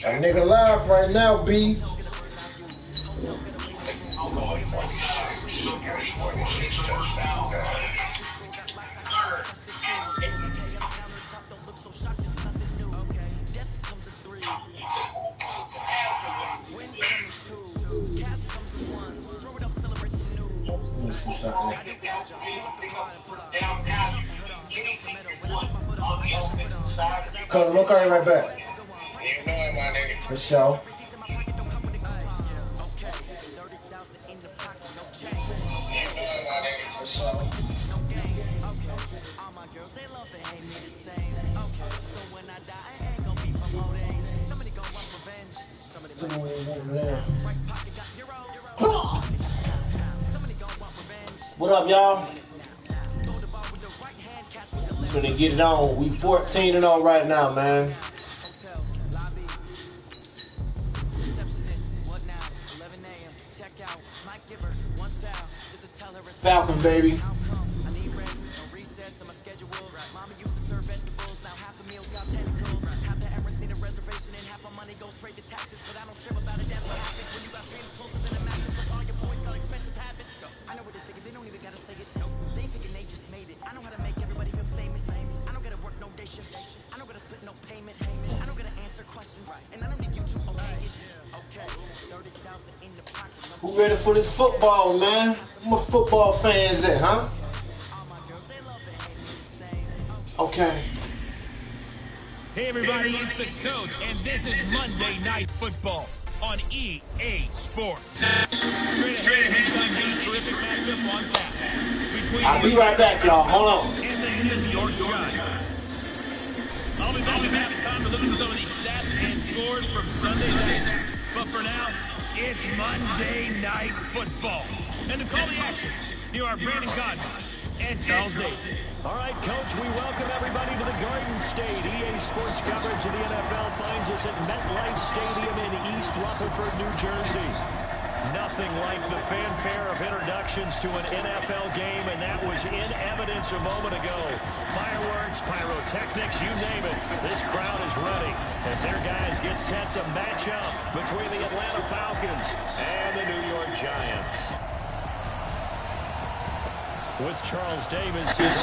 That nigga live right now, B. Let me see something. Cause look, I'll be right back. You know it, my nigga. For sure. For sure. What up, y'all? Gonna get it on. We 14-0 right now, man. Falcon, baby. Who ready for this football, man? Where my football fans at, huh? Okay. Hey everybody, it's the coach, and this is Monday Night Football on EA Sports. Straight ahead, a terrific matchup on tap between I'll be right back, y'all. Hold on. and the New York Giants. I'll be back if I have time to look at some of these stats and scores from Sunday's action. But for now, it's Monday Night Football. And to call the action, here are Brandon Cotton and Charles Davis. All right, Coach, we welcome everybody to the Garden State. EA Sports coverage of the NFL finds us at MetLife Stadium in East Rutherford, New Jersey. Nothing like the fanfare of introductions to an NFL game, and that was in evidence a moment ago. Fireworks, pyrotechnics, you name it. This crowd is ready as their guys get set to match up between the Atlanta Falcons and the New York Giants. With Charles Davis, Charles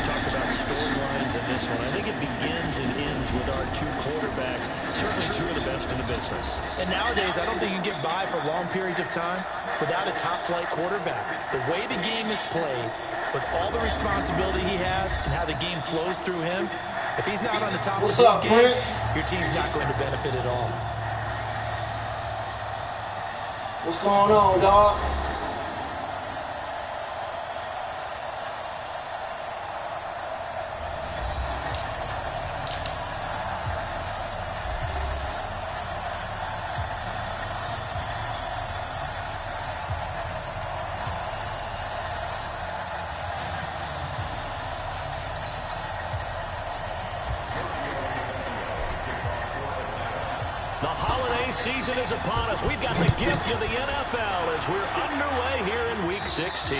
talked about storylines in this one. I think it begins and ends with our two quarterbacks, certainly two of the best in the business. And nowadays, I don't think you can get by for long periods of time without a top-flight quarterback. The way the game is played, with all the responsibility he has and how the game flows through him, if he's not on the top of his game, your team's not going to benefit at all. What's going on, dog? The holiday season is upon us. We've got the gift of the NFL as we're underway here in Week 16.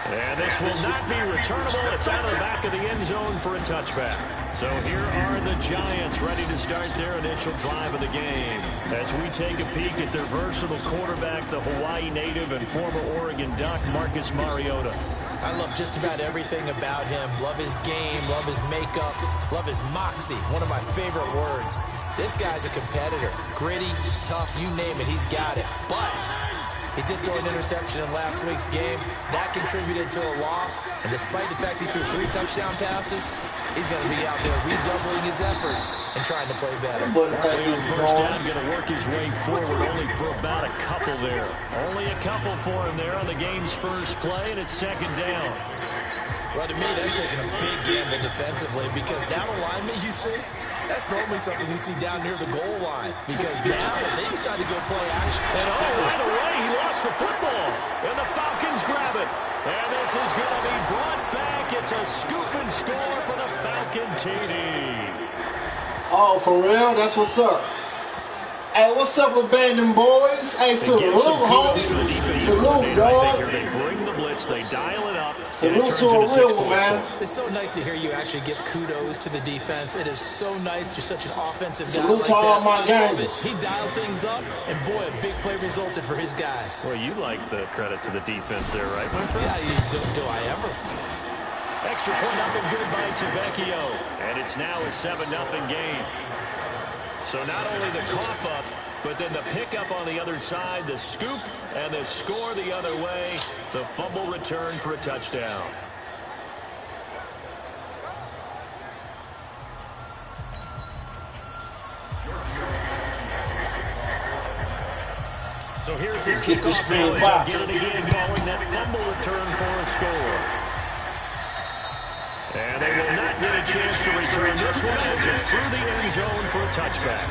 And this will not be returnable. It's out of the back of the end zone for a touchback. So here are the Giants ready to start their initial drive of the game. As we take a peek at their versatile quarterback, the Hawaii native and former Oregon Duck, Marcus Mariota. I love just about everything about him. Love his game, love his makeup, love his moxie, one of my favorite words. This guy's a competitor. Gritty, tough, you name it, he's got it. But he did throw an interception in last week's game. That contributed to a loss. And despite the fact he threw 3 touchdown passes, he's going to be out there redoubling his efforts and trying to play better. First down, going to work his way forward, only for about a couple there. Only a couple for him there on the game's first play, and it's second down. Well, to me, that's taking a big gamble defensively because that alignment you see, that's normally something you see down near the goal line. Because now they decide to go play action. And right away, he lost the football. And the Falcons grab it. And this is going to be brought back. It's a scoop and score for the Falcon TD. Oh, for real? That's what's up. Hey, what's up with Bandon boys? Hey, salute, homie. Salute, dog. They bring the blitz minutes. They dial it up. Salute to a real one, man. It's so nice to hear you actually give kudos to the defense. It is so nice. You're such an offensive guy. Salute to all my guys. He dialed things up, and boy, a big play resulted for his guys. Well, you like the credit to the defense there, right, my friend? Yeah, do I ever? Extra point up and good by Tavecchio. And it's now a 7-0 game. So not only the cough up, but then the pickup on the other side, the scoop, and the score the other way. The fumble return for a touchdown. So here's his kickoff now as he'll get it again following that fumble return for a score. And they will not get a chance to return this one as it's through the end zone for a touchback.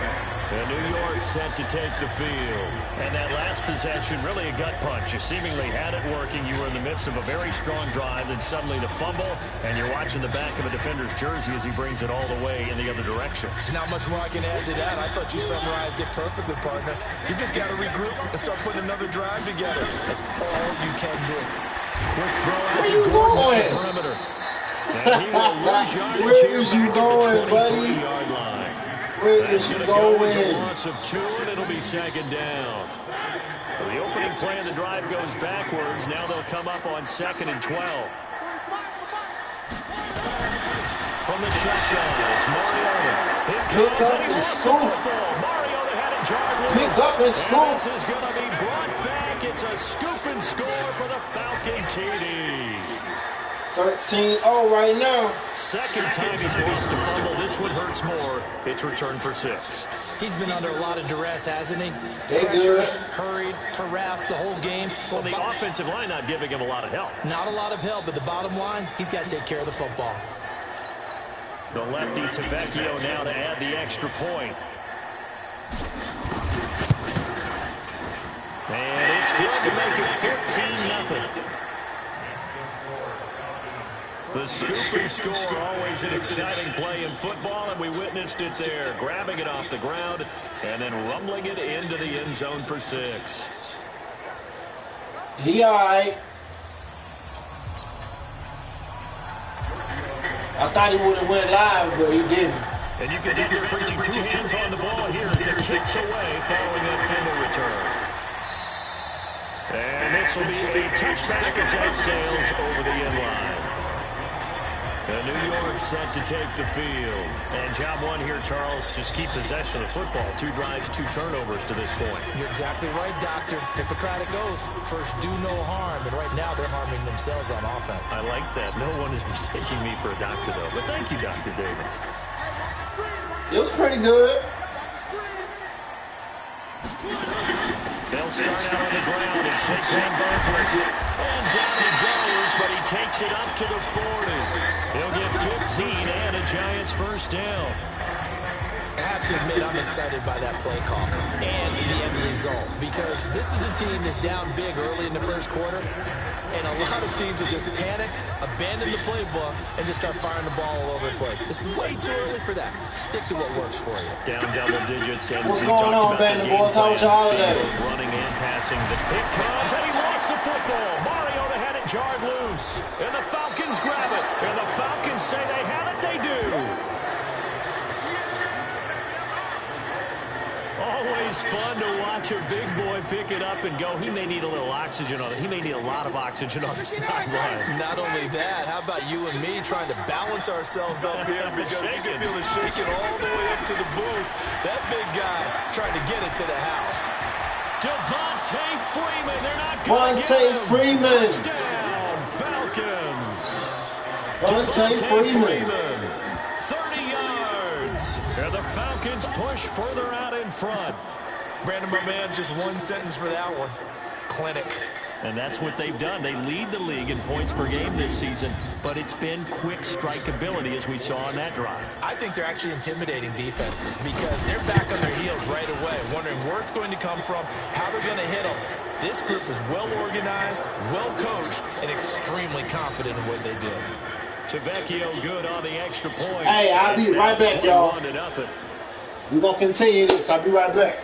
And New York set to take the field. And that last possession, really a gut punch. You seemingly had it working. You were in the midst of a very strong drive, then suddenly the fumble, and you're watching the back of a defender's jersey as he brings it all the way in the other direction. There's not much more I can add to that. I thought you summarized it perfectly, partner. You just got to regroup and start putting another drive together. That's all you can do. Quick throw out Where to you Gordon on going? the perimeter. And he will lose yardage Where here is you back going, at the buddy? 23-yard line. Where That's is you going to go as a going? loss of 2, and it'll be second down. So the opening play of the drive goes backwards. Now they'll come up on 2nd and 12. From the shotgun, it's Mariota. Pick up and scoop. Mariota had it jarred loose. Pick up and scoop. This is going to be brought back. It's a scoop and score for the Falcon TD. 13-0 right now. Second time he's lost a fumble. This one hurts more. It's returned for 6. He's been under a lot of duress, hasn't he? They Pressured, good. hurried, harassed the whole game. Well, the offensive line not giving him a lot of help. Not a lot of help, but the bottom line, he's got to take care of the football. The lefty Tavecchio now to add the extra point. And it's good to make it 14-0. The scoop and score, always an exciting play in football, and we witnessed it there. Grabbing it off the ground and then rumbling it into the end zone for 6. He all right. I thought he would have went live, but he didn't. And you can hear preaching 2 hands on the ball here as the kicks away following that fumble return. And this will be a touchback as that sails over the end line. And New York set to take the field. And job one here, Charles, just keep possession of the football. 2 drives, 2 turnovers to this point. You're exactly right, Doctor. Hippocratic oath. First, do no harm. And right now, they're harming themselves on offense. I like that. No one is mistaking me for a doctor, though. But thank you, Dr. Davis. It was pretty good. They'll start out on the ground and Saquon Barkley. And down he goes, but he takes it up to the 40. He'll get 15 and a Giants first down. I have to admit, I'm excited by that play call and the end result, because this is a team that's down big early in the first quarter, and a lot of teams will just panic, abandon the playbook, and just start firing the ball all over the place. It's way too early for that. Stick to what works for you. Down double digits. And What's going on, Bandit boys? How was your holiday? Running and passing. The pick comes, and he lost the football. Mariota had it jarred loose, and the Falcons grab it. And the Falcons say they have it. They do. Always fun to watch a big boy pick it up and go. He may need a little oxygen on it. He may need a lot of oxygen on the sideline. Not only that, how about you and me trying to balance ourselves up here, because you can feel the shaking all the way up to the booth. That big guy trying to get it to the house. Devontae Freeman, they're not going to get him. Freeman. Touchdown, Falcons. Devontae Freeman. 30 yards. And the Falcons push further out in front. Brandon, my man, just one sentence for that one. Clinic. And that's what they've done. They lead the league in points per game this season, but it's been quick strikeability as we saw on that drive. I think they're actually intimidating defenses because they're back on their heels right away, wondering where it's going to come from, how they're going to hit them. This group is well organized, well coached, and extremely confident in what they do. Tavecchio good on the extra point. Hey, I'll be right back, y'all. We're going to continue this. I'll be right back.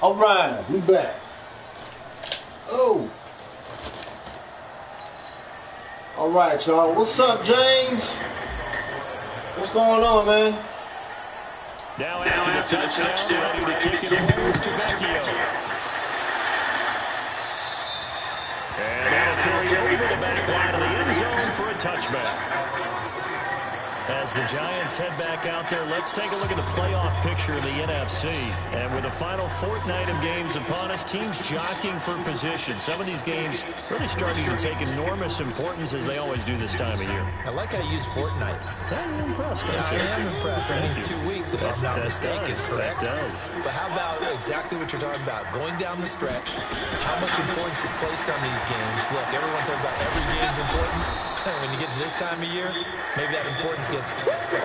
All right, we back. Oh. All right, y'all. What's up, James? What's going on, man? Now after the touchdown, ready to kick it away is Vecchio. And that'll carry over the back line of the end zone for a touchback. As the Giants head back out there, let's take a look at the playoff picture of the NFC. And with the final fortnight of games upon us, teams jockeying for position. Some of these games really starting to take enormous importance as they always do this time of year. I like how you use fortnight. I'm impressed. Yeah, I am impressed. That means 2 weeks, if I'm not mistaken. That does. But how about exactly what you're talking about? Going down the stretch, how much importance is placed on these games. Look, everyone talks about every game's important. When you get to this time of year, maybe that importance gets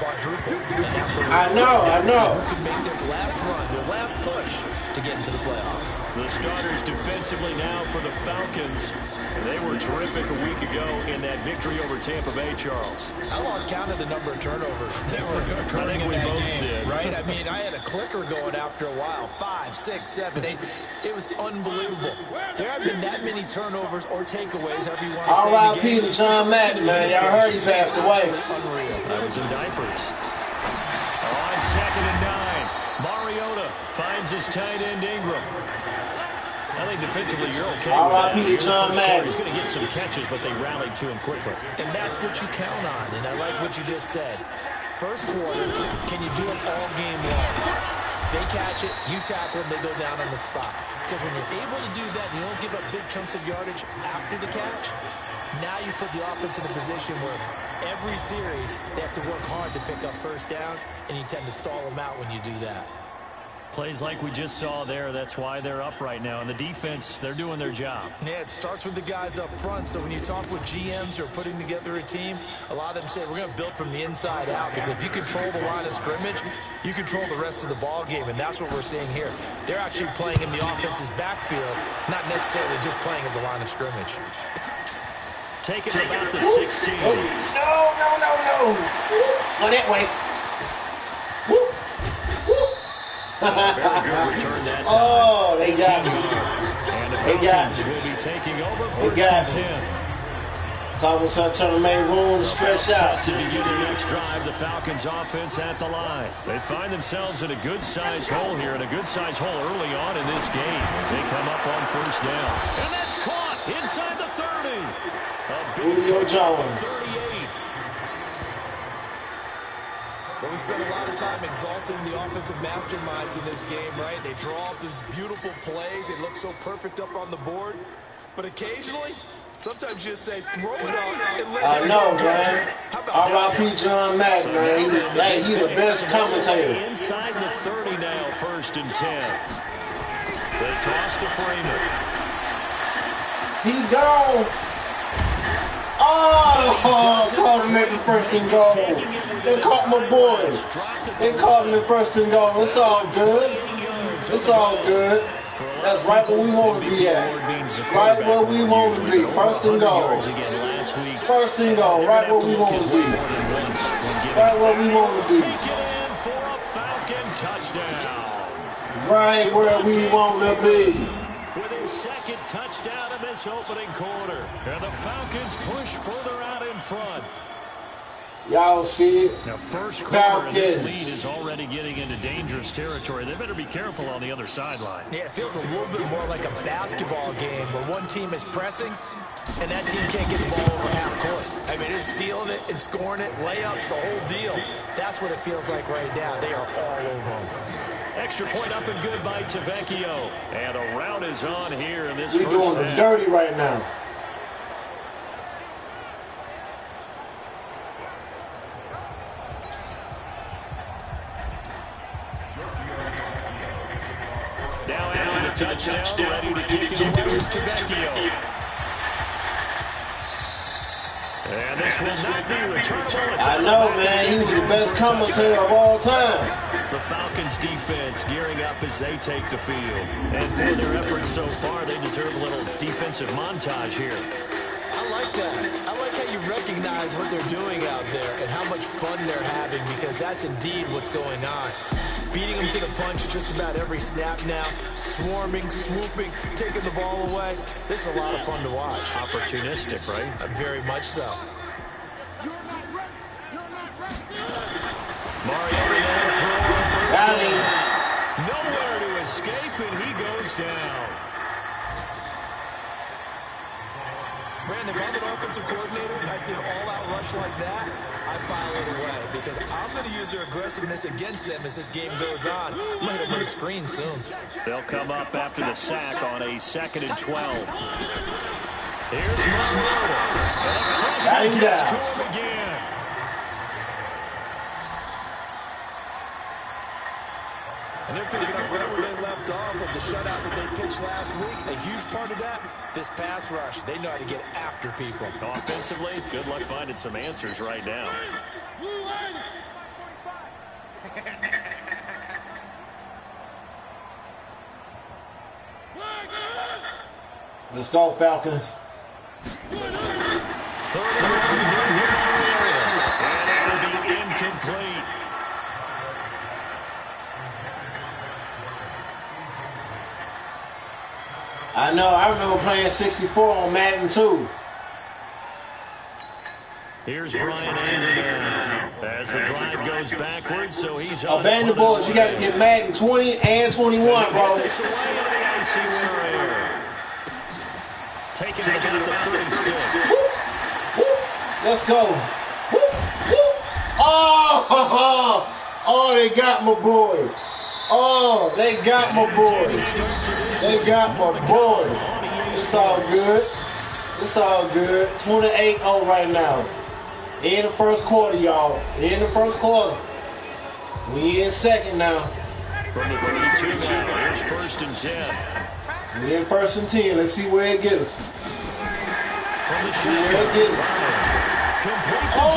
quadrupled. And that's what I know. Who can make their last run, their last push to get into the playoffs. The starters defensively now for the Falcons. They were terrific a week ago in that victory over Tampa Bay, Charles. I lost count of the number of turnovers that were occurring in that game, right? I mean, I had a clicker going after a while. 5, 6, 7, 8. It was unbelievable. There have been that many turnovers or takeaways, however you want to say. R.I.P. to John Madden, man. Y'all heard he passed away. Unreal. I was in diapers. On 2nd and 9, Mariota finds his tight end Ingram. I think defensively you're okay with that. R.I.P. to John Madden. He's going to get some catches, but they rallied to him quickly. And that's what you count on, and I like what you just said. First quarter, can you do it all game long? They catch it, you tackle them, they go down on the spot. Because when you're able to do that, and you don't give up big chunks of yardage after the catch, now you put the offense in a position where every series they have to work hard to pick up first downs, and you tend to stall them out when you do that. Plays like we just saw there, that's why they're up right now. And the defense, they're doing their job. Yeah, it starts with the guys up front. So when you talk with GMs who are putting together a team, a lot of them say we're going to build from the inside out, because if you control the line of scrimmage, you control the rest of the ball game, and that's what we're seeing here. They're actually playing in the offense's backfield, not necessarily just playing at the line of scrimmage. Take it about the 16. Oh, no. Go that way. Woo. Very good return that time. Oh, they got me. And the They got Falcons me. will be taking over They first got and me. 10. Cowboys trying to turn the main room, stretch out. Set to begin their next drive, the Falcons offense at the line. They find themselves in a good-sized hole here, and a good-sized hole early on in this game as they come up on first down. And that's caught inside the 30. Julio Jones. 38. Well, we spent a lot of time exalting the offensive masterminds in this game, right? They draw up these beautiful plays. They look so perfect up on the board. But occasionally, sometimes you just say, throw it up and let I it know, go. man. R.I.P. John Madden, man. He the best commentator. Inside the 30 now, first and 10. They toss to Freeman. He gone. Oh, caught him at the first and goal. They caught my boy. They caught him at first and goal. It's all good. It's all good. That's right where we want to be at. Right where we want to be. First and goal. First and goal. Right where we want to be. Right where we want to be. Right where we want to be. With his second touchdown in this opening quarter. And the Falcons push further out in front. Y'all see it? Now, first quarter, and this Falcons. lead is already getting into dangerous territory. They better be careful on the other sideline. Yeah, it feels a little bit more like a basketball game where one team is pressing and that team can't get the ball over half court. I mean, they're stealing it and scoring it, layups, the whole deal. That's what it feels like right now. They are all over them. Extra point up and good by Vecchio. And the route is on here in this We're first doing half. the dirty right now. Now after the touchdown, ready to kick it away is Vecchio. And this will not be returnable. I know, man. He was the best commentator of all time. The Falcons defense gearing up as they take the field. And for their efforts so far, they deserve a little defensive montage here. I like that. I like how you recognize what they're doing out there and how much fun they're having, because that's indeed what's going on. Beating them to the punch just about every snap now, swarming, swooping, taking the ball away. This is a lot of fun to watch. Opportunistic, right? Very much so. Got him. Nowhere to escape, and he goes down. Brandon, if I'm an offensive coordinator and I see an all-out rush like that, I file it away, because I'm going to use their aggressiveness against them as this game goes on. I'm going to hit them with a screen soon. They'll come up after the sack on a 2nd and 12. Here's Mariota. Got him down. To him again. And they're picking up right where they left off with the shutout that they pitched last week. A huge part of that, this pass rush. They know how to get after people. Offensively, good luck finding some answers right now. Let's go, Falcons. Third and 1 here for Mariota. And it will be incomplete. I know. I remember playing 64 on Madden too. Here's Brian Anger now as the drive goes backwards, so he's on. Abandon boys, you got to get Madden 20 and 21, bro. This away into the icy winter air. Taking it about the 36. Whoop, whoop. Let's go. Whoop, whoop. Oh, they got my boy. Oh, they got my boy. They got my boy. It's all good. It's all good. 28-0 right now. In the first quarter, y'all. In the first quarter. We in second now. From the 32 now, here's 1st and 10. We in 1st and 10. Let's see where it gets us. From the See where it gets us. complete to Oh!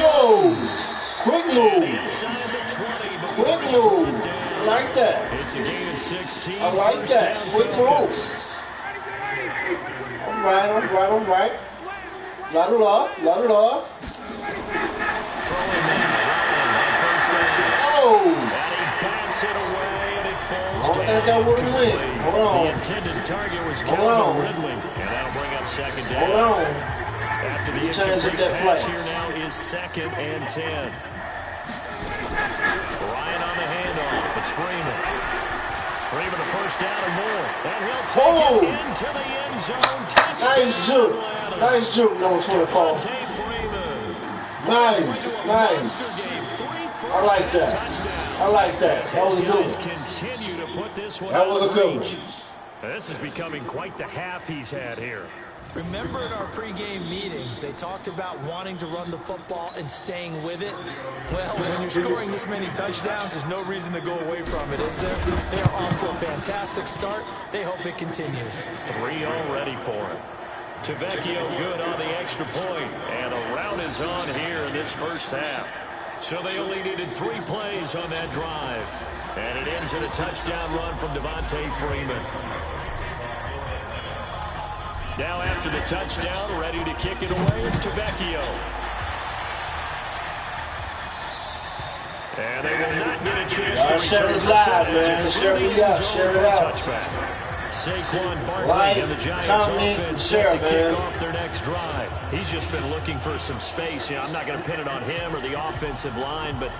Jones. Quick move. Inside the 20 before Quick he's move. brought down. I like that. It's a gain of 16. I like First that. down, Quick Falcons. move. All right. Lot of love. Throwing now, Ryan on 1st down. Oh! And he backs it away, and it falls I don't down. think that would've went. Incomplete. Hold on. The intended target was Hold Calvin on. Ridley, and that'll bring up 2nd down. Hold on. After the You changed incomplete that pass, play. here now is 2nd and 10. Ryan on the handoff. It's Freeman. Freeman a 1st down and more. And he'll take Oh! it into the end zone. Touchdown, Nice juke. Atlanta. Nice juke, number 24. Devontae Freeman. Nice. I like that. I like that. That was a good one. Continue to put this one That was out a of good reach. one. This is becoming quite the half he's had here. Remember in our pregame meetings, they talked about wanting to run the football and staying with it? Well, when you're scoring this many touchdowns, there's no reason to go away from it, is there? They are off to a fantastic start. They hope it continues. 3 already for him. Tavecchio good on the extra point, and a round is on here in this first half. So they only needed 3 plays on that drive, and it ends in a touchdown run from Devontae Freeman. Now after the touchdown, ready to kick it away is Tavecchio. And they will not get a chance to Share return this this live, one as man. it's Share through it the end out. zone Share for it a out. touchback. Saquon Barkley Like, and the Giants comment, offense share, set to man. kick off their next drive. He's just been looking for some space. You know, I'm not going to pin it on him or the offensive line, but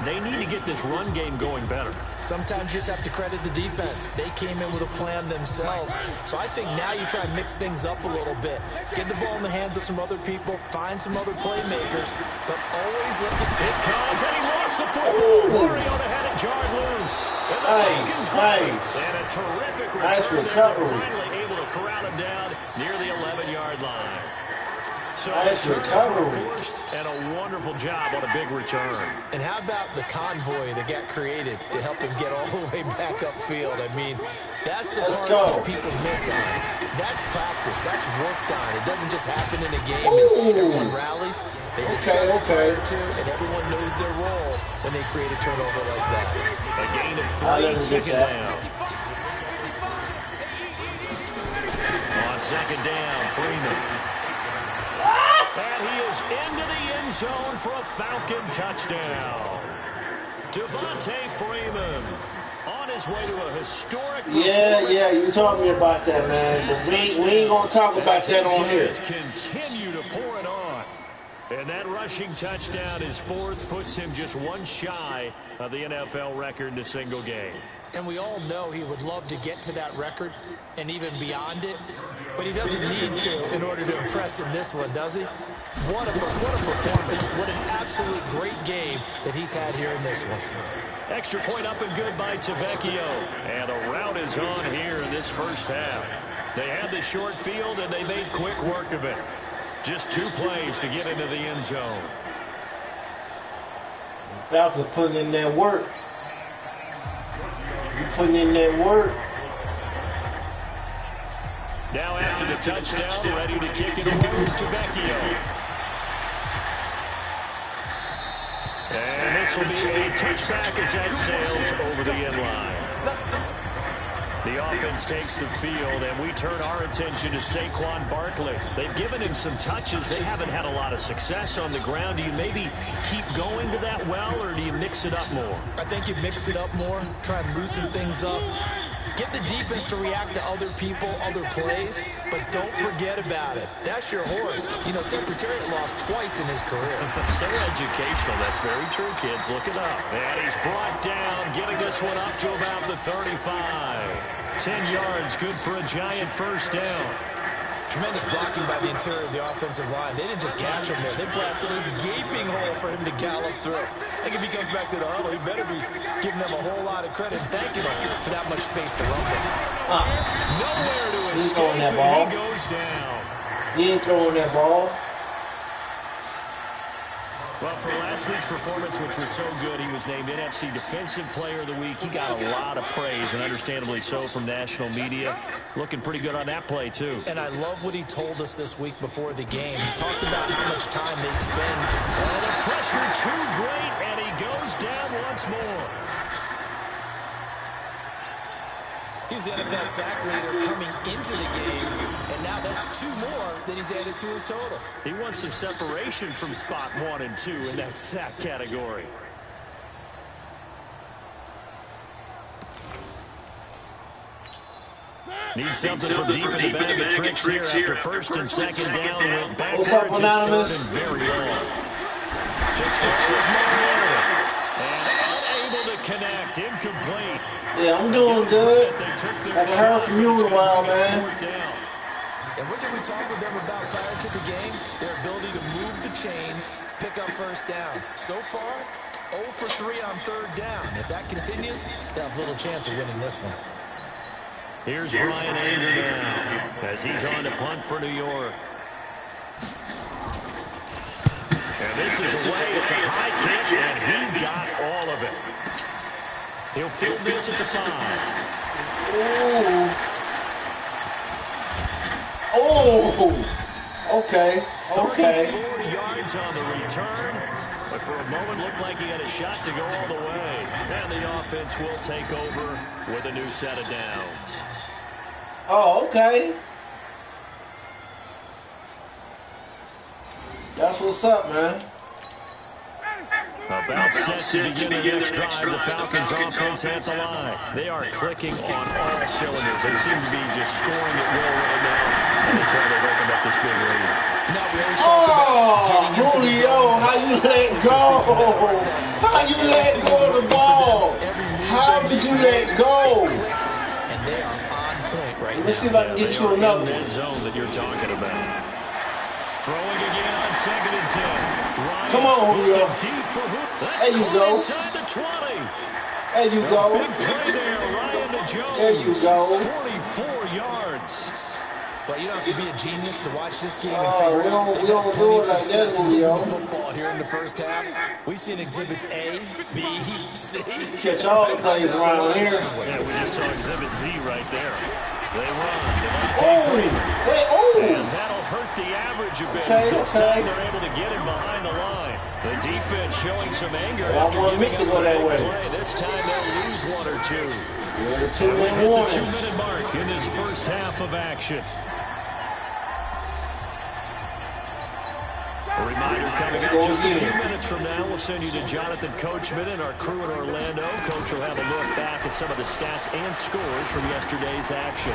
they need to get this run game going better. Sometimes you just have to credit the defense. They came in with a plan themselves. So I think now you try and mix things up a little bit. Get the ball in the hands of some other people. Find some other playmakers. But always let the It comes, and he lost the football. Mariota had it jarred loose. And the Falcons grab it. Nice. And a terrific return. Nice there. recovery. They're finally able to corral him down near the 11-yard line. So Nice a turnover recovery. forced and a wonderful job on a big return. And how about the convoy that got created to help him get all the way back upfield? I mean, that's the Let's part go. that people miss on. That's practice. That's worked on. It doesn't just happen in a game Ooh. and everyone rallies. They discuss it prior to, and everyone knows their role when they create a turnover like that. A gain of I'll 3, let him get second that. down. On 2nd down, Freeman. And he is into the end zone for a Falcon touchdown. Devontae Freeman on his way to a historic. Yeah, you told me about that, man. But we ain't gonna talk about that on here. Continue to pour it on. And that rushing touchdown, his fourth, puts him just one shy of the NFL record in a single game. And we all know he would love to get to that record and even beyond it. But he doesn't need to in order to impress in this one, does he? What a performance. What an absolute great game that he's had here in this one. Extra point up and good by Tavecchio. And the route is on here in this first half. They had the short field, and they made quick work of it. Just 2 plays to get into the end zone. Falcons putting in that work. You putting in that work. Now after the touchdown, ready to kick it away is Tavecchio. And this will be a touchback as that sails over the end line. The offense takes the field, and we turn our attention to Saquon Barkley. They've given him some touches. They haven't had a lot of success on the ground. Do you maybe keep going to that well, or do you mix it up more? I think you mix it up more, try and loosen things up. Get the defense to react to other people, other plays, but don't forget about it. That's your horse. You know, Secretariat lost twice in his career. So educational. That's very true, kids. Look it up. And he's brought down, getting this one up to about the 35. 10 yards, good for a giant first down. Tremendous blocking by the interior of the offensive line. They didn't just gash him there. They blasted a gaping hole for him to gallop through. I think if he comes back to the huddle, he better be giving them a whole lot of credit and thanking them for that much space to run with. Nowhere to He ain't escape, throwing that ball. and he goes down. He ain't throwing that ball. Well, for last week's performance, which was so good, he was named NFC Defensive Player of the Week. He got a lot of praise, and understandably so, from national media. Looking pretty good on that play, too. And I love what he told us this week before the game. He talked about how much time they spend. Oh, the pressure too great, and he goes down once more. He's the NFL sack leader coming into the game, and now that's 2 more that he's added to his total. He wants some separation from spot 1 and 2 in that sack category. Needs something from deep in the bag of tricks here after first and second down. Went backwards and started very long. And unable to connect. Incomplete. Yeah, I'm doing good. Haven't heard from you in a while, man. And what did we talk with them about prior to the game? Their ability to move the chains, pick up first downs. So far, 0 for 3 on third down. If that continues, they'll have little chance of winning this one. Here's Brian Anger now as he's on to punt for New York. And this is away. It's a high kick, and he got all of it. He'll field this at the 5. Okay. 34 yards on the return, but for a moment looked like he had a shot to go all the way. And the offense will take over with a new set of downs. Oh, okay. That's what's up, man. About set to begin the next drive, the Falcons offense at the line. They are clicking on all cylinders. They seem to be just scoring at will right now. And that's why they've opened up this big lead. Julio, how you let go? How you let go of the ball? How did you let go? And they are on point right now. Let me see if I can get you another one. That zone that you're talking about. Throwing again on 2nd and 10. Ryan, come on, Julio. Deep for there you go. Inside the 20. There you go. Big play there, Ryan to Jones. There you go. 44 yards. But you don't have to be a genius to watch this game. We don't do it like that, Julio. Football here in the first half. We've seen exhibits A, B, C. Catch all the plays around here. Yeah, we just saw exhibit Z right there. They run. And that'll hurt the average a bit. This time they're able to get him behind the line. The defense showing some anger. I want Mick to go that way. This time they'll lose 1 or 2. Yeah, the 2-minute warning. The 2-minute mark in this first half of action. Reminder coming Let's up go just a few again. minutes from now. We'll send you to Jonathan Coachman and our crew in Orlando. Coach will have a look back at some of the stats and scores from yesterday's action.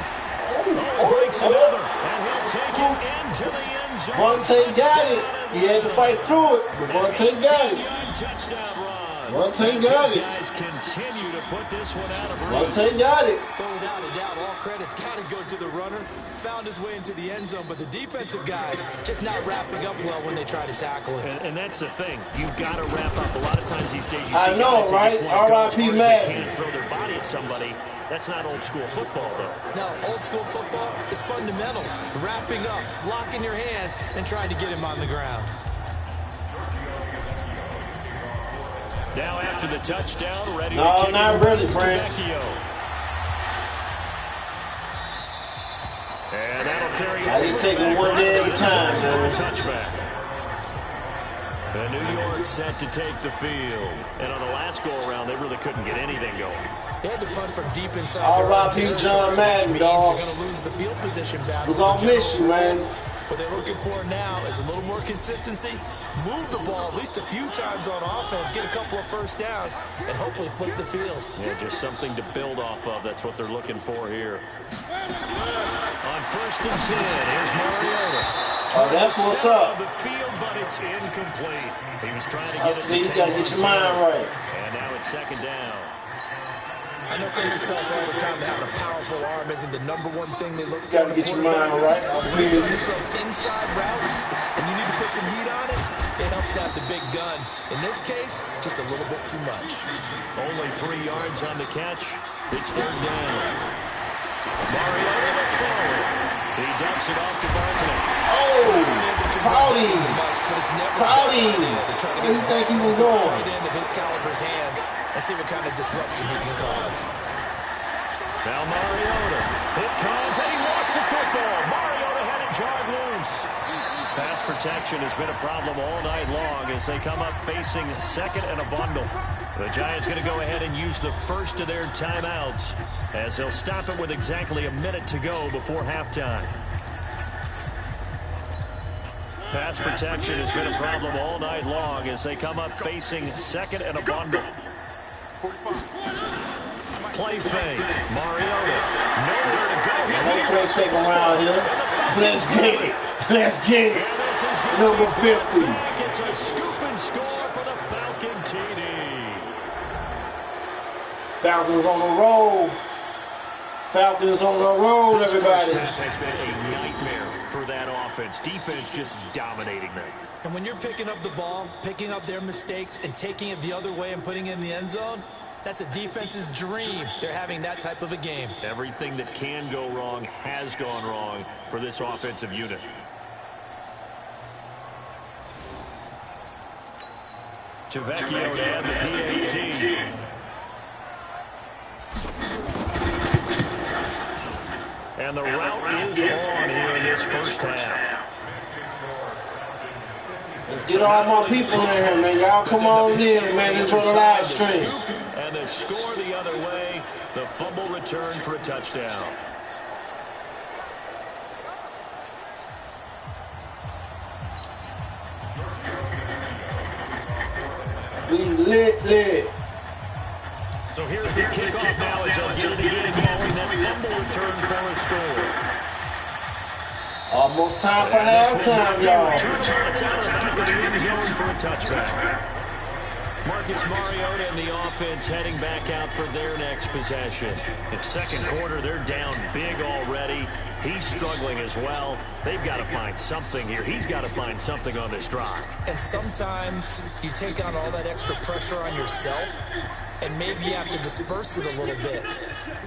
Breaks another, and he'll take it into the end zone. Vontae got it. He had to fight through it, but Vontae got it. Touchdown run. Vontae got it. Guys continue to put this one out of reach. Vontae got it. But without a doubt, all credit's got to go to the runner. Found his way into the end zone, but the defensive guys just not wrapping up well when they try to tackle him. And that's the thing. You've got to wrap up. A lot of times these days you see I know, guys right? that just want to go as R.I.P. hard as they Madden. can and throw their body at somebody. That's not old school football, though. Now, old school football is fundamentals. Wrapping up, locking your hands, and trying to get him on the ground. Now after the touchdown, ready to No, kick not it really, to Prince. Vecchio. And that'll carry I just take it one day at a time, for a man. touchback. And New York set to take the field. And on the last go-around, they really couldn't get anything going. They had to punt from deep inside. R.I.P. John Madden, dog. You're going to lose the field position battle. We're going to miss you, man. What they're looking for now is a little more consistency. Move the ball at least a few times on offense. Get a couple of first downs and hopefully flip the field. Yeah, just something to build off of. That's what they're looking for here. On 1st and 10, here's Mariota. Oh, that's what's up. The field, but it's incomplete. He was trying to get it. See, you got to get your mind right. And now it's 2nd down. I know coaches tell us all the time that having a powerful arm isn't the #1 thing they look for. You got to get your mind right. I feel you. Inside routes, and you need to put some heat on it. It helps have the big gun. In this case, just a little bit too much. Only 3 yards on the catch. It's 3rd down. Mariota looks forward. He dumps it off to Barkley. Oh, caught him. Caught him. Where Where you think he was going? Tight end of his caliber's hands and see what kind of disruption he can cause. Now Mariota. It comes, and he lost the football. Mariota had it jarred loose. Pass protection has been a problem all night long as they come up facing 2nd and a bundle. The Giants going to go ahead and use the first of their timeouts as they'll stop it with exactly a minute to go before halftime. Pass protection has been a problem all night long as they come up facing 2nd and a bundle. Play fake. Mariota. Nowhere to go. No play fake around here. Let's get it. Let's get it. Number 50. It's a scoop and score for the Falcon TD. Falcons on the roll. Falcons on the roll, everybody. This first half has been a nightmare for that offense. Defense just dominating them. And when you're picking up the ball, picking up their mistakes, and taking it the other way and putting it in the end zone, that's a defense's dream. They're having that type of a game. Everything that can go wrong has gone wrong for this offensive unit. To Vecchio to add the PAT. And the route is on here in this first half. Let's get all my people in here, man. Y'all come on in, man. Enjoy the live stream. And the score the other way. The fumble return for a touchdown. We lit. So here's the kickoff now as they'll get it again following that fumble return for a score. Almost time for halftime, y'all. It's out of the back of the end zone for a touchback. Marcus Mariota and the offense heading back out for their next possession. In 2nd quarter, they're down big already. He's struggling as well. They've got to find something here. He's got to find something on this drive. And sometimes you take on all that extra pressure on yourself, and maybe you have to disperse it a little bit.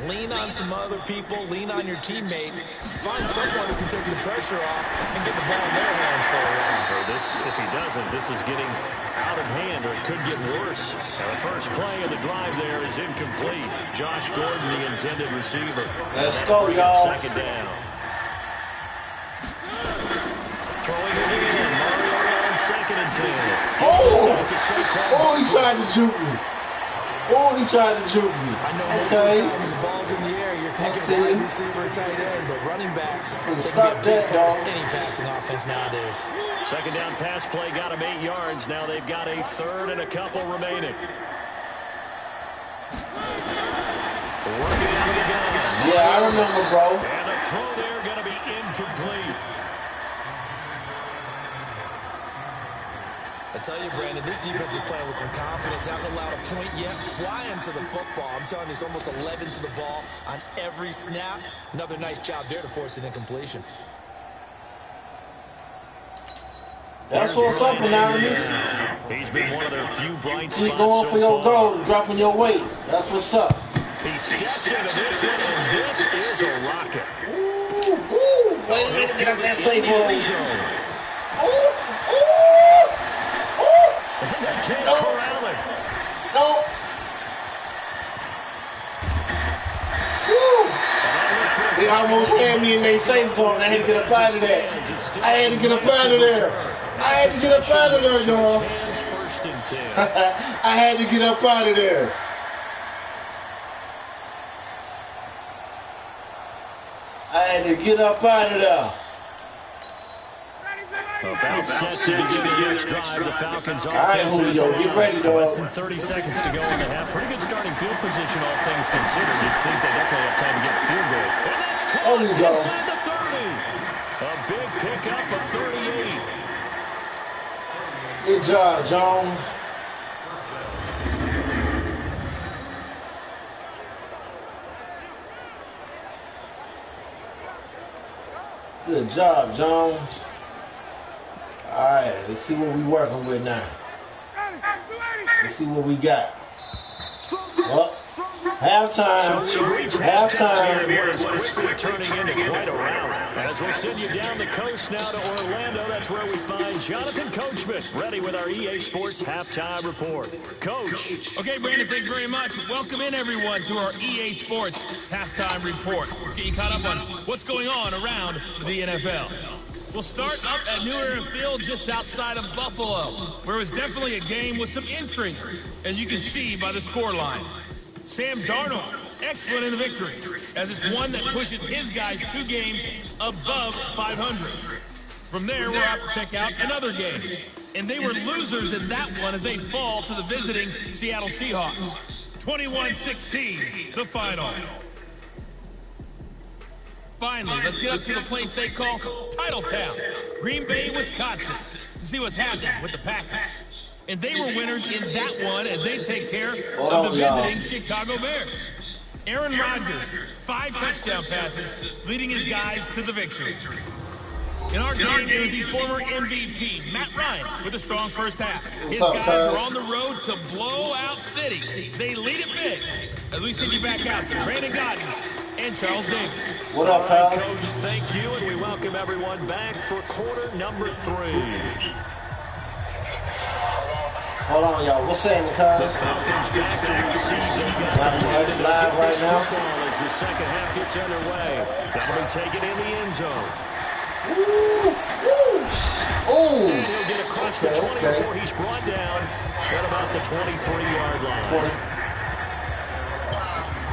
Lean on some other people, lean on your teammates, find someone who can take the pressure off and get the ball in their hands for a while. If he doesn't, this is getting out of hand, or it could get worse. And the first play of the drive there is incomplete. Josh Gordon, the intended receiver. Let's go, y'all. 2nd down. Throwing it in. Mariota on 2nd and 10. Oh, he tried to juke me. Oh, he tried to juke me. I know most of the time when the ball's in the air, you're thinking wide receiver, tight end, but running backs, stop that, dog. Any passing offense nowadays. Second down pass play got him 8 yards. Now they've got a third and a couple remaining. Working out of the gun. Yeah, I remember, bro. And the throw there going to be incomplete. I tell you, Brandon, this defense is playing with some confidence. Haven't allowed a point yet. Flying to the football. I'm telling you, it's almost 11 to the ball on every snap. Another nice job there to force an incompletion. That's what's up, Anonymous. He's been one of their few bright spots. Keep going for your goal, dropping your weight. That's what's up. He steps into this one, and this is a rocket. Ooh, ooh. Wait a minute, get up that safe roll. Ooh, They can't corral him. no. Woo. They almost had me in their safe zone. I had to get up out of there. I had to get up out of there. I had to get up out of there, y'all. I had to get up out of there. I had to get up out of there. About set to begin the next drive. The Falcons all right, Julio, get ready, dog. Less than 30 seconds to go in the half. Pretty good starting field position, all things considered. You'd think they definitely have time to get a field goal. And that's caught inside the 30. A big pickup of 38. Good job, Jones. Good job, Jones. All right, let's see what we're working with now. Let's see what we got. Well, halftime. Halftime is quickly turning into quite a round. As we send you down the coast now to Orlando, that's where we find Jonathan Coachman, ready with our EA Sports Halftime Report. Coach. Okay, Brandon, thanks very much. Welcome in, everyone, to our EA Sports Halftime Report. Let's get you caught up on what's going on around the NFL. We'll start up at New Era Field just outside of Buffalo, where it was definitely a game with some intrigue, as you can see by the scoreline. Sam Darnold, excellent in the victory, as it's one that pushes his guys 2 games above 500. From there, we're out to check out another game, and they were losers in that one as they fall to the visiting Seattle Seahawks. 21-16, the final. Finally, let's get up to the place they call Titletown, Green Bay, Wisconsin, to see what's happening with the Packers. And they were winners in that one as they take care of the visiting Chicago Bears. Aaron Rodgers, 5 touchdown passes, leading his guys to the victory. In our game, it was the former MVP, Matt Ryan, with a strong first half. His guys are on the road to Blowout City. They lead it big. As we send you back out to Brandon Godden and Charles Davis. What up, Kyle? Coach, thank you, and we welcome everyone back for quarter number 3. Hold on, y'all. What's saying, Kyle? The Falcons back to receive live right now. As the second half gets underway. That'll be taken in the end zone. Ooh. And he'll get across the 20 before he's brought down at about the 23-yard line.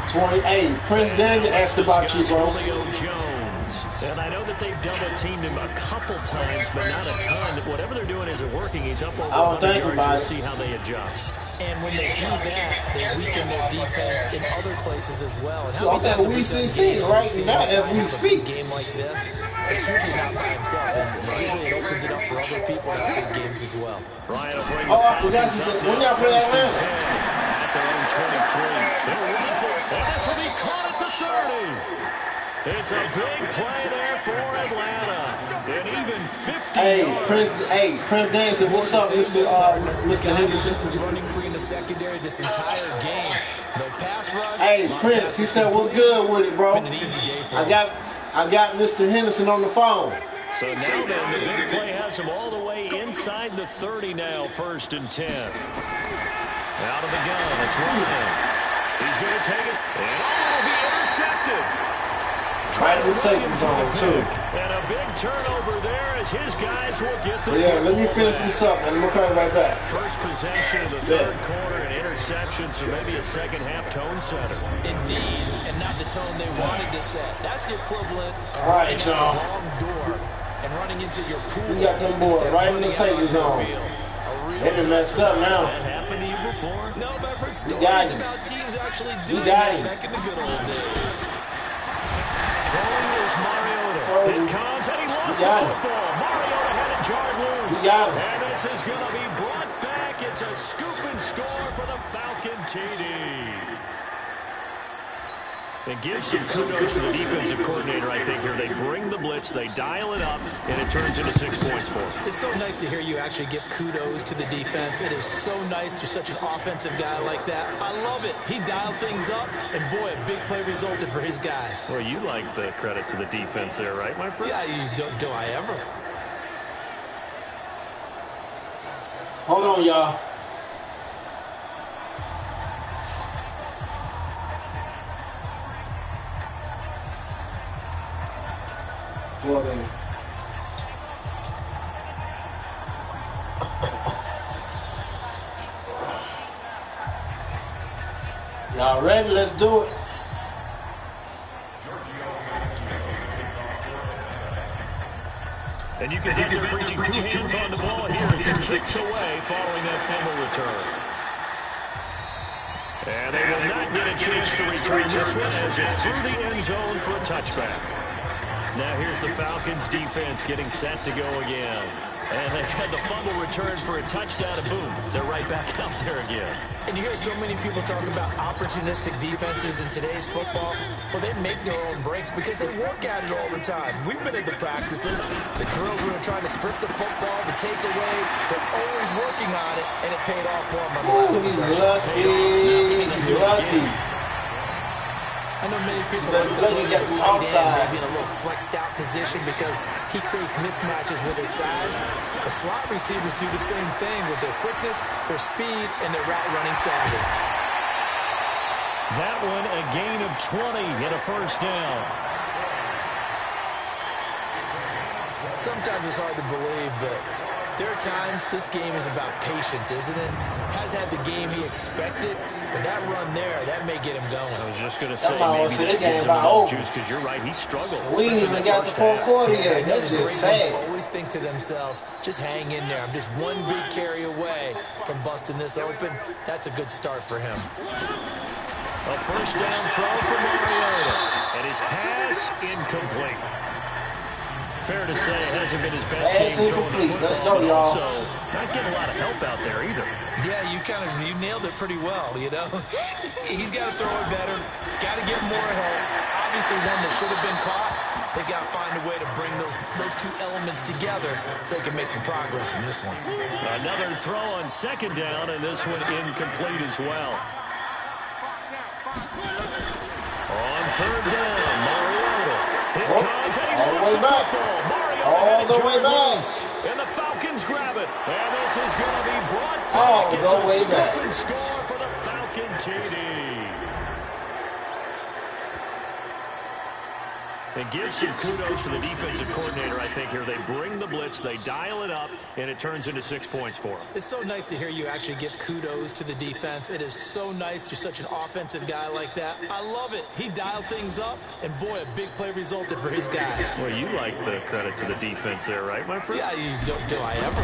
28. Prince Daniel asked about you, bro. Jones. And I know that they've double-teamed him a couple times, but not a ton. Whatever they're doing isn't working. He's up over 100 yards. We'll see how they adjust. And when they do that, they weaken their defense in other places as well. And I'm at Week 16 right now as we speak. A game like this, it's usually not by himself, is it? Usually it opens it up for other people to have big games as well. Ryan will bring I forgot you said, when y'all play Atlanta? At their own 23. They'll rifle, and this will be caught at the 30. It's a big play there for Atlanta. And even 50 yards. Prince Daniel, what's up, Mr. Henderson? Running free in the secondary this entire game. No pass rush. Hey, Prince, he said, what's good with it, bro? Been an easy day for I got Mr. Henderson on the phone. So now then, the big play has him all the way inside the 30 now, 1st and 10. Out of the gun, it's Ryan. He's going to take it, and it'll be intercepted. Right in the safety zone, too. And a big turnover there as his guys will get the let me finish this up, and we'll come right back. First possession of the third quarter, an interception, so maybe a second-half tone setter. Indeed, and not the tone they wanted to set. That's the equivalent of running out the wrong door and running into your pool. We got them boys right in the safety zone. They've been messed up now. Has that happened to you before? No, but I've heard stories about teams actually doing that back in the good old days. Throwing is Mariota. It comes, and he lost the football. Mariota had it jarred loose. And this is going to be brought back. It's a scoop and score for the Falcon TD. It gives some kudos to the defensive coordinator, I think, here. They bring the blitz, they dial it up, and it turns into 6 points for them. It's so nice to hear you actually give kudos to the defense. It is so nice. You're such an offensive guy like that. I love it. He dialed things up, and boy, a big play resulted for his guys. Well, you like the credit to the defense there, right, my friend? Yeah, do I ever? Hold on, y'all. Y'all ready? Let's do it. And you can hear them reaching two hands on the ball here as the kicks away following that fumble return. And they will not get a chance to return this one as it's through the end zone for a touchback. Now here's the Falcons defense getting set to go again. And they had the fumble return for a touchdown, and boom, they're right back out there again. And you hear so many people talk about opportunistic defenses in today's football. Well, they make their own breaks because they work at it all the time. We've been at the practices, the drills where they're trying to strip the football, the takeaways. They're always working on it, and it paid off for them on the last possession. He's lucky. I know many people look at the top side. Maybe in a little flexed out position because he creates mismatches with his size. The slot receivers do the same thing with their quickness, their speed, and their route running savvy. That one a gain of 20 and a first down. Sometimes it's hard to believe, but there are times this game is about patience, isn't it? Has had the game he expected, but that run there, that may get him going. I was just going to say, maybe that gives him a little juice because you're right, he struggled. We ain't even got the fourth quarter yet. That's just sad. Always think to themselves, just hang in there. I'm just one big carry away from busting this open. That's a good start for him. A first down throw for Mariota, and his pass incomplete. Fair to say it hasn't been his best game throwing the football. Let's go, y'all. Also, not getting a lot of help out there either. Yeah, you nailed it pretty well, you know. He's got to throw it better. Got to get more help. Obviously, one that should have been caught. They got to find a way to bring those two elements together so they can make some progress in this one. Another throw on second down, and this one incomplete as well. On third down, Mariota. Here comes, and he lost the football. All the way back. And the Falcons grab it. And this is going to be brought back. All the way back. It's a score for the Falcon TD. It gives some kudos to the defensive coordinator, I think, here. They bring the blitz, they dial it up, and it turns into 6 points for them. It's so nice to hear you actually give kudos to the defense. It is so nice. You're such an offensive guy like that. I love it. He dialed things up, and boy, a big play resulted for his guys. Well, you like the credit to the defense there, right, my friend? Yeah, do I ever?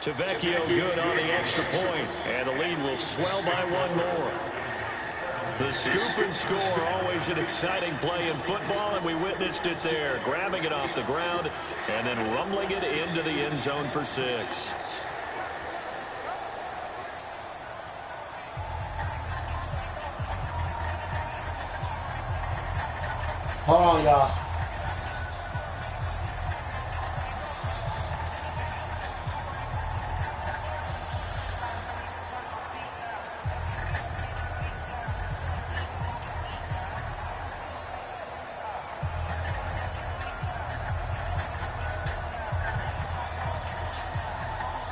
Tavecchio good on the extra point, and the lead will swell by one more. The scoop and score, always an exciting play in football, and we witnessed it there, grabbing it off the ground and then rumbling it into the end zone for 6. Hold on, y'all.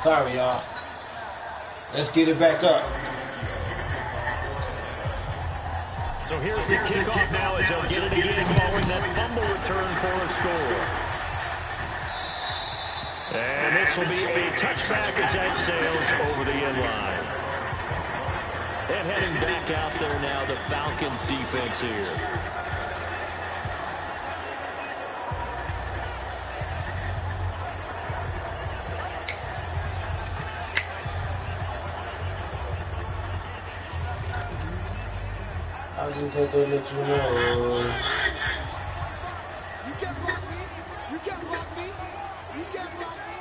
Sorry, y'all. Let's get it back up. So here's the kickoff now as they'll get it again following that fumble return for a score. And this will be a touchback as that sails over the end line. And heading back out there now, the Falcons defense here. I just had to let you know. You can't block me. You can't block me. You can't block me.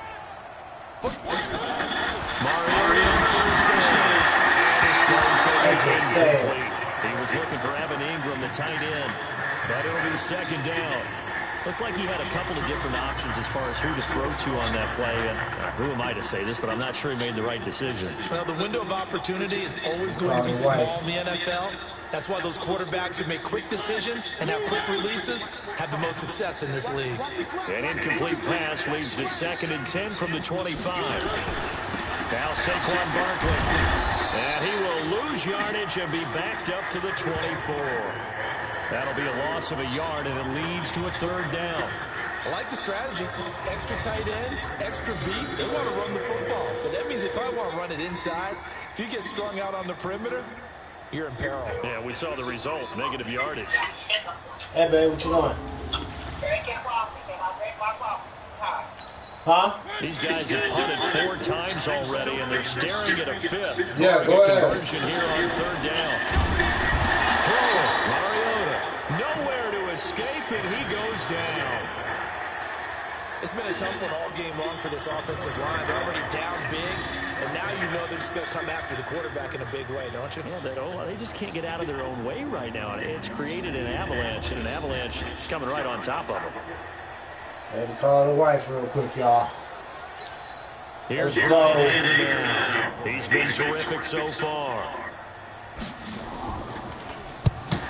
Mario on first down. And his throw's going to be incomplete. He was looking for Evan Ingram, the tight end. But it'll be second down. Looked like he had a couple of different options as far as who to throw to on that play. And who am I to say this, but I'm not sure he made the right decision. Well, the window of opportunity is always going to be small in the NFL. That's why those quarterbacks who make quick decisions and have quick releases have the most success in this league. An incomplete pass leads to 2nd and 10 from the 25. Now Saquon Barkley. And he will lose yardage and be backed up to the 24. That'll be a loss of a yard, and it leads to a 3rd down. I like the strategy. Extra tight ends, extra beef. They want to run the football, but that means they probably want to run it inside. If you get strung out on the perimeter, you're in peril. Yeah, we saw the result, negative yardage. Hey, babe, what you doing? Huh? These guys have punted 4 times already, and they're staring at a 5th. Yeah, go ahead. Conversion here on 3rd down. Throw, Mariota. Nowhere to escape, and he goes down. It's been a tough one all game long for this offensive line. They're already down big, and now you know they're just going to come after the quarterback in a big way, don't you? Yeah, they just can't get out of their own way right now. It's created an avalanche, and an avalanche is coming right on top of them. Had to call the wife real quick, y'all. Here's Let's go. He's been terrific so far.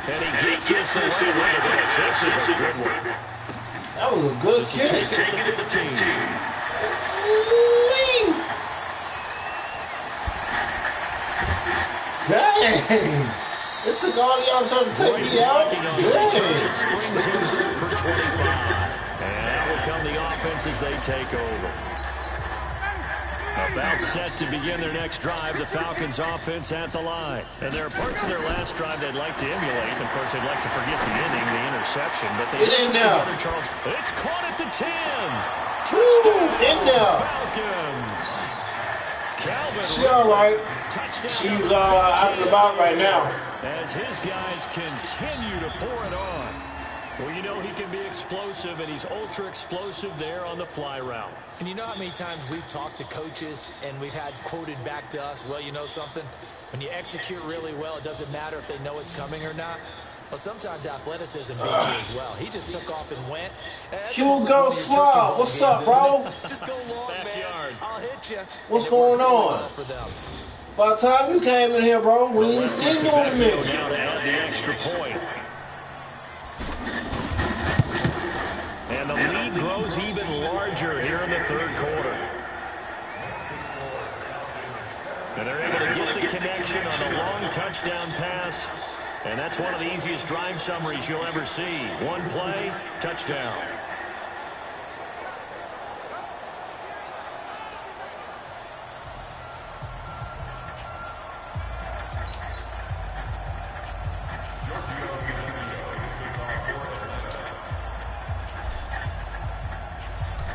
And he gets this away. Look at this. This is a good one. That was a good kick. Dang! It took all of y'all trying to take me out. Dang! Springs in for 25. And that will come the offense as they take over. About set to begin their next drive, the Falcons offense at the line. And there are parts of their last drive they'd like to emulate. Of course, they'd like to forget the inning, the interception. But they get in there. Charles. It's caught at the 10. Woo, in there. Falcons. Calvin. She all right. Touchdown. She's out and about right now. As his guys continue to pour it on. Well, you know he can be explosive, and he's ultra explosive there on the fly route. And you know how many times we've talked to coaches and we've had quoted back to us, well, you know something? When you execute really well, it doesn't matter if they know it's coming or not. Well, sometimes athleticism beats you as well. He just took off and went. Hugo Slaw, what's up, bro? Just go long, man. I'll hit you. What's going on? By the time you came in here, bro, we ain't seen you in a minute. Now to add the extra point. And the lead grows even larger here in the 3rd quarter. And they're able to get the connection on the long touchdown pass. And that's one of the easiest drive summaries you'll ever see. One play, touchdown.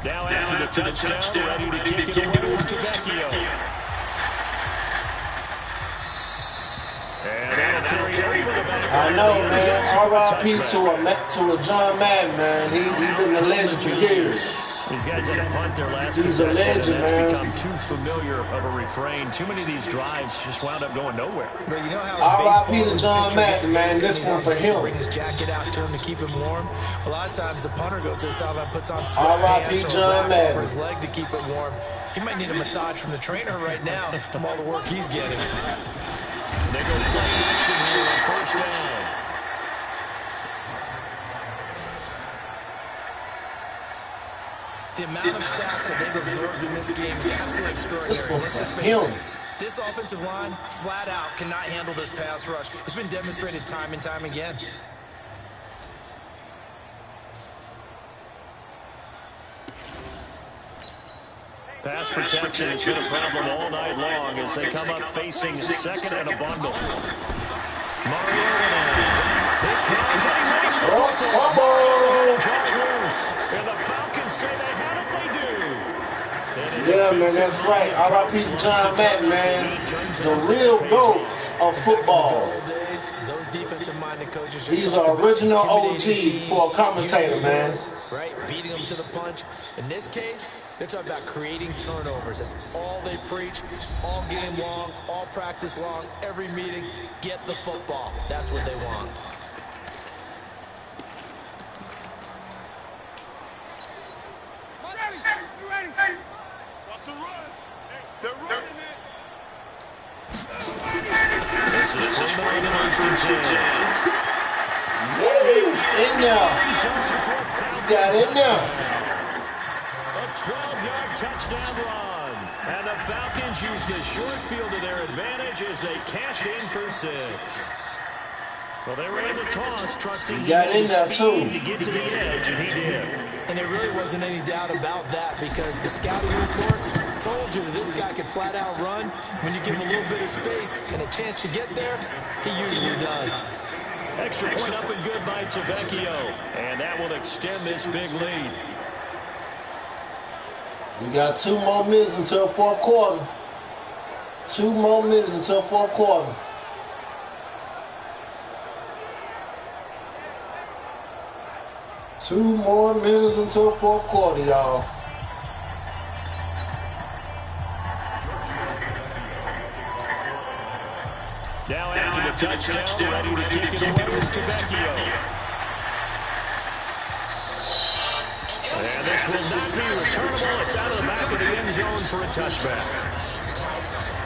Now after the touchdown, ready to kick it away is Tavecchio. And that'll carry over the back. I know, man. R.I.P. to a John Madden, man. He been a legend for years. These guys had to punt their last He's a legend, and that's man. become too familiar of a refrain. Too many of these drives just wound up going nowhere. But you know how R.I.P. to John Madden, man. This one for him. Bring his jacket out to him to keep him warm. A lot of times the punter goes to the sideline, puts on R.I.P. sweatpants John or Madden. over his leg to keep it warm. He might need a massage from the trainer right now from all the work he's getting. They go play action here on 1st down. The amount of sacks that they've absorbed in this game is absolutely extraordinary. This one for him. This offensive line, flat out, cannot handle this pass rush. It's been demonstrated time and time again. Pass protection has been a problem all night long as they come up facing second and a bundle. Mariota. It comes and he makes the fumble! And the Falcons say they had it, they do. Yeah, man, that's right. R.I.P. to John Madden, man. The real goats of football. Those defensive-minded coaches. He's an original OG for a commentator, man. Right, beating them to the punch. In this case, they're talking about creating turnovers. That's all they preach, all game long, all practice long, every meeting. Get the football. That's what they want. They're running it. This is Freeman on first and 10. In there. You got in there. A 12-yard touchdown run. And the Falcons use the short field to their advantage as they cash in for 6. Well, they were in the toss, trusting he got in there too to get to the edge, and he did. And there really wasn't any doubt about that because the scouting report told you that this guy could flat out run when you give him a little bit of space and a chance to get there. He usually does. Extra point up and good by Tavecchio, and that will extend this big lead. We got 2 more minutes until fourth quarter. 2 more minutes until fourth quarter. Two more minutes until fourth quarter, y'all. Now after the touchdown, ready to kick it away is Tavecchio. And this will not be returnable. It's out of the back of the end zone for a touchback.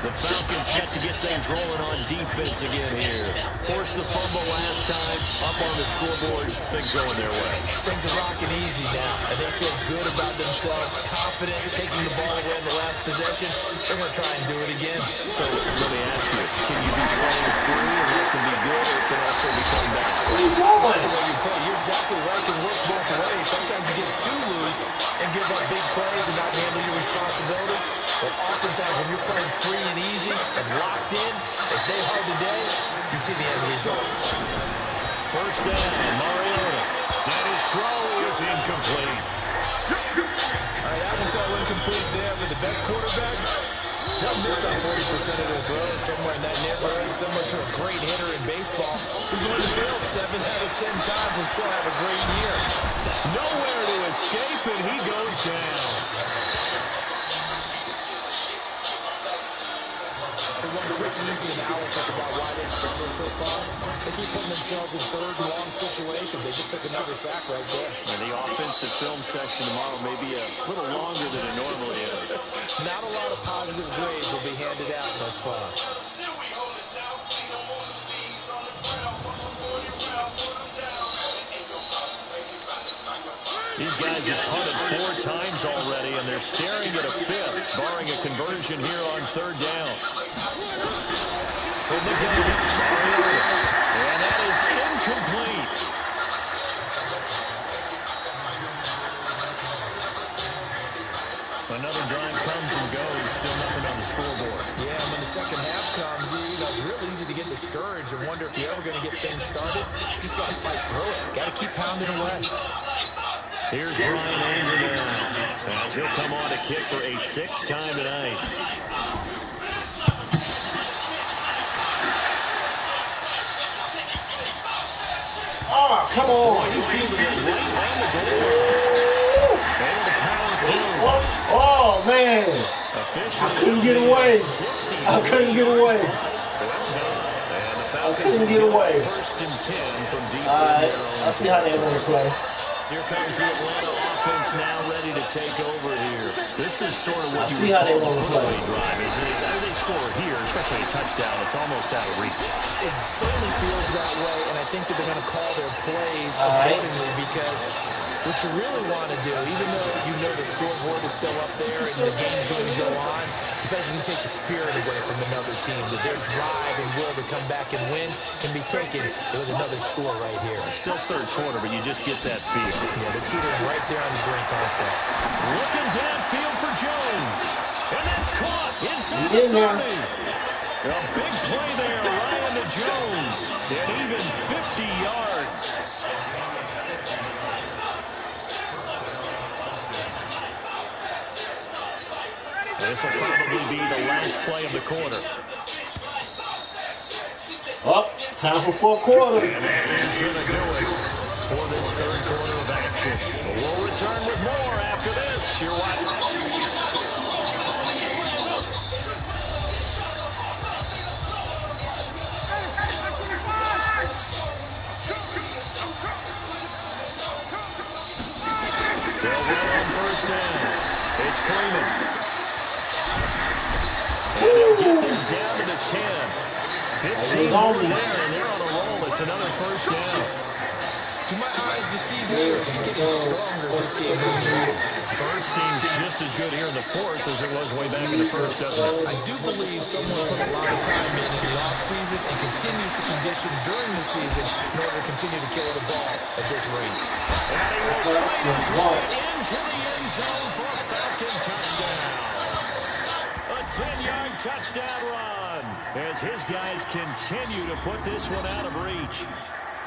The Falcons set to get things rolling on defense again here. Forced the fumble last time, up on the scoreboard, things going their way. Things are rocking easy now, and they feel good about themselves, confident, taking the ball away in the last possession. They're going to try and do it again. So let me ask you, can you be playing free and that can be good, or it can also become bad? Where you going? The way you play, you're exactly right. It can work both ways. Sometimes you get too loose and give up big plays and not handle your responsibilities. But oftentimes when you're playing free and easy and locked in, as they are today, you see the end result. First down, Mariota. And his throw is incomplete. All right, I can tell incomplete there, but the best quarterbacks, they'll miss on 40% of their throws somewhere in that neighborhood, similar to a great hitter in baseball who's going to fail 7 out of 10 times and still have a great year. Nowhere to escape, and he goes down. So one quick, easy analysis about why they've struggled so far. They keep putting themselves in third and long situations. They just took another sack right there. And the offensive film section tomorrow may be a little longer than it normally is. Not a lot of positive grades will be handed out thus far. These guys have punted 4 times already, and they're staring at a 5th, barring a conversion here on 3rd down. From the gun, and that is incomplete. Another drive comes and goes, still nothing on the scoreboard. Yeah, and when the second half comes, it's real easy to get discouraged and wonder if you're ever going to get things started. You just got to fight through it. Got to keep pounding away. Here's Brian Anger now, as he'll come on to kick for a 6th time tonight. Oh, come on. He fielded it right on the goal. Able to power through. Oh, man. I couldn't get away. I couldn't get away. I couldn't get away. First and 10 from deep. All right, I see how they want to play. Here comes the Atlanta offense now ready to take over here. This is sort of what you would call a runaway drive. They score here, especially a touchdown. It's almost out of reach. It certainly feels that way, and I think that they're going to call their plays accordingly because what you really want to do, even though you know the scoreboard is still up there and the game's going to go on, I feel like you can take the spirit away from another team, that their drive and will to come back and win can be taken with another score right here. Still third quarter, but you just get that feel. Yeah, they're teetering right there on the brink, aren't they? Looking downfield for Jones. And that's caught inside the 30. A big play there, Ryan to Jones. And even 50 yards. This will probably be the last play of the quarter. Up, time for fourth quarter. And that is going to do it for this third quarter of action. We'll return with more after this. You're watching. They'll run on first down. It's Freeman. And they'll get this down to the 10. 15 more there, and they're on a roll. It's another first down. To my eyes, deceive me, or is he getting stronger as this game moves on? First seems just as good here in the fourth as it was way back in the first, doesn't it? I do believe someone put a lot of time in the offseason and continues to condition during the season in order to continue to carry the ball at this rate. And he will find his way into the end zone for a Falcon touchdown. A 10-yard touchdown run as his guys continue to put this one out of reach.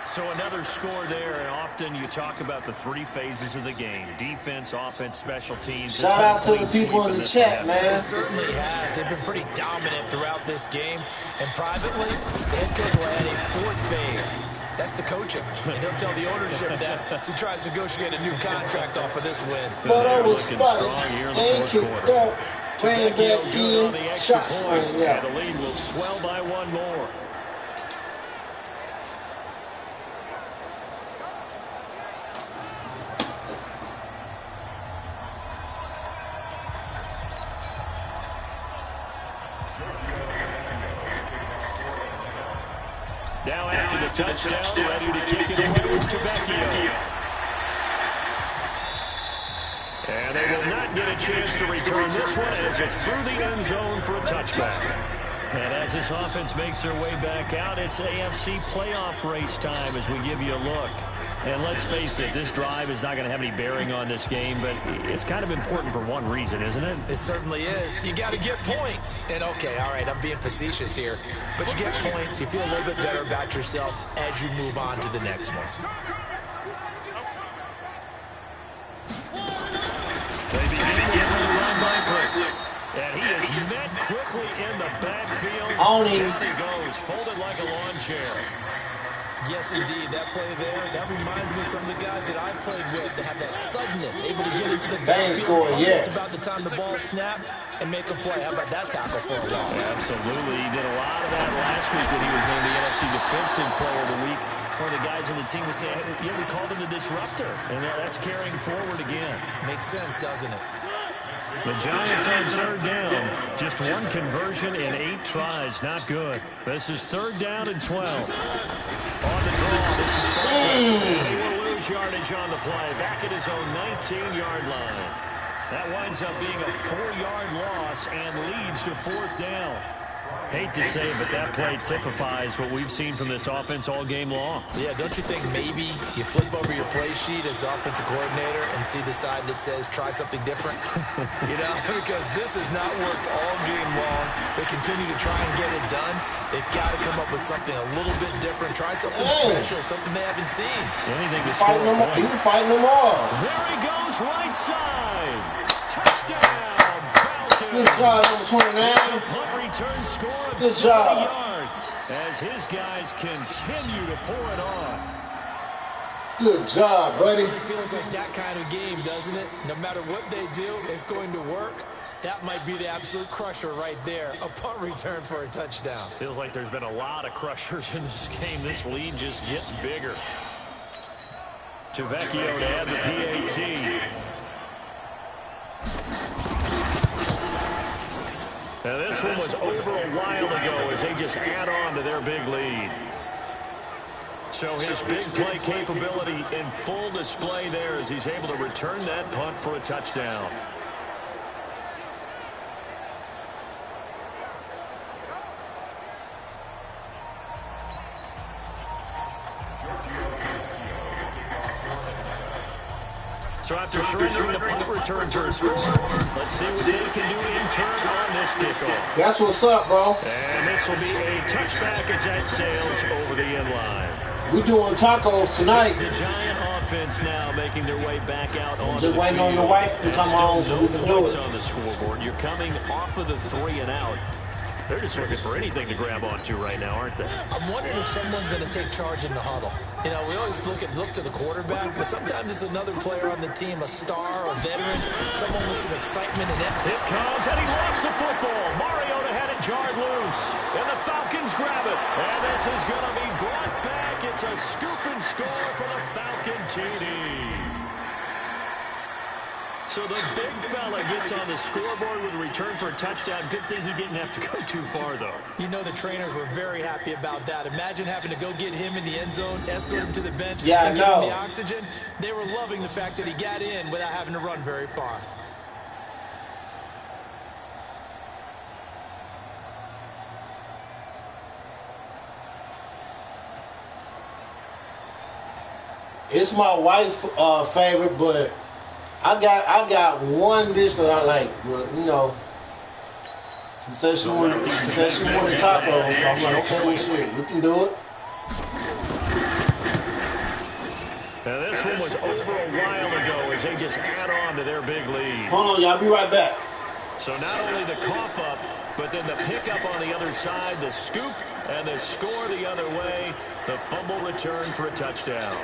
So another score there, and often you talk about the three phases of the game: defense, offense, special teams. Shout out to the people in the chat, man. It certainly has. They've been pretty dominant throughout this game. And privately, the head coach will add a fourth phase. That's the coaching. And he'll tell the ownership that as he tries to negotiate a new contract off of this win. But I was looking spotted strong here in the and fourth kicked quarter. out. Ran back in, shot sprang And out. the lead will swell by one more. Now after the touchdown, ready to kick it away is Vecchio. And they will not get a chance to return this one as it's through the end zone for a touchback. And as this offense makes their way back out, it's AFC playoff race time as we give you a look. And let's face it, this drive is not going to have any bearing on this game, but it's kind of important for one reason, isn't it? It certainly is. You got to get points. And okay, all right, I'm being facetious here, but you get points, you feel a little bit better about yourself as you move on to the next one. They begin with a run by Quick. And he is met quickly in the backfield. On him. Down he goes, folded like a lawn chair. Yes, indeed. That play there, that reminds me of some of the guys that I played with that have that suddenness, able to get into the backfield just about the time the ball snapped and make a play. How about that tackle for a loss? Absolutely. He did a lot of that last week when he was named the NFC Defensive Player of the Week. One of the guys on the team would say, hey, we called him the disruptor. And that's carrying forward again. Makes sense, doesn't it? The Giants on third down. Just one conversion in 8 tries. Not good. This is third down and 12. On the draw, this is Barkley. And he will lose yardage on the play. Back at his own 19-yard line. That winds up being a 4-yard loss and leads to fourth down. Hate to say it, but that play typifies what we've seen from this offense all game long. Yeah, don't you think maybe you flip over your play sheet as the offensive coordinator and see the side that says try something different? You know, because this has not worked all game long. They continue to try and get it done. They've got to come up with something a little bit different. Try something special, something they haven't seen. Anything to score. You can fight them all. There he goes, right side. Touchdown. Good job, number 29. Punt return score of Good 70 job. yards as his guys continue to pour it on. Good job, buddy. It feels like that kind of game, doesn't it? No matter what they do, it's going to work. That might be the absolute crusher right there. A punt return for a touchdown. Feels like there's been a lot of crushers in this game. This lead just gets bigger. To Vecchio to add the PAT. Now this one was over a while ago as they just add on to their big lead. So his big play capability in full display there as he's able to return that punt for a touchdown. So after surrendering the punt return for a score, let's see what they can do in turn on this kickoff. That's what's up, bro. And this will be a touchback as that sails over the end line. We doing tacos tonight. It's the Giant offense now making their way back out on the Just waiting on the wife to come home so we can do it. On the scoreboard. You're coming off of the 3 and out. They're just looking for anything to grab onto right now, aren't they? I'm wondering if someone's going to take charge in the huddle. You know, we always look to the quarterback, but sometimes it's another player on the team, a star, a veteran, someone with some excitement in it. It comes, and he lost the football. Mariota had it jarred loose, and the Falcons grab it. And this is going to be brought back. It's a scoop and score for the Falcon TD. So the big fella gets on the scoreboard with a return for a touchdown. Good thing he didn't have to go too far, though. You know the trainers were very happy about that. Imagine having to go get him in the end zone, escort him to the bench, and give him the oxygen. They were loving the fact that he got in without having to run very far. It's my wife's favorite, but I got one dish that I like. You know, she said she wanted tacos, so I'm like, okay, well, shit, we can do it. Now this one was over a while ago as they just add on to their big lead. Hold on, y'all, be right back. So not only the cough up, but then the pickup on the other side, the scoop, and the score the other way. The fumble return for a touchdown.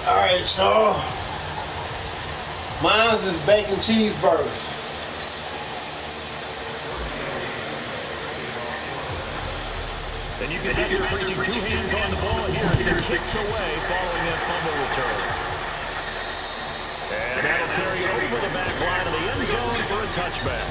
Alright, y'all. Mine's is bacon cheeseburgers. Then you can have your reaching 2 hands on the ball here as the kicks away following that fumble return. And that'll carry it over the back line of the end zone for a touchback.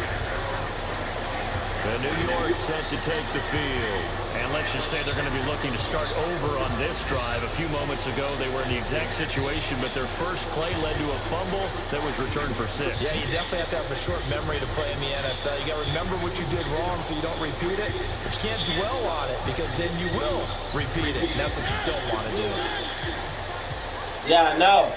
The New York set to take the field. And let's just say they're going to be looking to start over on this drive. A few moments ago, they were in the exact situation, but their first play led to a fumble that was returned for 6. Yeah, you definitely have to have a short memory to play in the NFL. You got to remember what you did wrong so you don't repeat it, but you can't dwell on it because then you will repeat it, and that's what you don't want to do. Yeah, I know.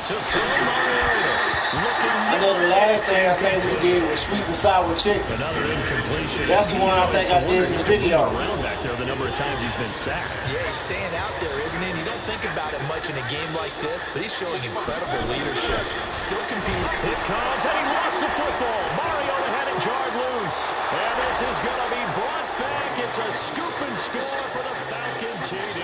To throw Mariota. I know the last thing I think we did was sweet and sour chicken. Another incompletion. That's the one I think I did in the video. Around back there, the number of times he's been sacked. Yeah, he's staying out there, isn't he? You don't think about it much in a game like this, but he's showing incredible leadership. Still competing. It comes, and he lost the football. Mariota had it jarred loose. And this is going to be brought back. It's a scoop and score for the Falcon TD.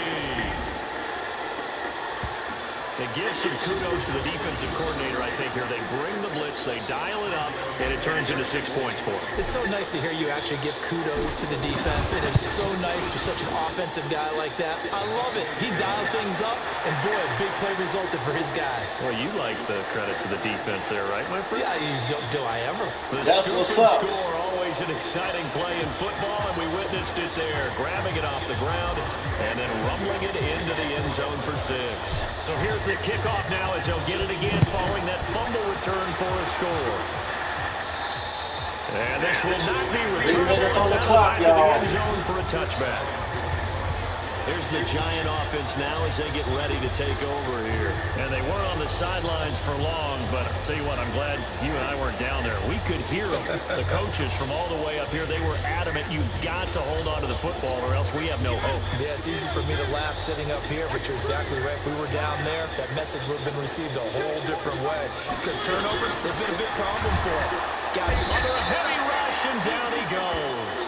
They give some kudos to the defensive coordinator, I think, here. They bring the blitz, they dial it up, and it turns into 6 points for them. It's so nice to hear you actually give kudos to the defense. It is so nice for such an offensive guy like that. I love it. He dialed things up, and boy, a big play resulted for his guys. Well, you like the credit to the defense there, right, my friend? Yeah, do I ever? That's what's up. Score, always an exciting play in football, and we witnessed it there, grabbing it off the ground and then rumbling it into the end zone for 6. So here's the kickoff now as they'll get it again following that fumble return for a score. And this will not be returned. 3 minutes on the clock, y'all. End zone for a touchback. There's the Giant offense now as they get ready to take over here. And they weren't on the sidelines for long, but I'll tell you what, I'm glad you and I weren't down there. We could hear them, the coaches from all the way up here. They were adamant, you've got to hold on to the football or else we have no hope. Yeah, it's easy for me to laugh sitting up here, but you're exactly right. If we were down there, that message would have been received a whole different way. Because turnovers, they've been a big problem for him. Got him under a heavy rush, and down he goes.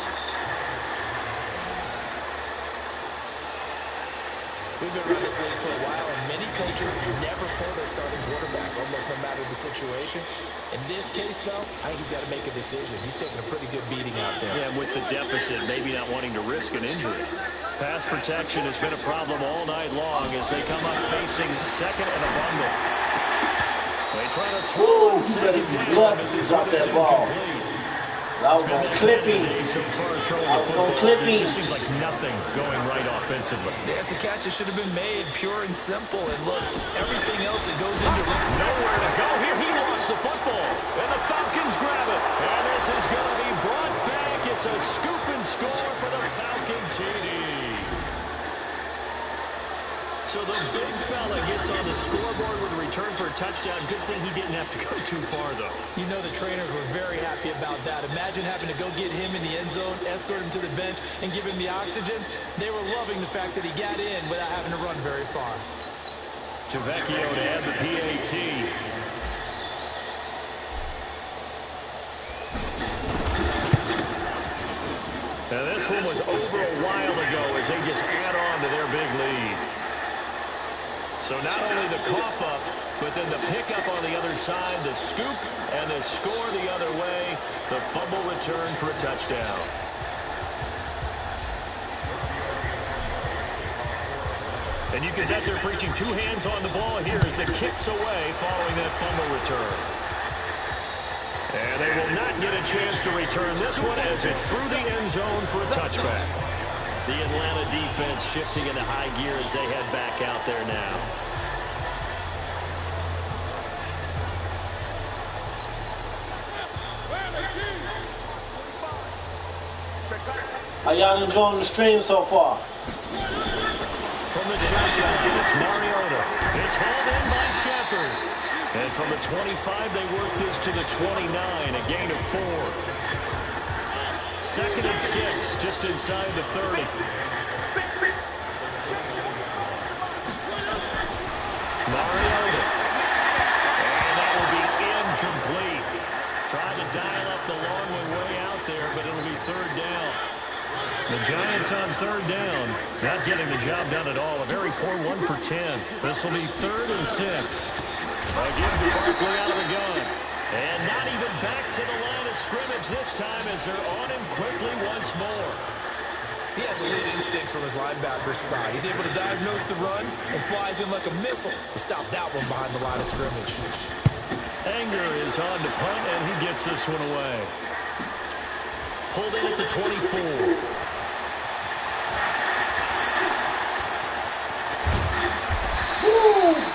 We've been around this league for a while, and many coaches never pull their starting quarterback, almost no matter the situation. In this case, though, I think he's got to make a decision. He's taking a pretty good beating out there. Yeah, with the deficit, maybe not wanting to risk an injury. Pass protection has been a problem all night long as they come up facing second and a bundle. They try to throw you better be blood to drop that ball. I was going to clip him. I was going to clip him. It just seems like nothing going right offensively. Yeah, it's a catch that should have been made, pure and simple. And look, everything else that goes into it. Nowhere to go here. He lost the football. And the Falcons grab it. And this is going to be brought back. It's a scoop and score for the Falcon TD. So the big fella gets on the scoreboard with a return for a touchdown. Good thing he didn't have to go too far, though. You know the trainers were very happy about that. Imagine having to go get him in the end zone, escort him to the bench, and give him the oxygen. They were loving the fact that he got in without having to run very far. Vecchio to add the PAT. Now this one was over a while ago as they just add on to their big lead. So not only the cough up, but then the pickup on the other side, the scoop, and the score the other way, the fumble return for a touchdown. And you can bet they're preaching two hands on the ball here as the kick's away following that fumble return. And they will not get a chance to return this one as it's through the end zone for a touchback. The Atlanta defense shifting into high gear as they head back out there now. How y'all enjoying the stream so far? From the shotgun, it's Mariota. It's hauled in by Shepard. And from the 25, they work this to the 29, a gain of 4. 2nd and 6, just inside the 30. Mariota. And that will be incomplete. Tried to dial up the long way out there, but it'll be 3rd down. The Giants on 3rd down, not getting the job done at all. A very poor 1 for 10. This will be 3rd and 6. Again to Barkley out of the gun. And not even back to the line of scrimmage this time as they're on him quickly once more. He has elite instincts from his linebacker spot. He's able to diagnose the run and flies in like a missile to stop that one behind the line of scrimmage. Anger is on to punt, and he gets this one away. Pulled in at the 24.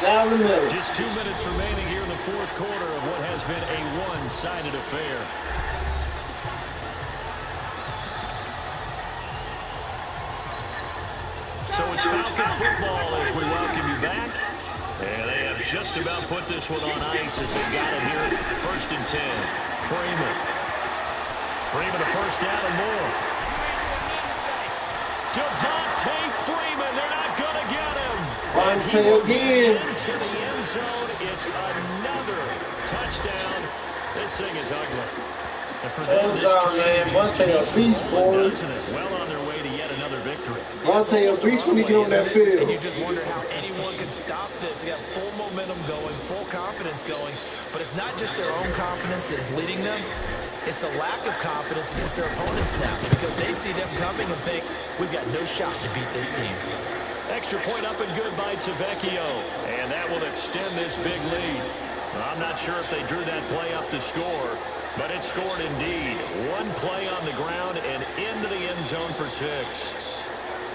Down the middle. Just 2 minutes remaining here in the 4th quarter of what has been a one-sided affair. So it's Falcon football as we welcome you back. And they have just about put this one on ice as they got it here. 1st and 10. Freeman. Freeman a 1st down and more. Devontae Freeman. They're not going to get him. Again. Into the end zone. It's another touchdown. This thing is ugly. And for them, this well on their way to yet another victory. Vontae a beast when he get on that field. And you just wonder how anyone can stop this. They got full momentum going, full confidence going. But it's not just their own confidence that is leading them. It's the lack of confidence against their opponents now because they see them coming and think, we've got no shot to beat this team. Extra point up and good by Vecchio. And that will extend this big lead. I'm not sure if they drew that play up to score, but it scored indeed. One play on the ground and into the end zone for 6.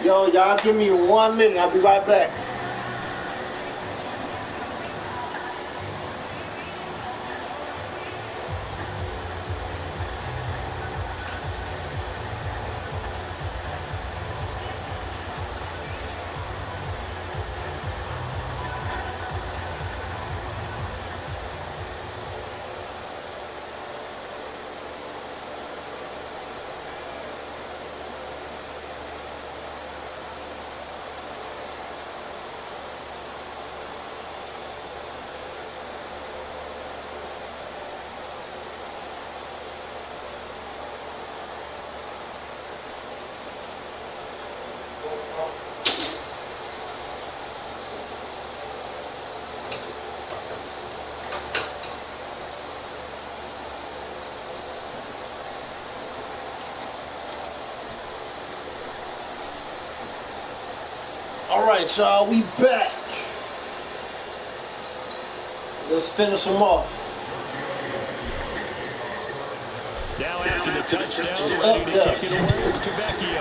Yo, y'all give me 1 minute. I'll be right back. All right, y'all, we back. Let's finish them off. Now after the touchdown, ready to kick it away is Tavecchio.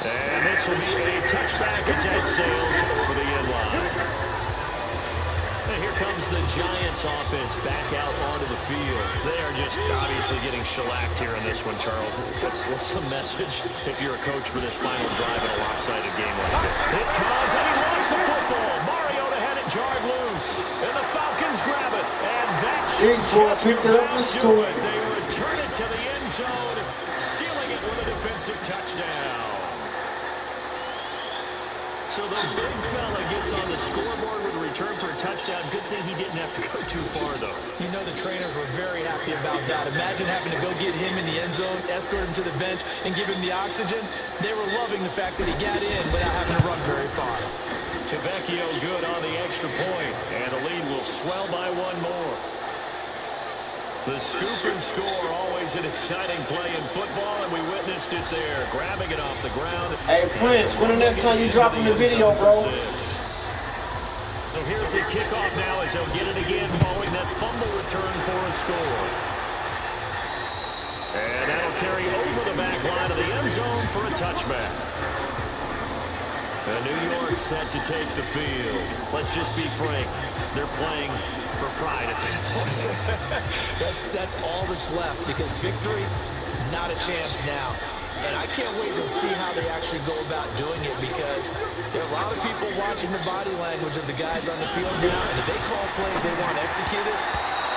And this will be a touchback as that sails over the end line. And here comes the Giants offense back out onto the field. They are just obviously getting shellacked here in this one, Charles. What's the message if you're a coach for this final drive in a lopsided game like this? It comes, and he lost the football. Mariota had it jarred loose, and the Falcons grab it. And that picked it up and scored. They return it to the end zone, sealing it with a defensive touchdown. So the big fella gets on the scoreboard with a return for a touchdown. Good thing he didn't have to go too far, though. You know the trainers were very happy about that. Imagine having to go get him in the end zone, escort him to the bench, and give him the oxygen. They were loving the fact that he got in without having to run very far. Tavecchio good on the extra point, and the lead will swell by one more. The scoop and score, always an exciting play in football, and we witnessed it there, grabbing it off the ground. Hey, Prince, when the next time you dropping the video, bro? So here's the kickoff now as he'll get it again following that fumble return for a score. And that'll carry over the back line of the end zone for a touchback. New York set to take the field. Let's just be frank. They're playing for pride at this point. That's all that's left, because victory, not a chance now. And I can't wait to see how they actually go about doing it, because there are a lot of people watching the body language of the guys on the field now, and if they call plays they want executed,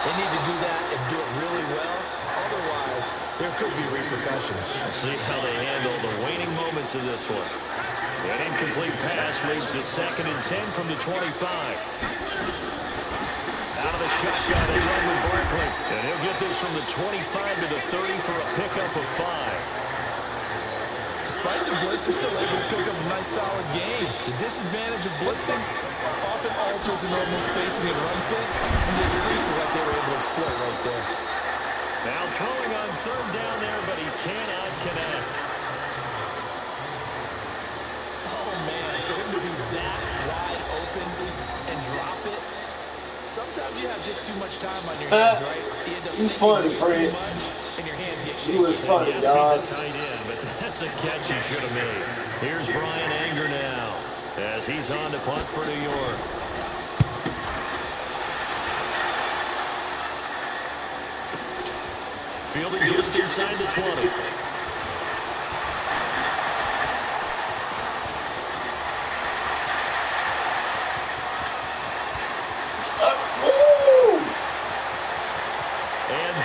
they need to do that and do it really well. Otherwise, there could be repercussions. We'll see how they handle the waning moments of this one. An incomplete pass leads to 2nd and 10 from the 25. Out of the shotgun, they run with Barkley. And he'll get this from the 25 to the 30 for a pickup of 5. Despite the blitz, he's still able to pick up a nice, solid game. The disadvantage of blitzing often alters the normal spacing and run fits, and there's creases like they were able to exploit right there. Now throwing on 3rd down there, but he cannot connect. Oh, man, for him to be that wide open and drop it, sometimes you have just too much time on your hands, right? You funny, Prince. And your hands get shaky. You was funny, yes, dog. he's a tight end, but that's a catch he should have made. Here's Brian Anger now as he's on to punt for New York. Fielding just inside the 20.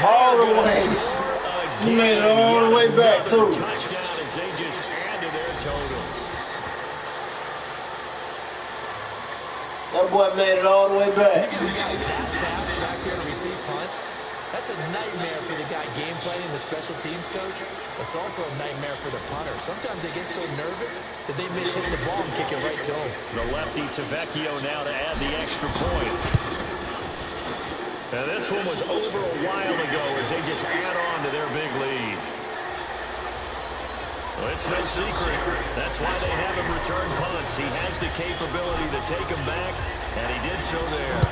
All the way. You made it all the way back, too. Touchdown as they just add to their totals. That boy made it all the way back. You got a guy that fast back there to receive punts. That's a nightmare for the guy game planning, the special teams coach. It's also a nightmare for the punter. Sometimes they get so nervous that they miss hitting the ball and kick it right to him. The lefty Tavecchio now to add the extra point. Now this one was over a while ago as they just add on to their big lead. Well, it's no secret. That's why they have him return punts. He has the capability to take them back, and he did so there.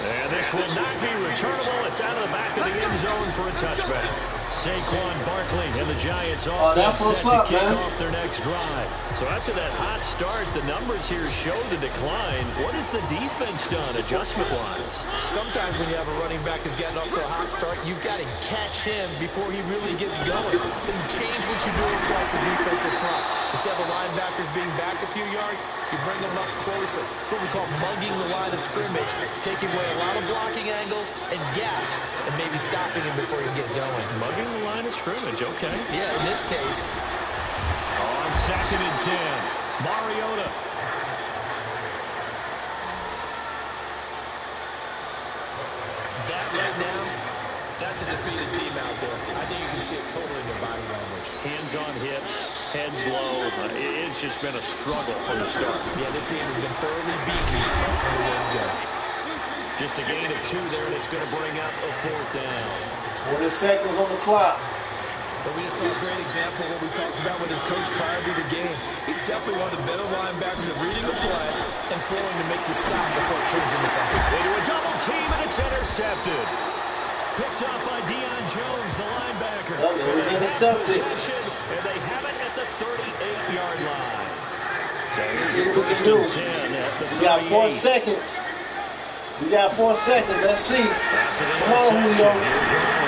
And this will not be returnable. It's out of the back of the end zone for a touchback. Saquon Barkley and the Giants offense set to kick off their next drive. So after that hot start, the numbers here show the decline. What has the defense done adjustment-wise? Sometimes when you have a running back who's getting off to a hot start, you've got to catch him before he really gets going. So you change what you do across the defensive front. Instead of the linebackers being back a few yards, you bring them up closer. It's what we call mugging the line of scrimmage, taking away a lot of blocking angles and gaps, and maybe stopping him before you get going. Mugging the line of scrimmage, okay. Yeah, in this case. On 2nd and 10, Mariota. That right now, that's a defeated team out there. I think you can see it totally in their body language. Hands on hips, heads low. It's just been a struggle from the start. Yeah, this team has been thoroughly beaten from the word go. Just a gain of 2 there, and it's going to bring up a 4th down. 20 seconds on the clock. But we just saw a great example of what we talked about with his coach prior to the game. He's definitely one of the better linebackers at reading the play and flowing to make the stop before it turns into something. They do a double team, and it's intercepted. Picked up by Deion Jones, the linebacker. Oh, it was intercepted. And they have it at the 38-yard line. So Let's see what we can do. We got 4 seconds. We got 4 seconds. Let's see. Come on, Julio.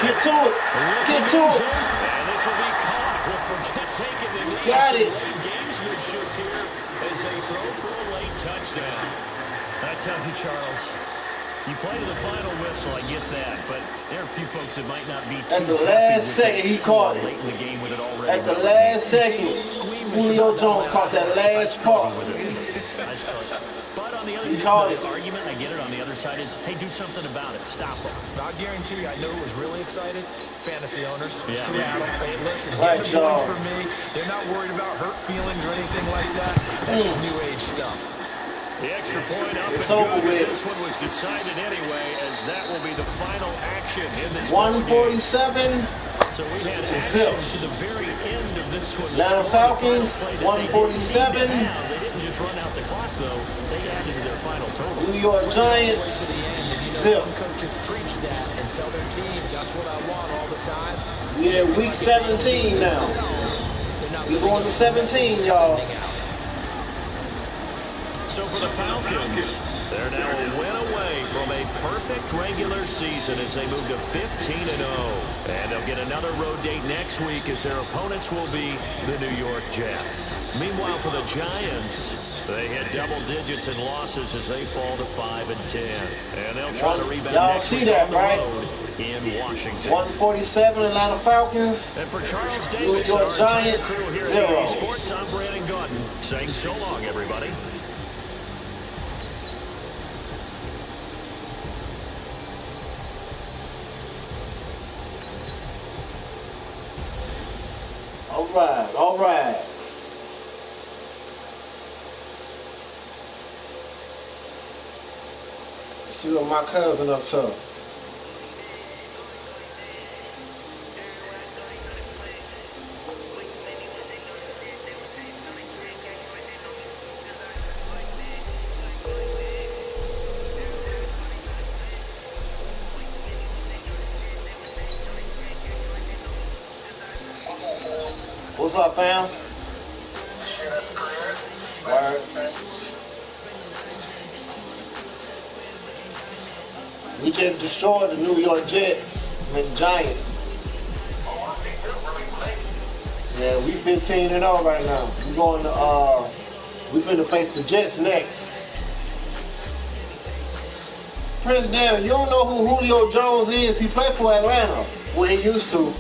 Get to it. Get to it. And this will be caught. We'll forget taking the knee. Got it. Gamesmanship here as they throw for a late touchdown. I tell you, Charles, you play to the final whistle, I get that, but there are a few folks that might not be too At the last second, he caught it. late in the game with it already. At the last second, Julio Jones caught that last part. But on the other He caught it. argument, I get it, on the other side is, hey, do something about it. Stop them. I guarantee you, I know who was really excited. Fantasy owners. Yeah. Hey, listen, Right, get the points y'all. for me. They're not worried about hurt feelings or anything like that. That's just new age stuff. The extra point up It's and over good. with. This one was decided anyway, as that will be the final action in this 147. So we had to action zip. to the very end of this one. Atlanta Falcons, 147. They didn't just run out the clock, though. They added to their final total. New York Giants, To the end, and zip. some coaches preach that and tell their teams that's what I want all the time. We at week 17 now. We're going to 17, y'all. So for the Falcons, they're now a win away from a perfect regular season as they move to 15-0. And they'll get another road date next week as their opponents will be the New York Jets. Meanwhile, for the Giants, they hit double digits in losses as they fall to 5-10. And they'll try to rebound Y'all next see week that, on the right? road in Washington. 147 Atlanta Falcons. And for Charles New Davis, York our entire Giants, crew here 0. at EA Sports, I'm Brandon Gordon saying so long, everybody. All right, all right. Let's see what my cousin up to. What's up, fam? Word. We just destroyed the New York Jets and Giants. Yeah, we 15-0 right now. We going to we finna face the Jets next. Prince Darren, you don't know who Julio Jones is? He played for Atlanta. Well, he used to.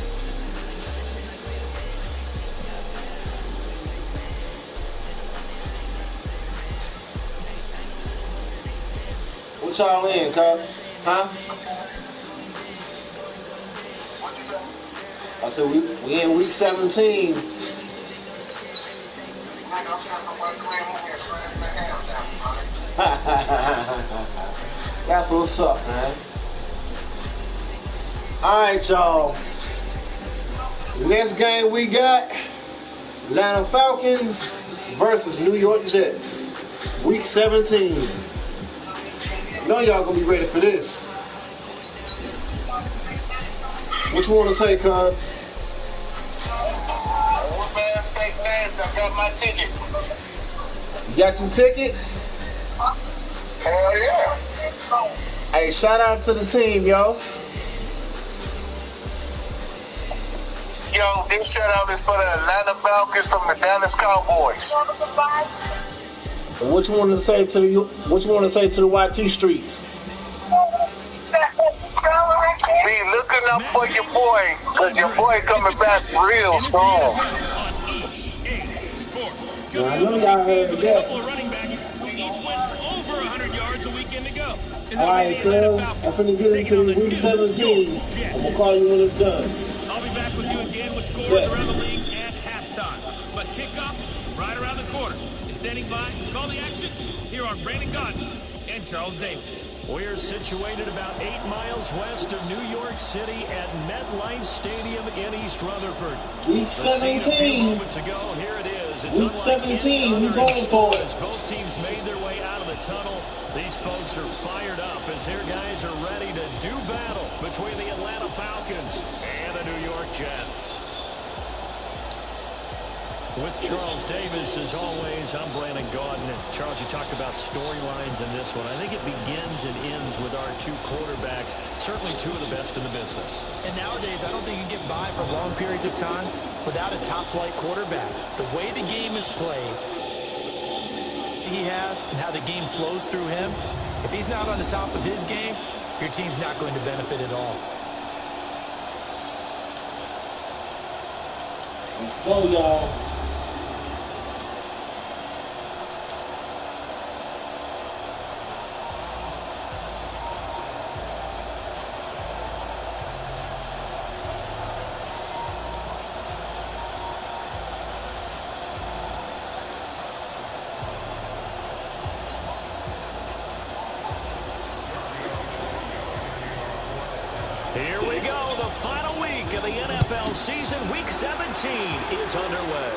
What y'all in, cuz? Huh? I said we in week 17. That's what's up, man. Alright, y'all. Next game we got Atlanta Falcons versus New York Jets. Week 17. You know y'all gonna be ready for this. What you wanna say, cuz? Old man, take names. I got my ticket. You got your ticket? Hell yeah. Hey, shout out to the team, yo. Yo, this shout out is for the Atlanta Falcons from the Dallas Cowboys. And what you wanna say to the YT streets? Be looking up for your boy, cause your boy coming back real strong. Now, I know y'all heard that. Running backs who each went over 100 yards a weekend ago. Alright, cuz, I'm finna get into the week 17. I'm gonna call you when it's done. I'll be back with you again with scores Yeah. around the league at halftime. But kickoff right around the corner. And standing by to call the action here on Brandon Gordon and Charles Davis. We're situated about 8 miles west of New York City at MetLife Stadium in East Rutherford. Week The scene a few 17. moments ago, here it is it's Week unlike any 17, we other going for it. as both teams made their way out of the tunnel. These folks are fired up as their guys are ready to do battle between the Atlanta Falcons and the New York Jets. With Charles Davis, as always, I'm Brandon Gaudin. And Charles, you talked about storylines in this one. I think it begins and ends with our two quarterbacks, certainly two of the best in the business. And nowadays, I don't think you get by for long periods of time without a top-flight quarterback. The way the game is played, he has, and how the game flows through him, if he's not on the top of his game, your team's not going to benefit at all. Let's go, y'all. Here we go. The final week of the NFL season. Week 17 is underway.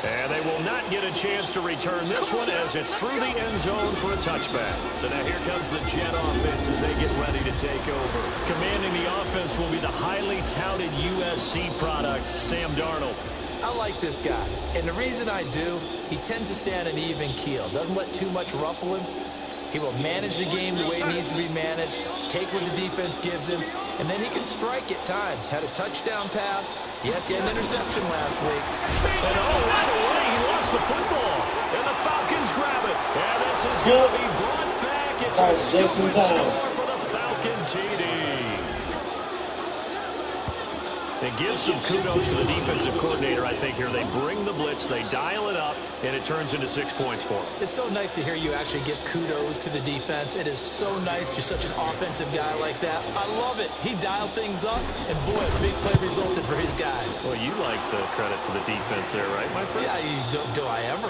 And they will not get a chance to return this one as it's through the end zone for a touchback. So now here comes the Jet offense as they get ready to take over. Commanding the offense will be the highly touted USC product, Sam Darnold. I like this guy, and the reason I do, he tends to stand an even keel. Doesn't let too much ruffle him. He will manage the game the way it needs to be managed, take what the defense gives him, and then he can strike at times. Had a touchdown pass. Yes, he had an interception last week. And right away, he lost the football. And the Falcons grab it. And this is going to be brought back. It's a stupid score for the Falcon TD. It gives some kudos to the defensive coordinator, I think, here. They bring the blitz, they dial it up, and it turns into 6 points for them. It's so nice to hear you actually give kudos to the defense. It is so nice. You're such an offensive guy like that. I love it. He dialed things up, and boy, a big play resulted for his guys. Well, you like the credit to the defense there, right, my friend? Yeah, do I ever?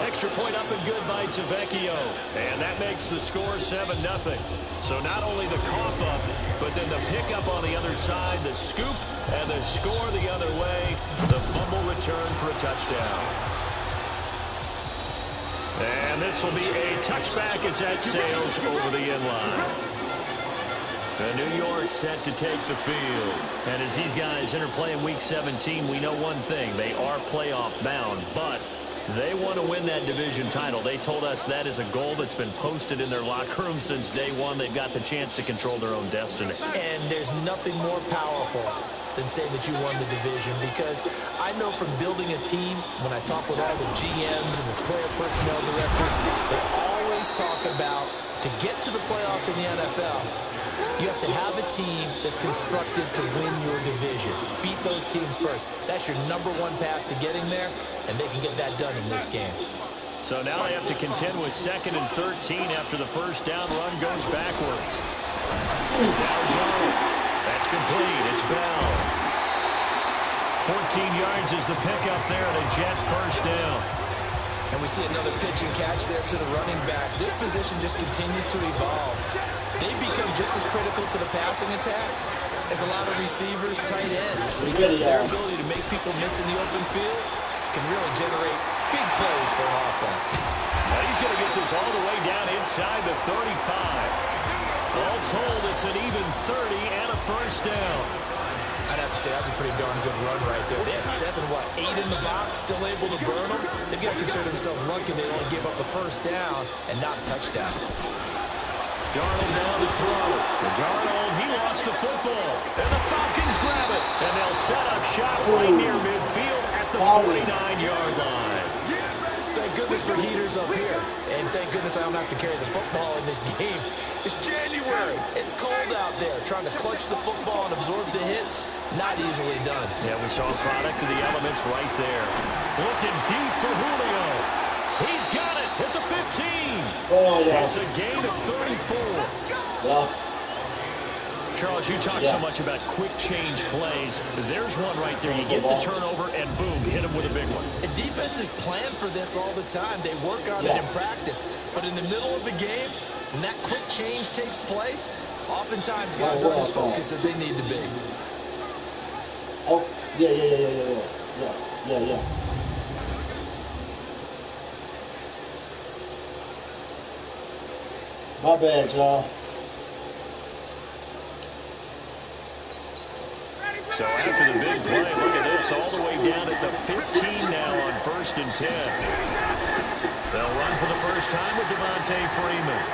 Extra point up and good by Tavecchio. And that makes the score 7-0. So not only the cough up, but then the pickup on the other side, the scoop, and the score the other way. The fumble return for a touchdown. And this will be a touchback as that sails over the end line. The New York set to take the field. And as these guys interplay in Week 17, we know one thing. They are playoff bound, but they want to win that division title. They told us that is a goal that's been posted in their locker room since day one. They've got the chance to control their own destiny. And there's nothing more powerful than saying that you won the division, because I know from building a team, when I talk with all the GMs and the player personnel directors, they always talk about, to get to the playoffs in the NFL, you have to have a team that's constructed to win your division. Beat those teams first. That's your #1 path to getting there, and they can get that done in this game. So now they have to contend with 2nd and 13 after the first down run goes backwards. Now Darnold. That's complete. It's Bell. 14 yards is the pickup there, and a Jet first down. And we see another pitch and catch there to the running back. This position just continues to evolve. They become just as critical to the passing attack as a lot of receivers, tight ends, because their ability to make people miss in the open field can really generate big plays for an offense. Now he's going to get this all the way down inside the 35. All told, it's an even 30 and a first down. I'd have to say that's a pretty darn good run right there. They had 8 in the box, still able to burn them. They've got to consider themselves lucky they only gave up the first down and not a touchdown. Darnold down to throw. Darnold, he lost the football. And the Falcons grab it. And they'll set up shop right near midfield at the 49-yard line. Thank goodness for heaters up here. And thank goodness I don't have to carry the football in this game. It's January. It's cold out there. Trying to clutch the football and absorb the hits, not easily done. Yeah, we saw a product of the elements right there. Looking deep for Julio. He's got it at the 15. It's a gain of 34. Yeah. Charles, you talk so much about quick change plays. There's one right there. You get the turnover, and boom, hit him with a big one. The defenses plan for this all the time. They work on it in practice. But in the middle of the game, when that quick change takes place, oftentimes guys aren't as focused as they need to be. Oh, yeah. My bad, y'all. So after the big play, look at this, all the way down at the 15 now on 1st and 10. They'll run for the first time with Devontae Freeman.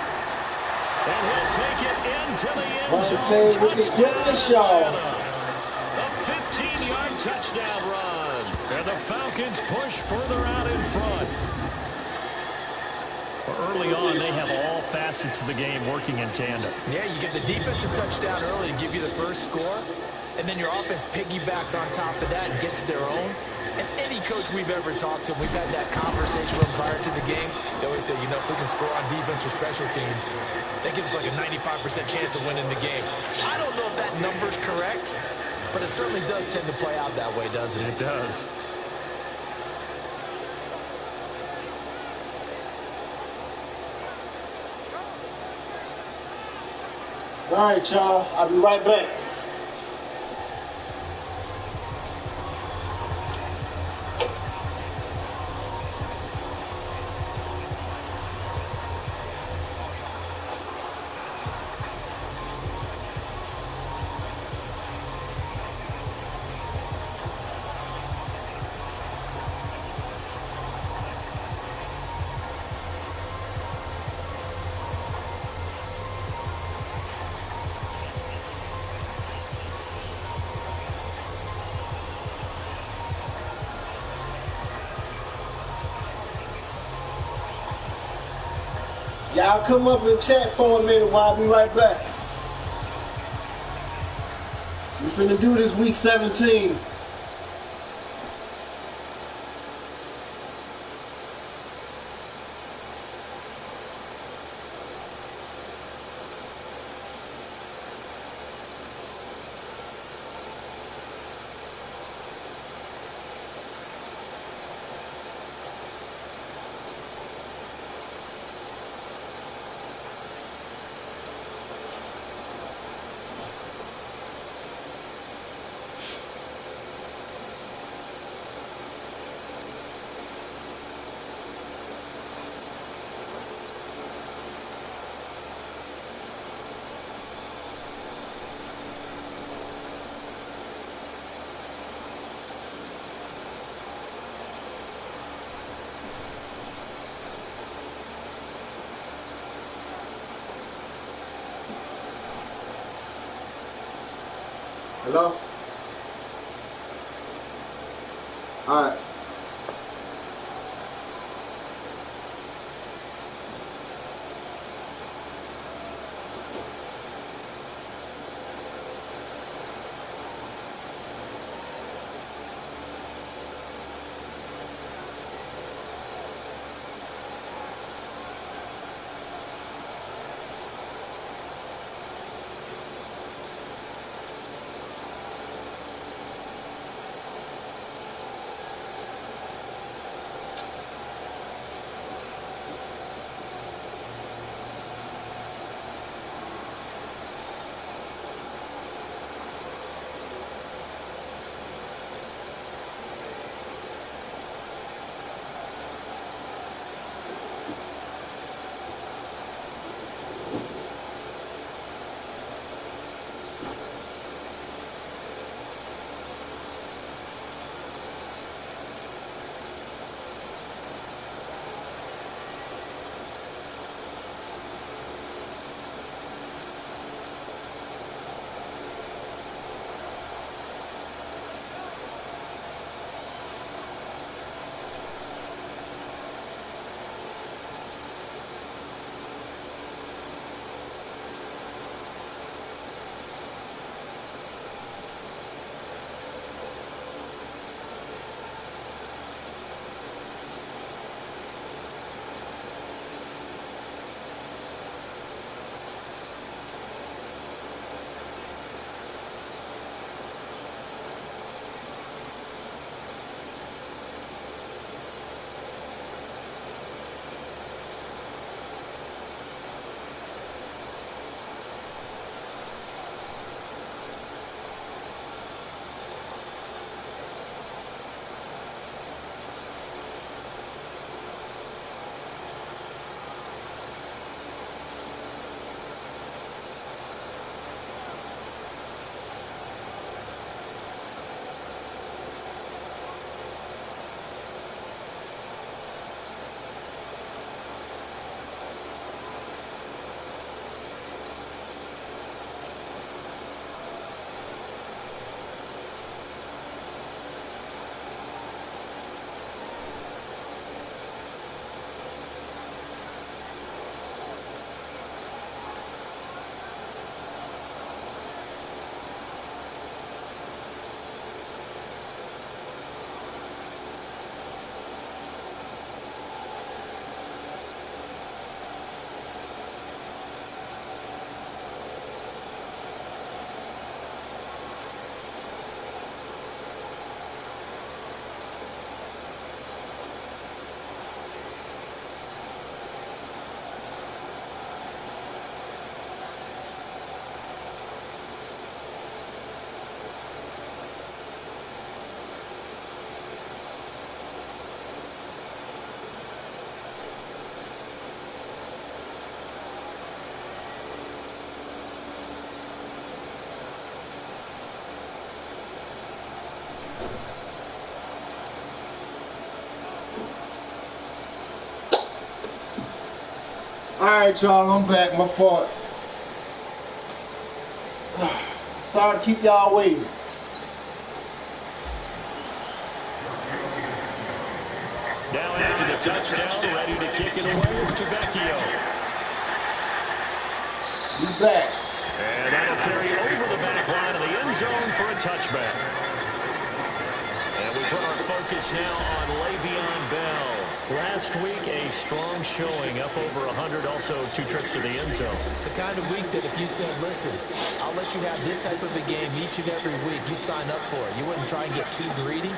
And he'll take it into the end zone. With the quickness, y'all. A 15-yard touchdown run. And the Falcons push further out in front. Early on, they have all facets of the game working in tandem. Yeah, you get the defensive touchdown early to give you the first score, and then your offense piggybacks on top of that and gets their own. And any coach we've ever talked to, we've had that conversation with them prior to the game. They always say, you know, if we can score on defense or special teams, that gives us like a 95% chance of winning the game. I don't know if that number's correct, but it certainly does tend to play out that way, doesn't it? It does. All right, y'all. I'll be right back. Y'all come up and chat for a minute while I be right back. We finna do this week 17. Hello? All right. Alright, y'all, I'm back. My fault. Sorry to keep y'all waiting. Now after the touchdown, ready to kick it away is Tavecchio. He's back. And that'll carry over the back line of the end zone for a touchback. And we put our focus now on Le'Veon Bell. Last week, a strong showing, up over 100, also 2 trips to the end zone. It's the kind of week that if you said, listen, I'll let you have this type of a game each and every week, you'd sign up for it. You wouldn't try and get too greedy.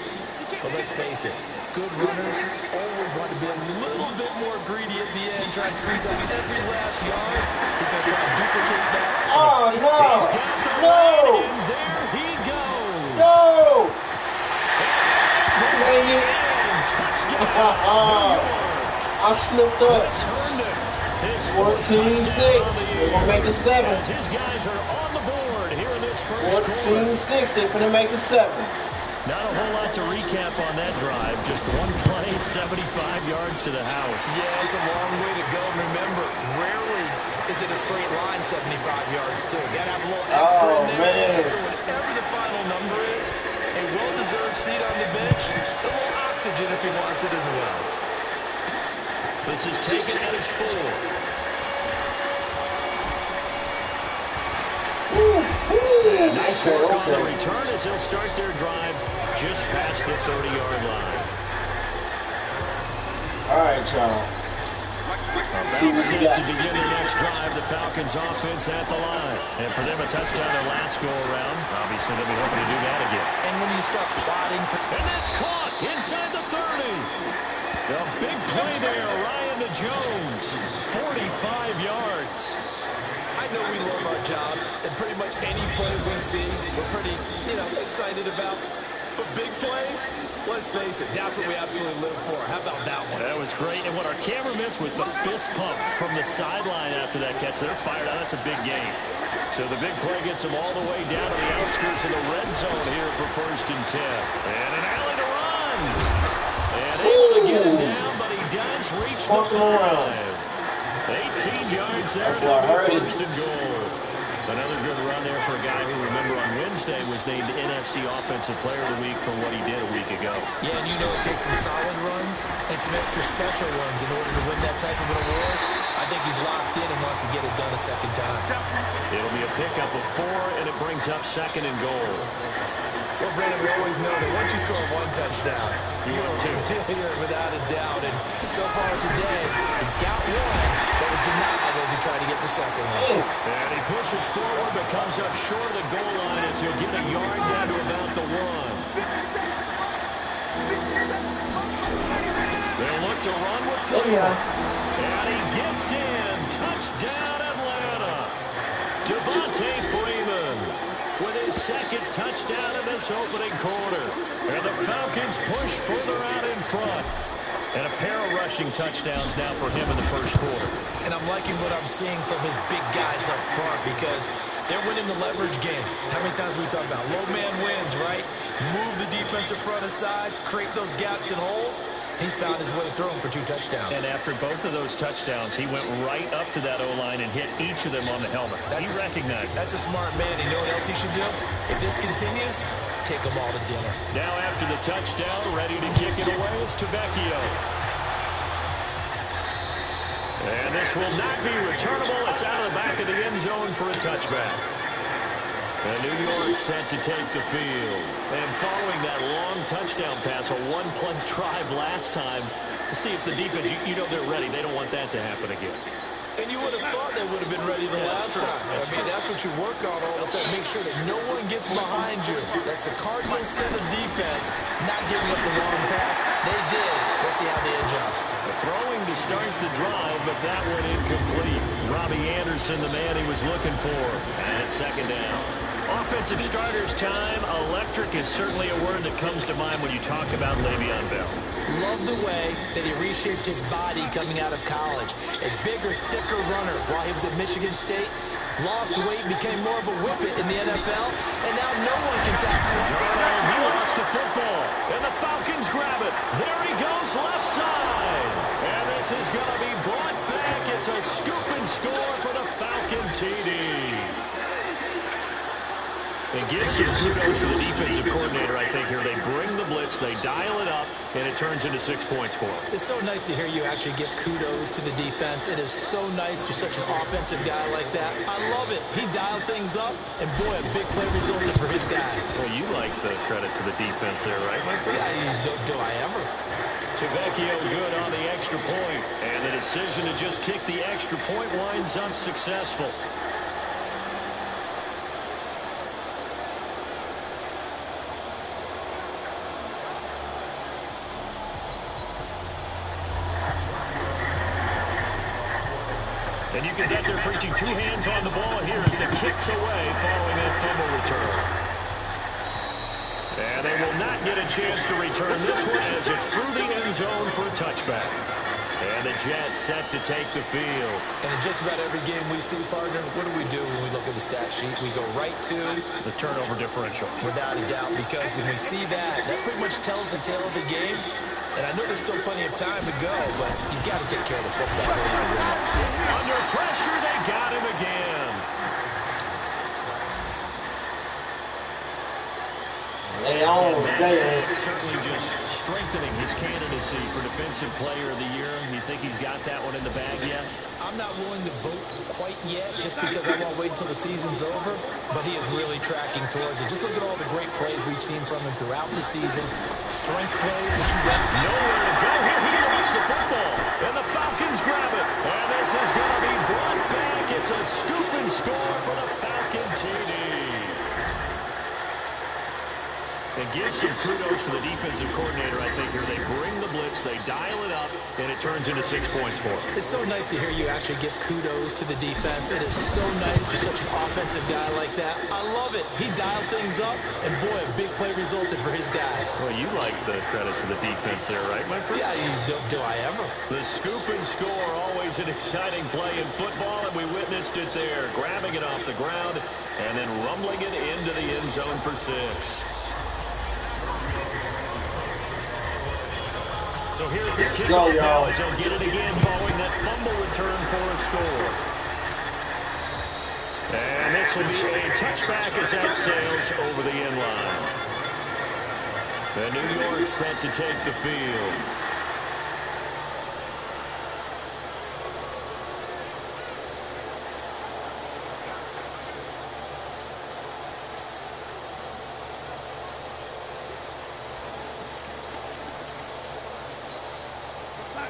But let's face it, good runners always want to be a little bit more greedy at the end, try and squeeze out every last yard. He's going to try and duplicate that. Oh, no! No! And there he goes. No! Dang it. I slipped up. 14-6. They're going to make it 7. His guys are on the board here in this first quarter. 14-6. They're going to make it 7. Not a whole lot to recap on that drive. Just one play, 75 yards to the house. Yeah, it's a long way to go. Remember, rarely is it a straight line 75 yards, too. You got to have a little extra in there. Man. So whatever the final number is, a well-deserved seat on the bench, a little oxygen if he wants it as well. This is taken at his 4. And nice work on the return as they'll start their drive just past the 30-yard line. All right, y'all. See what we got. To begin their next drive, the Falcons offense at the line. And for them, a touchdown their last go-around. Obviously, they'll be hoping to do that again. And when you start plotting for... And that's caught inside the 30. The big play there, Ryan to Jones. 45 yards. I know we love our jobs, and pretty much any play we see, we're pretty, excited about. But big plays, let's face it, that's what we absolutely live for. How about that one? That was great. And what our camera missed was the fist pump from the sideline after that catch. They're fired out. That's a big game. So the big play gets them all the way down to the outskirts of the red zone here for 1st and 10. And an alley to run. And able to get him down, but he does reach the 5. 18 yards there to 1st and goal. Another good run there for a guy who, remember, on Wednesday was named NFC Offensive Player of the Week for what he did a week ago. Yeah, and it takes some solid runs and some extra special runs in order to win that type of an award. I think he's locked in and wants to get it done a second time. It'll be a pickup of 4, and it brings up 2nd and goal. Well, Brandon, we always know that once you score 1 touchdown, you will too. Without a doubt. And so far today, he's got 1 that was denied as he tried to get the 2nd one. And he pushes forward, but comes up short of the goal line as he'll get a yard down to about the 1. They'll look to run with Freeman. And he gets in. Touchdown, Atlanta. Devontae Freeman with his 2nd touchdown in this opening quarter. And the Falcons push further out in front. And a pair of rushing touchdowns now for him in the first quarter. And I'm liking what I'm seeing from his big guys up front because they're winning the leverage game. How many times we talk about low man wins, right? Move the defensive front aside, create those gaps and holes. He's found his way through them for 2 touchdowns. And after both of those touchdowns, he went right up to that O-line and hit each of them on the helmet. He recognized it. That's a smart man. You know what else he should do? If this continues, take them all to dinner. Now after the touchdown, ready to kick it away is Tavecchio. And this will not be returnable. It's out of the back of the end zone for a touchback. And New York set to take the field. And following that long touchdown pass, a 1-play drive last time, to see if the defense, they're ready. They don't want that to happen again. And you would have thought they would have been ready the last time. That's what you work on all the time. Make sure that no one gets behind you. That's the Cardinals set of defense, not giving up the long pass. They did. Let's see how they adjust. Throwing to start the drive, but that one incomplete. Robbie Anderson, the man he was looking for. And it's 2nd down. Offensive starters time. Electric is certainly a word that comes to mind when you talk about Le'Veon Bell. Love the way that he reshaped his body coming out of college. A bigger, thicker runner while he was at Michigan State. Lost weight, became more of a whippet in the NFL, and now no one can tackle him. He lost the football, and the Falcons grab it. There he goes, left side. And this is going to be brought back at It's a scoop and score for the Falcon TD. And give some kudos to the defensive coordinator, I think, here. They bring the blitz, they dial it up, and it turns into 6 points for them. It's so nice to hear you actually give kudos to the defense. It is so nice you're such an offensive guy like that. I love it. He dialed things up, and boy, a big play resulted for his guys. Well, you like the credit to the defense there, right, my friend? Yeah, do I ever? Tavecchio good on the extra point, and the decision to just kick the extra point winds up successful. And you can bet they're preaching two hands on the ball here as the kick's away following that fumble return. And they will not get a chance to return this one as it's through the end zone for a touchback. And the Jets set to take the field. And in just about every game we see, partner, what do we do when we look at the stat sheet? We go right to the turnover differential. Without a doubt, because when we see that, that pretty much tells the tale of the game. And I know there's still plenty of time to go, but you've got to take care of the football. Under pressure, they got him again. Certainly just strengthening his candidacy for Defensive Player of the Year. You think he's got that one in the bag yet? I'm not willing to vote quite yet just because I won't wait until the season's over, but he is really tracking towards it. Just look at all the great plays we've seen from him throughout the season. Strength plays that you got. Nowhere to go here. He lost the football, and the Falcons grab it. And this is going to be brought back. It's a scoop and score for the Falcon TD. And give some kudos to the defensive coordinator, I think, here. They bring the blitz, they dial it up, and it turns into 6 points for them. It's so nice to hear you actually give kudos to the defense. It is so nice you're such an offensive guy like that. I love it. He dialed things up, and boy, a big play resulted for his guys. Well, you like the credit to the defense there, right, my friend? Yeah, do I ever? The scoop and score, always an exciting play in football, and we witnessed it there. Grabbing it off the ground, and then rumbling it into the end zone for 6. So here's the kickoff now as they'll get it again following that fumble return for a score. And this will be a touchback as that sails over the end line. The New York set to take the field.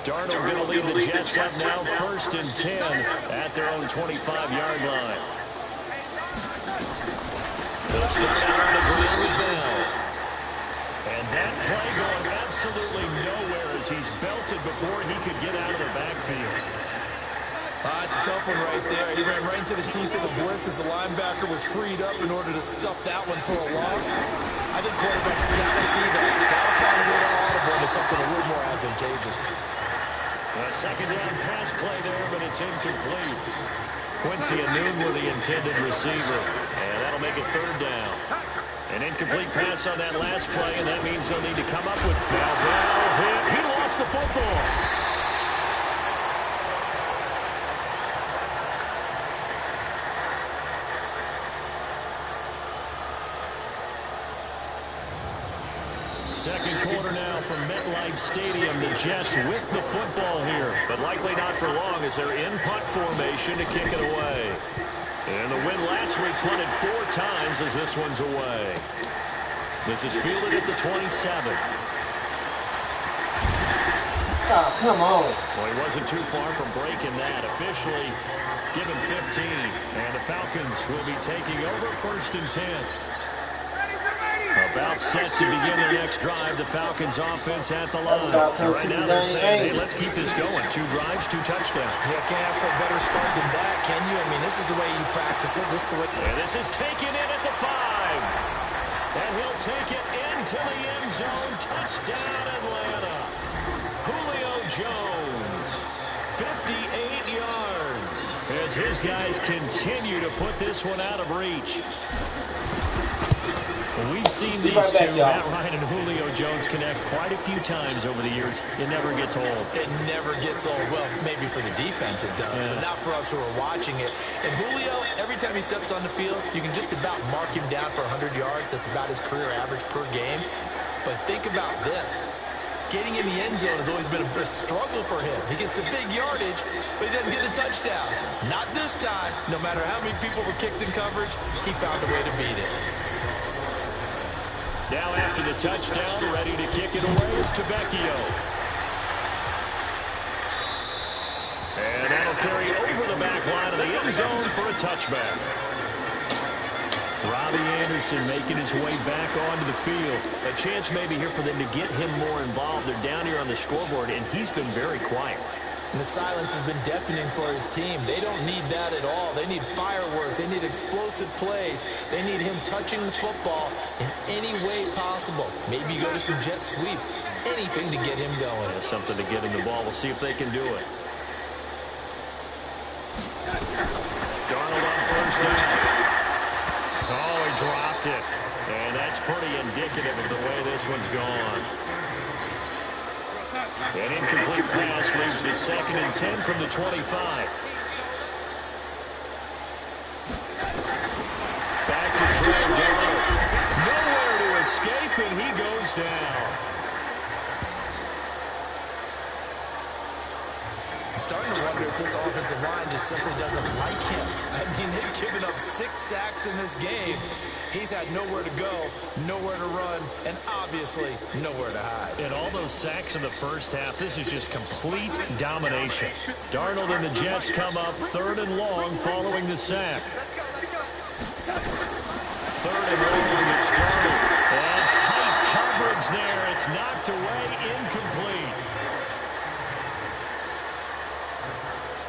Darnold going to lead the Jets up now, 1st and 10 at their own 25-yard line. They'll start out on the ground with Bell. And that play going absolutely nowhere as he's belted before he could get out of the backfield. It's a tough one right there. He ran right into the teeth of the blitz as the linebacker was freed up in order to stuff that one for a loss. I think quarterbacks got to see that. Got to find a way to audible into something a little more advantageous. A second down pass play there, but it's incomplete. Quincy Anoon with the intended receiver, and that'll make it 3rd down. An incomplete pass on that last play, and that means they'll need to come up with Bell. He lost the football. Second quarter now from MetLife Stadium. The Jets with the football here, but likely not for long as they're in punt formation to kick it away. And the win last week punted 4 times as this one's away. This is fielded at the 27. Oh, come on. Well, he wasn't too far from breaking that. Officially given 15. And the Falcons will be taking over 1st and 10. About set to begin their next drive. The Falcons offense at the line. Right now they're saying, hey, let's keep this going. 2 drives, 2 touchdowns. Yeah, can't ask for a better start than that, can you? I mean, this is the way you practice it. This is the way. And this is taken in at the 5. And he'll take it into the end zone. Touchdown, Atlanta. Julio Jones, 58 yards. As his guys continue to put this one out of reach. Well, we've seen Be these right back, two, y'all. Matt Ryan and Julio Jones, connect quite a few times over the years. It never gets old. It never gets old. Well, maybe for the defense it does, but not for us who are watching it. And Julio, every time he steps on the field, you can just about mark him down for 100 yards. That's about his career average per game. But think about this. Getting in the end zone has always been a struggle for him. He gets the big yardage, but he doesn't get the touchdowns. Not this time. No matter how many people were kicked in coverage, he found a way to beat it. Now after the touchdown, ready to kick it away is Tavecchio. And that'll carry over the back line of the end zone for a touchback. Robbie Anderson making his way back onto the field. A chance maybe here for them to get him more involved. They're down here on the scoreboard, and he's been very quiet. And the silence has been deafening for his team. They don't need that at all. They need fireworks. They need explosive plays. They need him touching the football in any way possible. Maybe go to some jet sweeps. Anything to get him going. Yeah, something to get him the ball. We'll see if they can do it. Darnold on first down. Oh, he dropped it. And that's pretty indicative of the way this one's gone. An incomplete pass leads to 2nd and 10 from the 25. Back to throw, Darnold. Nowhere to escape, and he goes down. I'm starting to wonder if this offensive line just simply doesn't like him. I mean, they've given up 6 sacks in this game. He's had nowhere to go, nowhere to run, and obviously nowhere to hide. And all those sacks in the first half, this is just complete domination. Darnold and the Jets come up 3rd and long following the sack. 3rd and long, it's Darnold. And tight coverage there. It's knocked away, incomplete.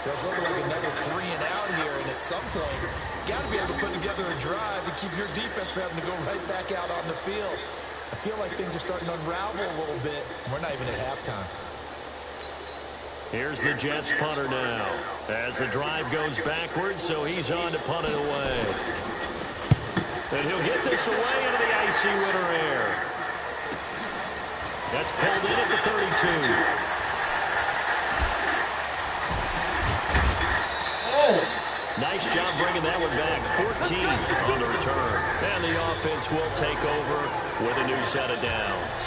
It's looking like another 3 and out here, and at some point, got to be able to put together a drive and keep your defense from having to go right back out on the field. I feel like things are starting to unravel a little bit. We're not even at halftime. Here's the Jets punter now. As the drive goes backwards, so he's on to punt it away. And he'll get this away into the icy winter air. That's pulled in at the 32. Nice job bringing that one back. 14 on the return. And the offense will take over with a new set of downs.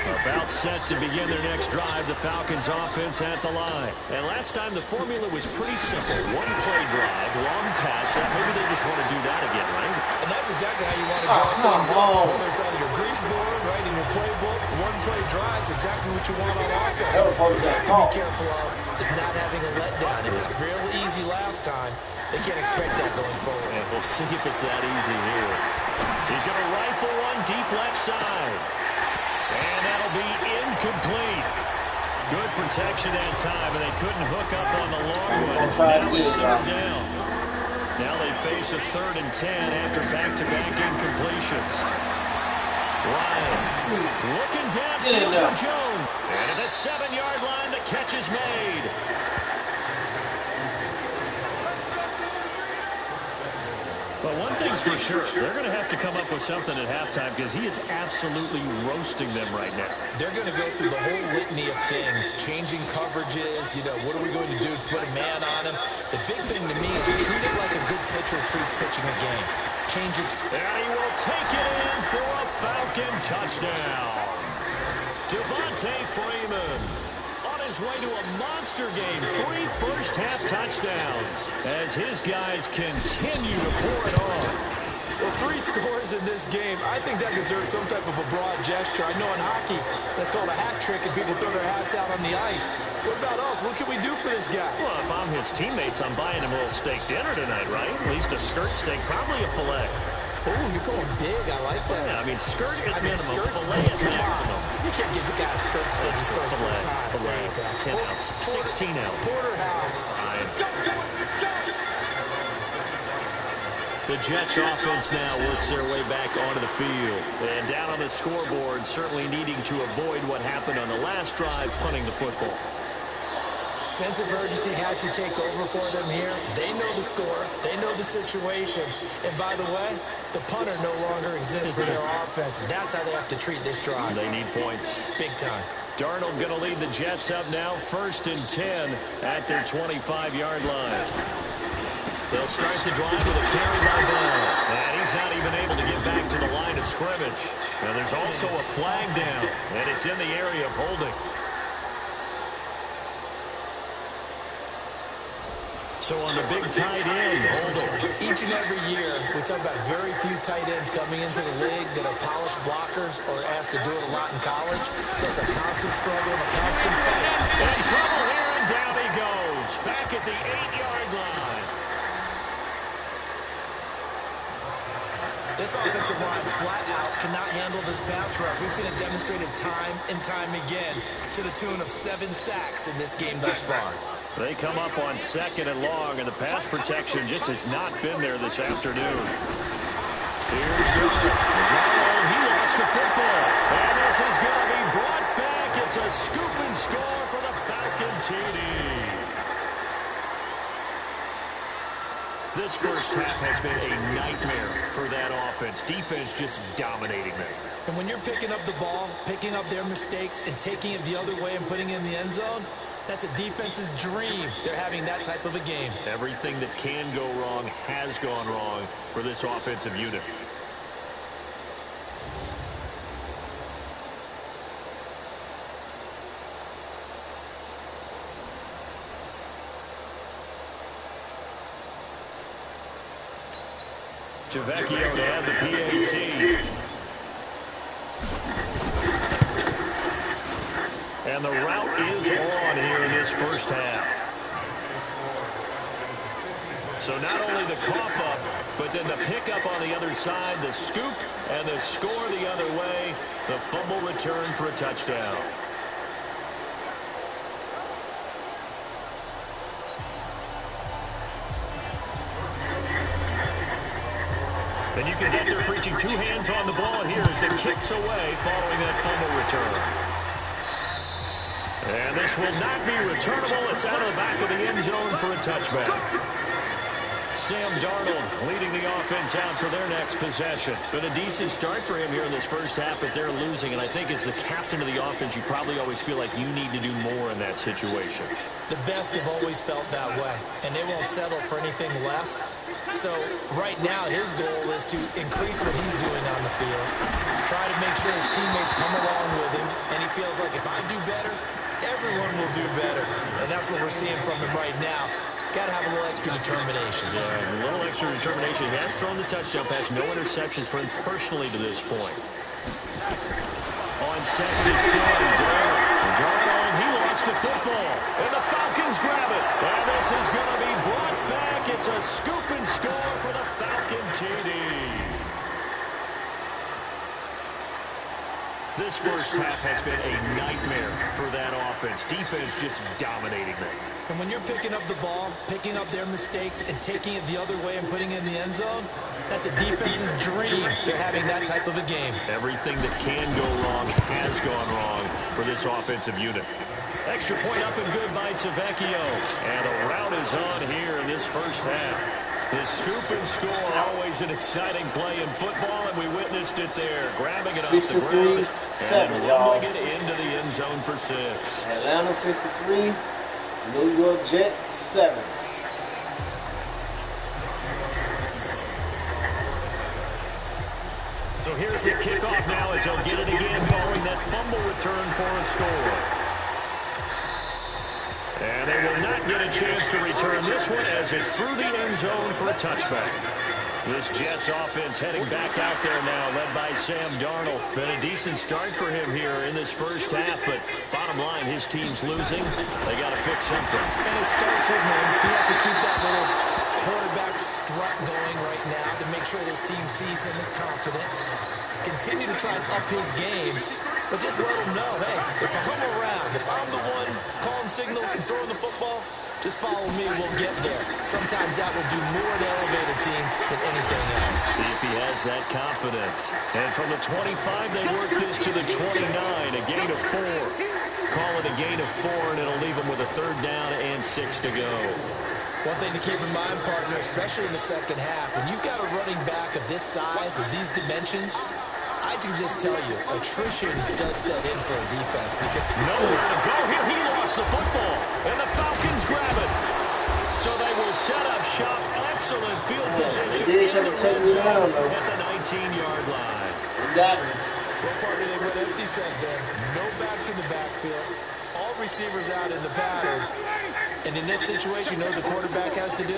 About set to begin their next drive. The Falcons offense at the line. And last time the formula was pretty simple. 1-play drive, long pass. Maybe they just want to do that again, right? And that's exactly how you want to draw things up. Whether it's on your grease board, right, in your playbook, 1-play drives, exactly what you want on offense. What you have to be careful of is not having a letdown. It was real easy last time. They can't expect that going forward. And we'll see if it's that easy here. He's going to rifle one deep left side. And that'll be incomplete. Good protection that time, and they couldn't hook up on the long one. Now it's 3rd down. Now they face a 3rd and 10 after back-to-back incompletions. Ryan looking downfield for Jones. And at the 7-yard line, the catch is made. But one thing's for sure, they're going to have to come up with something at halftime because he is absolutely roasting them right now. They're going to go through the whole litany of things, changing coverages, what are we going to do to put a man on him? The big thing to me is treat it like a good pitcher treats pitching a game. Change it. And he will take it in for a Falcon touchdown. Devontae Freeman on his way to a monster game. 3 first-half touchdowns as his guys continue to pour it on. Well, 3 scores in this game. I think that deserves some type of a broad gesture. I know in hockey, that's called a hat trick, and people throw their hats out on the ice. What about us? What can we do for this guy? Well, if I'm his teammates, I'm buying him a little steak dinner tonight, right? At least a skirt steak, probably a filet. Oh, you're going big. I like that. Yeah, I mean, skirt at minimum, filet at maximum. You can't give the guy a skirt steak his first time. Filet, 10 ounce, 16 ounce. Porterhouse. Fine. The Jets offense now works their way back onto the field. And down on the scoreboard, certainly needing to avoid what happened on the last drive, punting the football. Sense of urgency has to take over for them here. They know the score. They know the situation. And by the way, the punter no longer exists for their offense. That's how they have to treat this drive. They need points. Big time. Darnold going to lead the Jets up now, 1st and 10 at their 25-yard line. They'll start the drive with a carry by Bell. And he's not even able to get back to the line of scrimmage. And there's also a flag down, and it's in the area of holding. So on the big tight end, holding. Each and every year, we talk about very few tight ends coming into the league that are polished blockers or asked to do it a lot in college. So it's a constant struggle and a constant fight. In trouble here, and down he goes. Back at the 8-yard line. This offensive line flat out cannot handle this pass rush. We've seen it demonstrated time and time again to the tune of 7 sacks in this game thus far. They come up on 2nd and long, and the pass protection just has not been there this afternoon. Here's Darnold. He lost the football. And this is going to be brought back. It's a scoop and score for the Falcon TD. This first half has been a nightmare for that offense. Defense just dominating them. And when you're picking up the ball, picking up their mistakes, and taking it the other way and putting it in the end zone, that's a defense's dream. They're having that type of a game. Everything that can go wrong has gone wrong for this offensive unit. Tavecchio to add the PAT. And the route is on here in this first half. So not only the cough up, but then the pickup on the other side, the scoop, and the score the other way, the fumble return for a touchdown. And you can get there preaching 2 hands on the ball here as the kicks away following that fumble return. And this will not be returnable. It's out of the back of the end zone for a touchback. Sam Darnold leading the offense out for their next possession. Been a decent start for him here in this first half, but they're losing. And I think as the captain of the offense, you probably always feel like you need to do more in that situation. The best have always felt that way, and they won't settle for anything less. So right now, his goal is to increase what he's doing on the field, try to make sure his teammates come along with him, and he feels like if I do better, everyone will do better. And that's what we're seeing from him right now. Got to have a little extra determination. Yeah, a little extra determination. He has thrown the touchdown pass. No interceptions for him personally to this point. On 2nd and 10, Darnold, he lost the football. And the Falcons grab it. And this is going to be brought back. It's a scoop and score for the Falcon TD. This first half has been a nightmare for that offense. Defense just dominating them. And when you're picking up the ball, picking up their mistakes, and taking it the other way and putting it in the end zone, that's a defense's dream. They're having that type of a game. Everything that can go wrong has gone wrong for this offensive unit. Extra point up and good by Tavecchio. And a route is on here in this first half. The scoop and score, always an exciting play in football, and we witnessed it there. Grabbing it off the ground and rolling it into the end zone for 6. Atlanta 63, New York Jets 7. So here's the kickoff now as they'll get it again following that fumble return for a score. And they will not get a chance to return this one as it's through the end zone for a touchback. This Jets offense heading back out there now, led by Sam Darnold. Been a decent start for him here in this first half, but bottom line, his team's losing. They got to fix something. And it starts with him. He has to keep that little quarterback strut going right now to make sure his team sees him as confident. Continue to try and up his game, but just let him know, hey, if I'm around, if I'm the one calling signals and throwing the football, just follow me, we'll get there. Sometimes that will do more to elevate a team than anything else. See if he has that confidence. And from the 25, they work this to the 29, a gain of 4. Call it a gain of 4, and it'll leave them with a 3rd down and 6 to go. One thing to keep in mind, partner, especially in the second half, when you've got a running back of this size, of these dimensions, I can just tell you, attrition does set in for a defense. Because nowhere to go here. He lost the football, and the Falcons grab it. So they will set up shop. Excellent field position in the red zone at the 19-yard line. Got it. Well, partner, they went empty set there. No backs in the backfield. All receivers out in the pattern. And in this situation, you know what the quarterback has to do?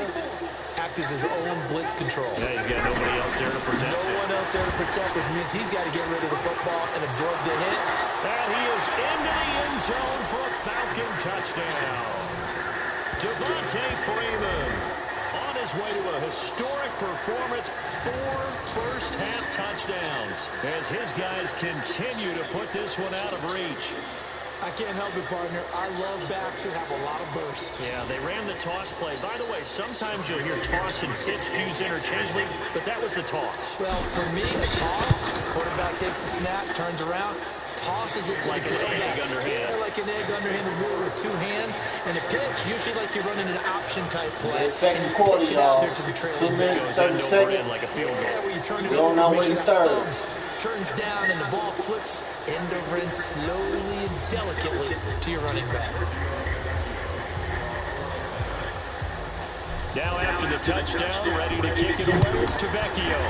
Act as his own blitz control. Yeah, he's got nobody else there to protect. No one else there to protect, which means he's got to get rid of the football and absorb the hit. And he is into the end zone for a Falcon touchdown. Devontae Freeman on his way to a historic performance, 4 first-half touchdowns, as his guys continue to put this one out of reach. I can't help it, partner. I love backs who have a lot of burst. Yeah, they ran the toss play. By the way, sometimes you'll hear toss and pitch used interchangeably, but that was the toss. Well, for me, a toss, quarterback takes the snap, turns around, tosses it to like the an egg underhand. Yeah, like an egg underhand with 2 hands. And a pitch, usually like you're running an option-type play. Second and you quarter, pitch it out y'all. there to the trailer. 2 minutes, 30 seconds. Like a field goal. Yeah, where you turn it We're on over, our make way sure to that third. thumb turns down and the ball flips end over end slowly and delicately to your running back. Now after the touchdown, ready to kick it away is Tavecchio.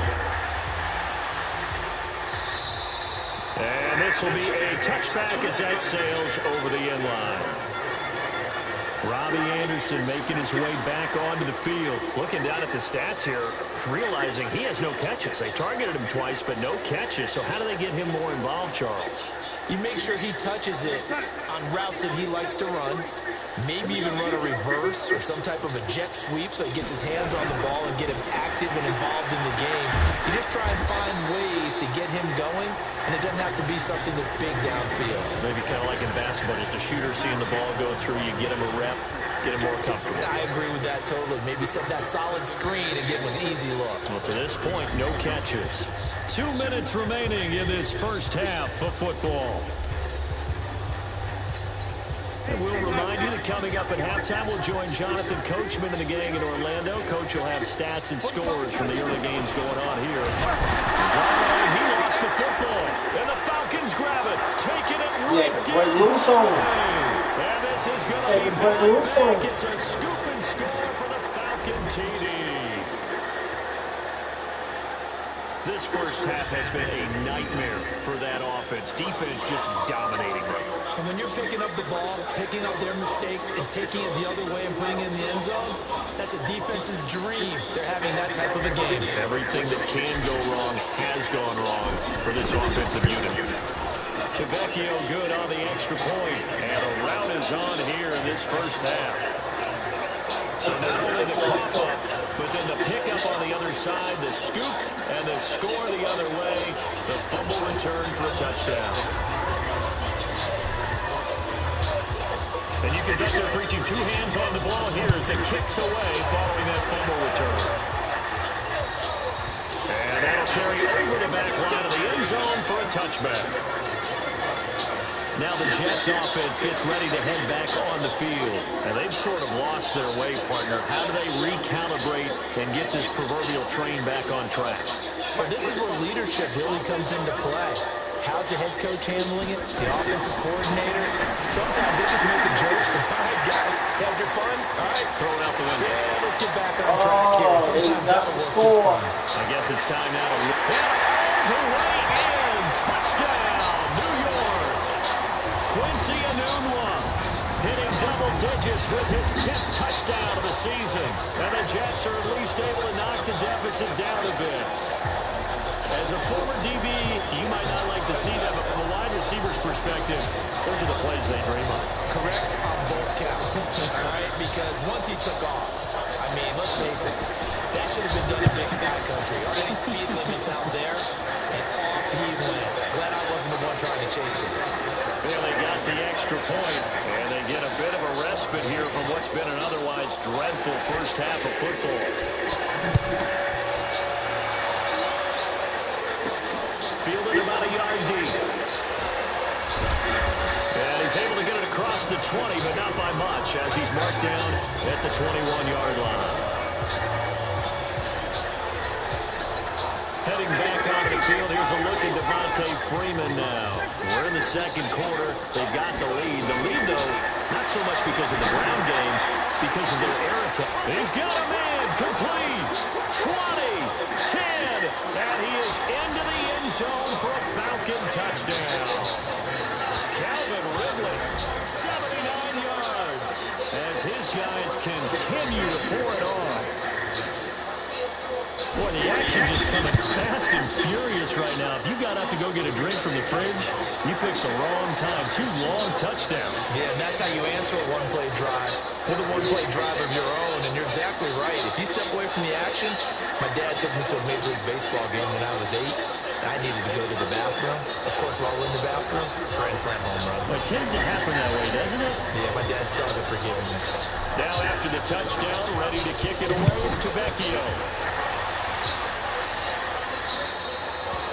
And this will be a touchback as that sails over the end line. Robbie Anderson making his way back onto the field. Looking down at the stats here, realizing he has no catches. They targeted him twice, but no catches. So how do they get him more involved, Charles? You make sure he touches it on routes that he likes to run. Maybe even run a reverse or some type of a jet sweep so he gets his hands on the ball and get him active and involved in the game. You just try and find ways to get him going, and it doesn't have to be something that's big downfield. Maybe kind of like in basketball, just a shooter seeing the ball go through, you get him a rep, get him more comfortable. I agree with that totally. Maybe set that solid screen and give him an easy look. Well, to this point, no catches. 2 minutes remaining in this first half of football. And we'll remind you that coming up at halftime, we'll join Jonathan Coachman and the gang in Orlando. Coach will have stats and scores from the early games going on here. He lost the football, and the Falcons grab it, taking it right down. Loose on him. And this is going to be back. It's a scoop and score for the Falcon TD. This first half has been a nightmare for that offense. Defense just dominating them. And when you're picking up the ball, picking up their mistakes, and taking it the other way and putting it in the end zone, that's a defense's dream. They're having that type of a game. Everything that can go wrong has gone wrong for this offensive unit. Tavecchio good on the extra point, and a rout is on here in this first half. So not only the cough up, but then the pickup on the other side, the scoop, and the score the other way, the fumble return for a touchdown. And you can bet they're preaching 2 hands on the ball here as the kicks away following that fumble return. And that'll carry over the back line of the end zone for a touchback. Now the Jets offense gets ready to head back on the field. And they've sort of lost their way, partner. How do they recalibrate and get this proverbial train back on track? Well, this is where leadership really comes into play. How's the head coach handling it? The offensive coordinator? Sometimes they just make a joke. All right, guys, had your fun? All right, throw it out the window. Yeah, let's get back on track here. And sometimes that'll work just fine. I guess it's time now to look. Touchdown, New York. Quincy Enunwa hitting double digits with his 10th touchdown of the season. And the Jets are at least able to knock the deficit down a bit. As a former DB, you might not like to see that, but from a wide receiver's perspective, those are the plays they dream of. Correct on both counts, all right? Because once he took off, I mean, let's face it, that should have been done in Big Sky Country. Aren't any speed limits out there? And off he went. Glad I wasn't the one trying to chase him. Well, they got the extra point, and they get a bit of a respite here from what's been an otherwise dreadful first half of football. Fielded about a yard deep. And he's able to get it across the 20, but not by much, as he's marked down at the 21-yard line. Heading back onto the field, here's a look at Devontae Freeman now. We're in the second quarter. They've got the lead. The lead, though, not so much because of the ground game, because of their air attack. He's got a man, complete, 20, 10, and he is into the end zone for a Falcon touchdown. Calvin Ridley, 79 yards, as his guys continue to pour it on. Boy, the action just coming fast and furious right now. If you got up to go get a drink from the fridge, you picked the wrong time. 2 long touchdowns. Yeah, and that's how you answer a one-play drive with a one-play drive of your own. And you're exactly right. If you step away from the action, my dad took me to a Major League Baseball game when I was 8. I needed to go to the bathroom. Of course, while we're in the bathroom, grand slam home run. Well, it tends to happen that way, doesn't it? Yeah, my dad still hasn't forgiven me. Now after the touchdown, ready to kick it away is Tavecchio.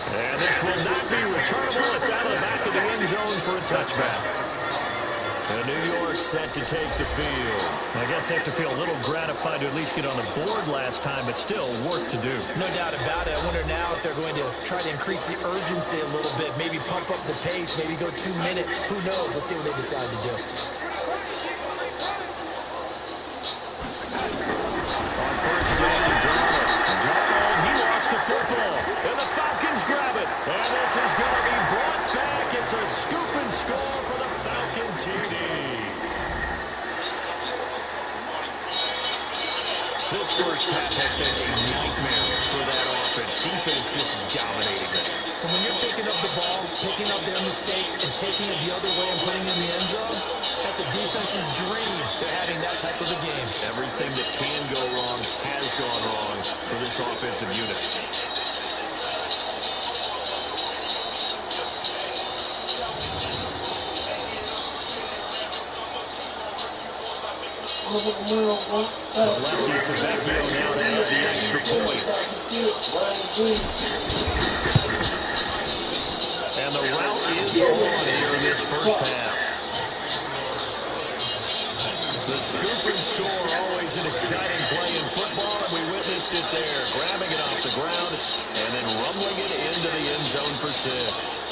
And this will not be returnable. It's out of the back of the end zone for a touchback. And New York set to take the field. I guess they have to feel a little gratified to at least get on the board last time, but still work to do. No doubt about it. I wonder now if they're going to try to increase the urgency a little bit, maybe pump up the pace, maybe go 2-minute. Who knows? Let's see what they decide to do. On first down, Darnold, he lost the football. And the Falcons grab it. And this is going to be brought back. It's a scoop and score for the Falcon TD. This first half has been a nightmare for that offense. Defense just dominating it. And when you're picking up the ball, picking up their mistakes, and taking it the other way and putting it in the end zone, that's a defense's dream. They're having that type of a game. Everything that can go wrong has gone wrong for this offensive unit. Well, The lefty Tavecchio now to have the extra point. And the route is on here in this first half. The scoop and score, always an exciting play in football, and we witnessed it there. Grabbing it off the ground and then rumbling it into the end zone for 6.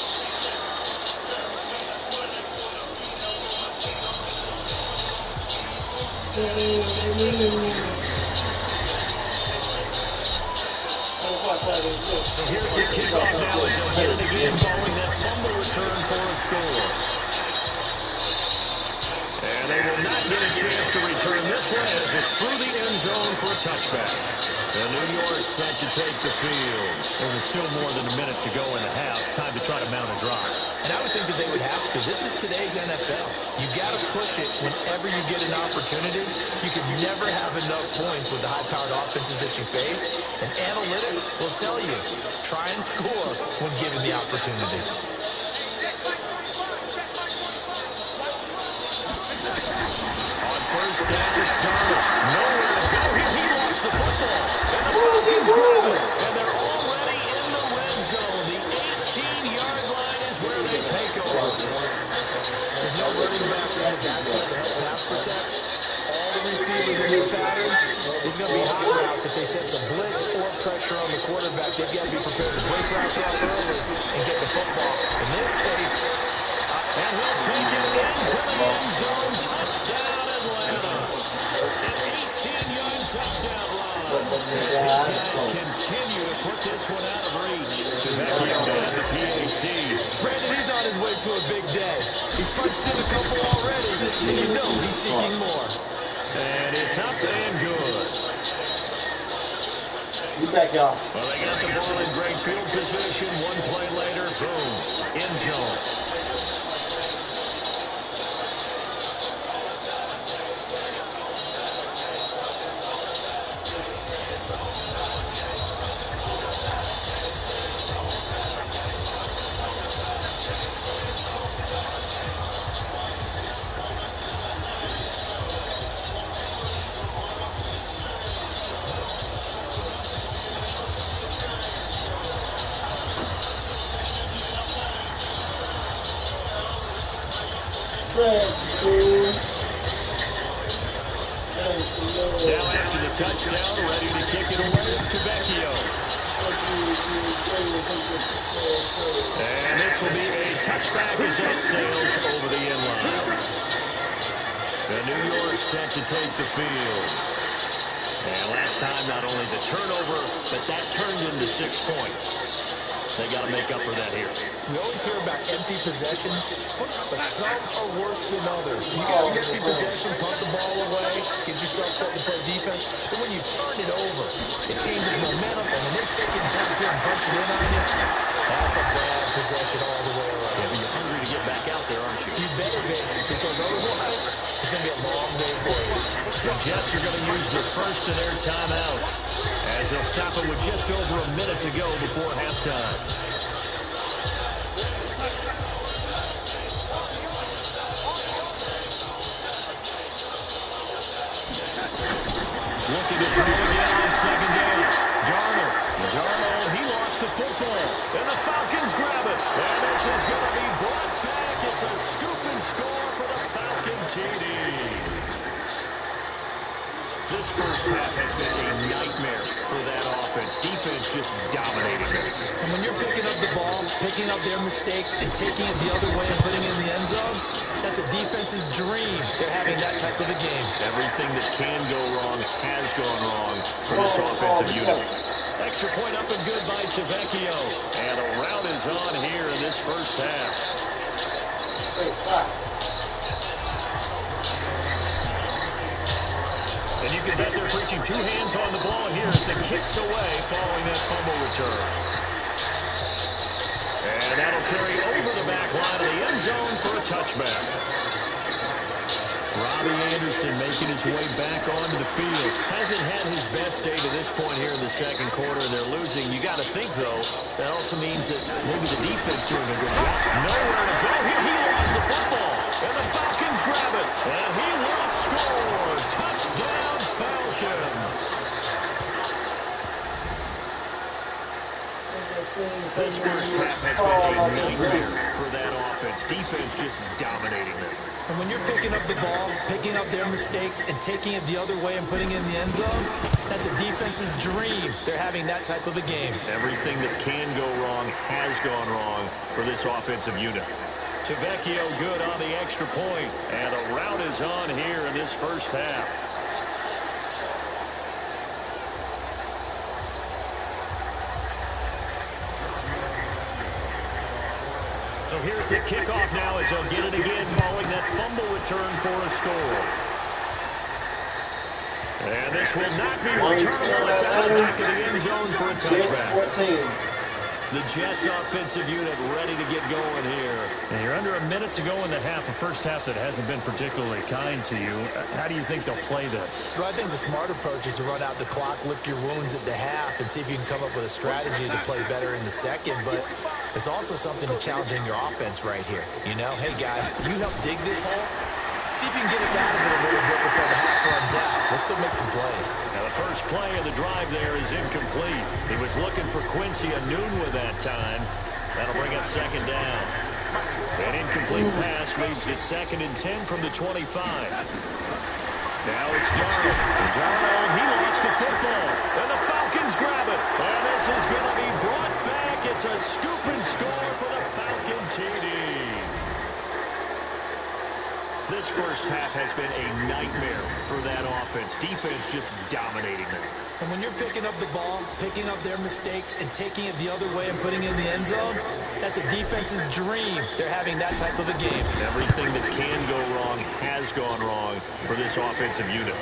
So here's the kickoff now as they'll get it again following that fumble return for a score. And they will not get a chance to return this one as it's through the end zone for a touchback. And New York set to take the field. And there's still more than a minute to go in the half. Time to try to mount a drive. And I would think that they would have to. This is today's NFL. You got to push it whenever you get an opportunity. You can never have enough points with the high-powered offenses that you face. And analytics will tell you, try and score when given the opportunity. On first down, it's Darnold. Nowhere to go here. He lost the football. And the Falcons grab it. And they're already in the red zone. The 18-yard line is where they take over. There's no running backs in the backfield to help pass protect. All the receivers in their patterns, there's going to be hot routes. If they sense a blitz or pressure on the quarterback, they've got to be prepared to break routes off early and get the football. In this case, and he'll take it into the end zone. Touchdown, Atlanta. An 18-yard touchdown run. These guys continue to put this one out of reach. Tavecchio down the PAT. Brandon, he's on his way to a big day. He's punched in a couple already, and you know he's seeking more. And it's up and good. You back, y'all. Well, they got the ball in great field position. One play later, boom, end zone. Track, touchdown. Ready to kick it away is Tavecchio. And this will be a touchback as that sails over the end line. The New York set to take the field. And last time, not only the turnover, but that turned into 6 points. They got to make up for that here. We always hear about empty possessions, but some are worse than others. You got an empty possession, punt the ball away, get yourself set to play defense. But when you turn it over, it changes momentum, and when they take it downfield and punch it in on you, that's a bad possession all the way around. Yeah, but you're hungry to get back out there, aren't you? You better be, because otherwise, it's going to be a long day for you. The Jets are going to use the first of their timeouts as they'll stop it with just over a minute to go before halftime. Looking to throw again on second down. Darnold, he lost the football. And the Falcons grab it. And this is going to be brought back. It's a scoop and score for the Falcon TD. This first half has been a nightmare for that offense. Defense just dominating them. And when you're picking up the ball, picking up their mistakes, and taking it the other way and putting it in the end zone, that's a defense's dream. They're having that type of a game. Everything that can go wrong has gone wrong for this offensive unit. Extra point up and good by Tavecchio. And a rout is on here in this first half. And you can bet they're preaching 2 hands on the ball here as the kick's away following that fumble return. And that'll carry over the back line of the end zone for a touchback. Robbie Anderson making his way back onto the field. Hasn't had his best day to this point here in the second quarter. They're losing. You got to think, though, that also means that maybe the defense doing a good job. Nowhere to go here. He lost the football. And the Falcons grab it. And he will score. Touchdown, Falcons. This first half has been a nightmare for that offense. Defense just dominating them. And when you're picking up the ball, picking up their mistakes, and taking it the other way and putting it in the end zone, that's a defense's dream. They're having that type of a game. Everything that can go wrong has gone wrong for this offensive unit. Tavecchio good on the extra point, and a rout is on here in this first half. So here's the kickoff now as they'll get it again following that fumble return for a score. And this will not be returnable. It's out of the back of the end zone for a touchback. The Jets offensive unit ready to get going here. And you're under a minute to go in the half, a first half that hasn't been particularly kind to you. How do you think they'll play this? Well, I think the smart approach is to run out the clock, lick your wounds at the half, and see if you can come up with a strategy to play better in the second. But there's also something to challenging your offense right here. You know, hey, guys, you help dig this hole. See if you can get us out of it a little bit before the half runs out. Let's go make some plays. Now the first play of the drive there is incomplete. He was looking for Quincy Enunwa that time. That'll bring up second down. An incomplete pass leads to 2nd and 10 from the 25. Now it's Darnold. Darnold, he lost the football. And the Falcons grab it. And this is going to be brought back. It's a scoop and score for the Falcon TD. This first half has been a nightmare for that offense. Defense just dominating them. And when you're picking up the ball, picking up their mistakes, and taking it the other way and putting it in the end zone, that's a defense's dream. They're having that type of a game. Everything that can go wrong has gone wrong for this offensive unit.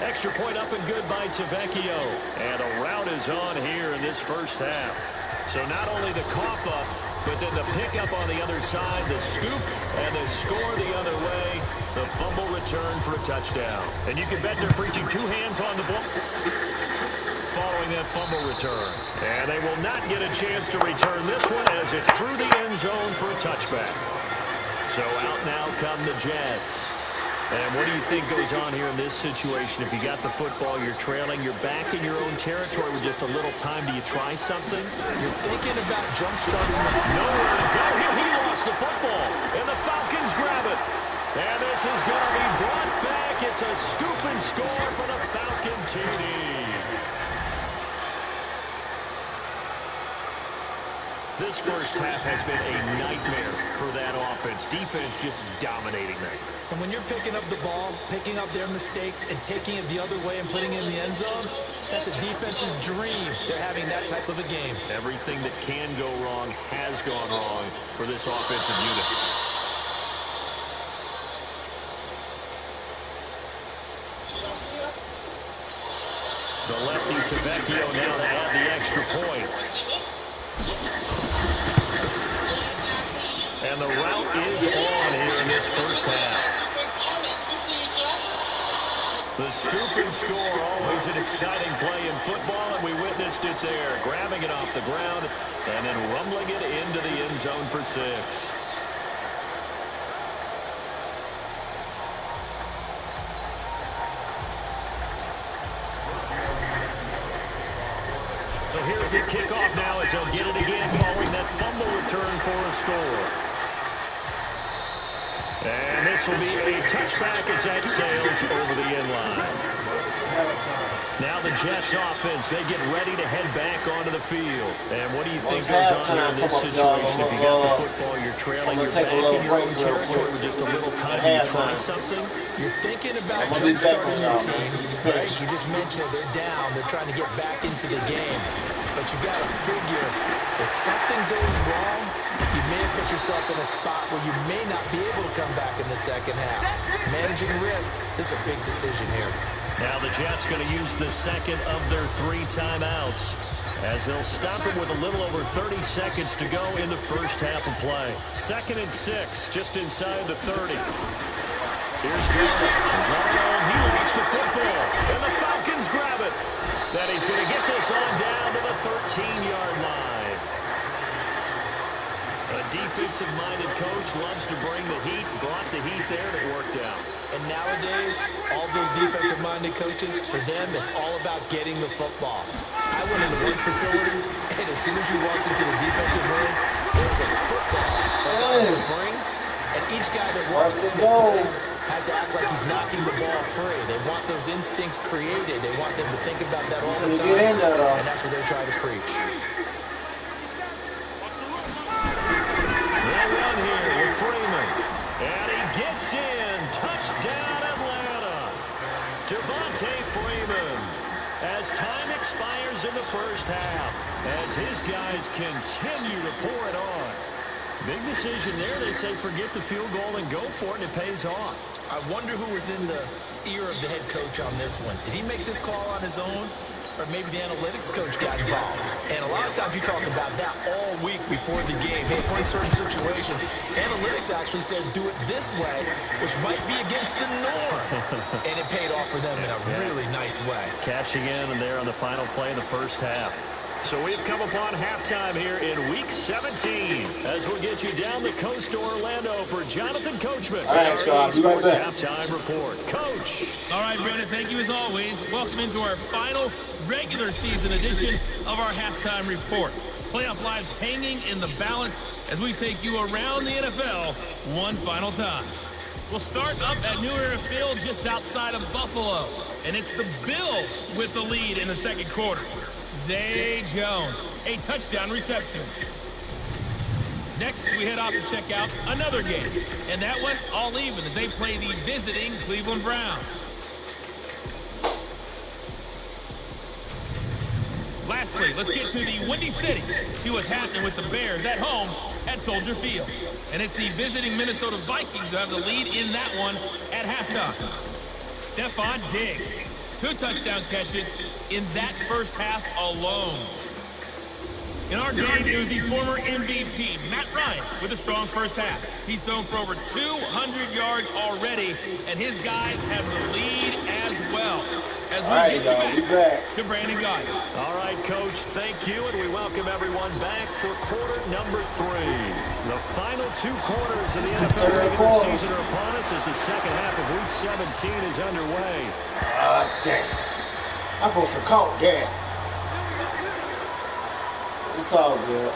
Extra point up and good by Tavecchio. And a rout is on here in this first half. So not only the cough up, but then the pickup on the other side, the scoop, and the score the other way. The fumble return for a touchdown. And you can bet they're preaching 2 hands on the ball following that fumble return. And they will not get a chance to return this one as it's through the end zone for a touchback. So out now come the Jets. And what do you think goes on here in this situation? If you got the football, you're trailing, you're back in your own territory with just a little time. Do you try something? You're thinking about jump-starting. Nowhere to go. He lost the football. And the Falcons grab it. And this is going to be brought back. It's a scoop and score for the Falcon TD. This first half has been a nightmare for that offense. Defense just dominating them. And when you're picking up the ball, picking up their mistakes, and taking it the other way and putting it in the end zone, that's a defense's dream. They're having that type of a game. Everything that can go wrong has gone wrong for this offensive unit. The lefty to Vecchio now to add the extra point. And the route is on here in this first half. The scoop and score, always an exciting play in football, and we witnessed it there. Grabbing it off the ground and then rumbling it into the end zone for 6. So here's the kickoff now as he'll get it again following that fumble return for a score. And this will be a touchback as that sails over the end line. Now the Jets offense, they get ready to head back onto the field. And what do you think goes on here in this situation? If you got the football, you're trailing, you're back in your own territory with just a little time to try something? You're thinking about jump-starting your team, right? You just mentioned it. They're down. They're trying to get back into the game. But you got to figure, if something goes wrong, you may have put yourself in a spot where you may not be able to come back in the second half. Managing risk is a big decision here. Now the Jets going to use the second of their 3 timeouts as they'll stop it with a little over 30 seconds to go in the first half of play. 2nd and 6, just inside the 30. Here's Dario. He lost the football, and the Falcons grab it. Then he's going to get this on down to the 13-yard line. A defensive-minded coach loves to bring the heat, brought the heat there, and it worked out. And nowadays, all those defensive-minded coaches, for them, it's all about getting the football. I went into one facility, and as soon as you walked into the defensive room, there was a football on a spring, and each guy that walks in and plays has to act like he's knocking the ball free. They want those instincts created. They want them to think about that all the time, and that's what they're trying to preach. They'll run here with Freeman, and he gets in. Touchdown, Atlanta. Devontae Freeman, as time expires in the first half, as his guys continue to pour it on. Big decision there. They say forget the field goal and go for it, and it pays off. I wonder who was in the ear of the head coach on this one. Did he make this call on his own? Or maybe the analytics coach got involved. And a lot of times you talk about that all week before the game. Hey, for in certain situations, analytics actually says do it this way, which might be against the norm. And it paid off for them in a really nice way. Cashing in and there on the final play of the first half. So we've come upon halftime here in Week 17 as we'll get you down the coast to Orlando for Jonathan Coachman. All right, Sean, be right back. Halftime report. Coach. All right, Brandon, thank you as always. Welcome into our final regular season edition of our halftime report. Playoff lives hanging in the balance as we take you around the NFL one final time. We'll start up at New Era Field just outside of Buffalo. And it's the Bills with the lead in the second quarter. Zay Jones, a touchdown reception. Next, we head off to check out another game. And that one all even as they play the visiting Cleveland Browns. Lastly, let's get to the Windy City. See what's happening with the Bears at home at Soldier Field. And it's the visiting Minnesota Vikings who have the lead in that one at halftime. Stephon Diggs, 2 touchdown catches in that first half alone. In our game, it was the former MVP, Matt Ryan, with a strong first half. He's thrown for over 200 yards already, and his guys have the lead as well. As we get you back to Brandon Guy. All right, Coach, thank you, and we welcome everyone back for quarter number 3. The final 2 quarters of the NFL regular season are upon us as the second half of Week 17 is underway. Damn. I'm supposed to call that. It's all good.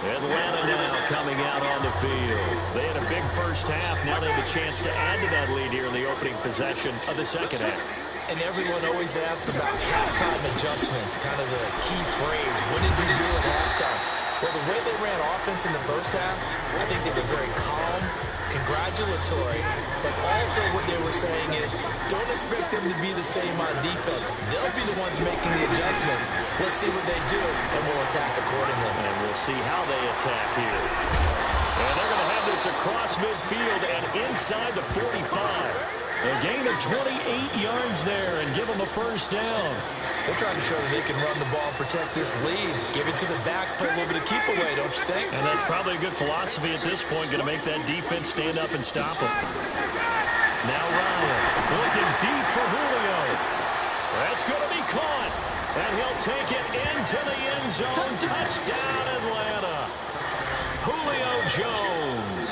Atlanta now coming out on the field. They had a big first half. Now they have a chance to add to that lead here in the opening possession of the second half. And everyone always asks about halftime adjustments, kind of the key phrase. What did you do at halftime? Well, the way they ran offense in the first half, I think they were very calm, congratulatory, but also what they were saying is don't expect them to be the same on defense. They'll be the ones making the adjustments. Let's see what they do, and we'll attack accordingly. And we'll see how they attack here. And they're going to have this across midfield and inside the 45. A gain of 28 yards there and give them a first down. They're trying to show that they can run the ball, protect this lead, give it to the backs, play a little bit of keep away, don't you think? And that's probably a good philosophy at this point, going to make that defense stand up and stop them. Now Ryan looking deep for Julio. That's going to be caught. And he'll take it into the end zone. Touchdown, Atlanta. Julio Jones.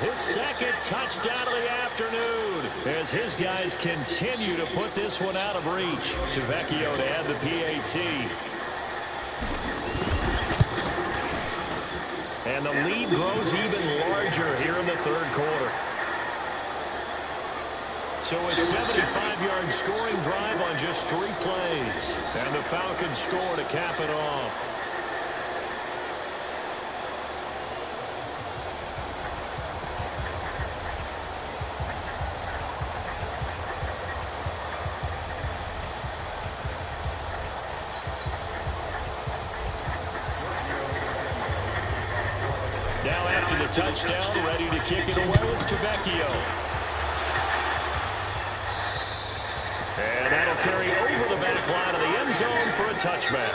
His second touchdown of the afternoon as his guys continue to put this one out of reach. To Vecchio to add the PAT. And the lead grows even larger here in the third quarter. So a 75-yard scoring drive on just 3 plays. And the Falcons score to cap it off. Now after the touchdown, ready to kick it away is Vecchio. And that'll carry over the back line of the end zone for a touchback.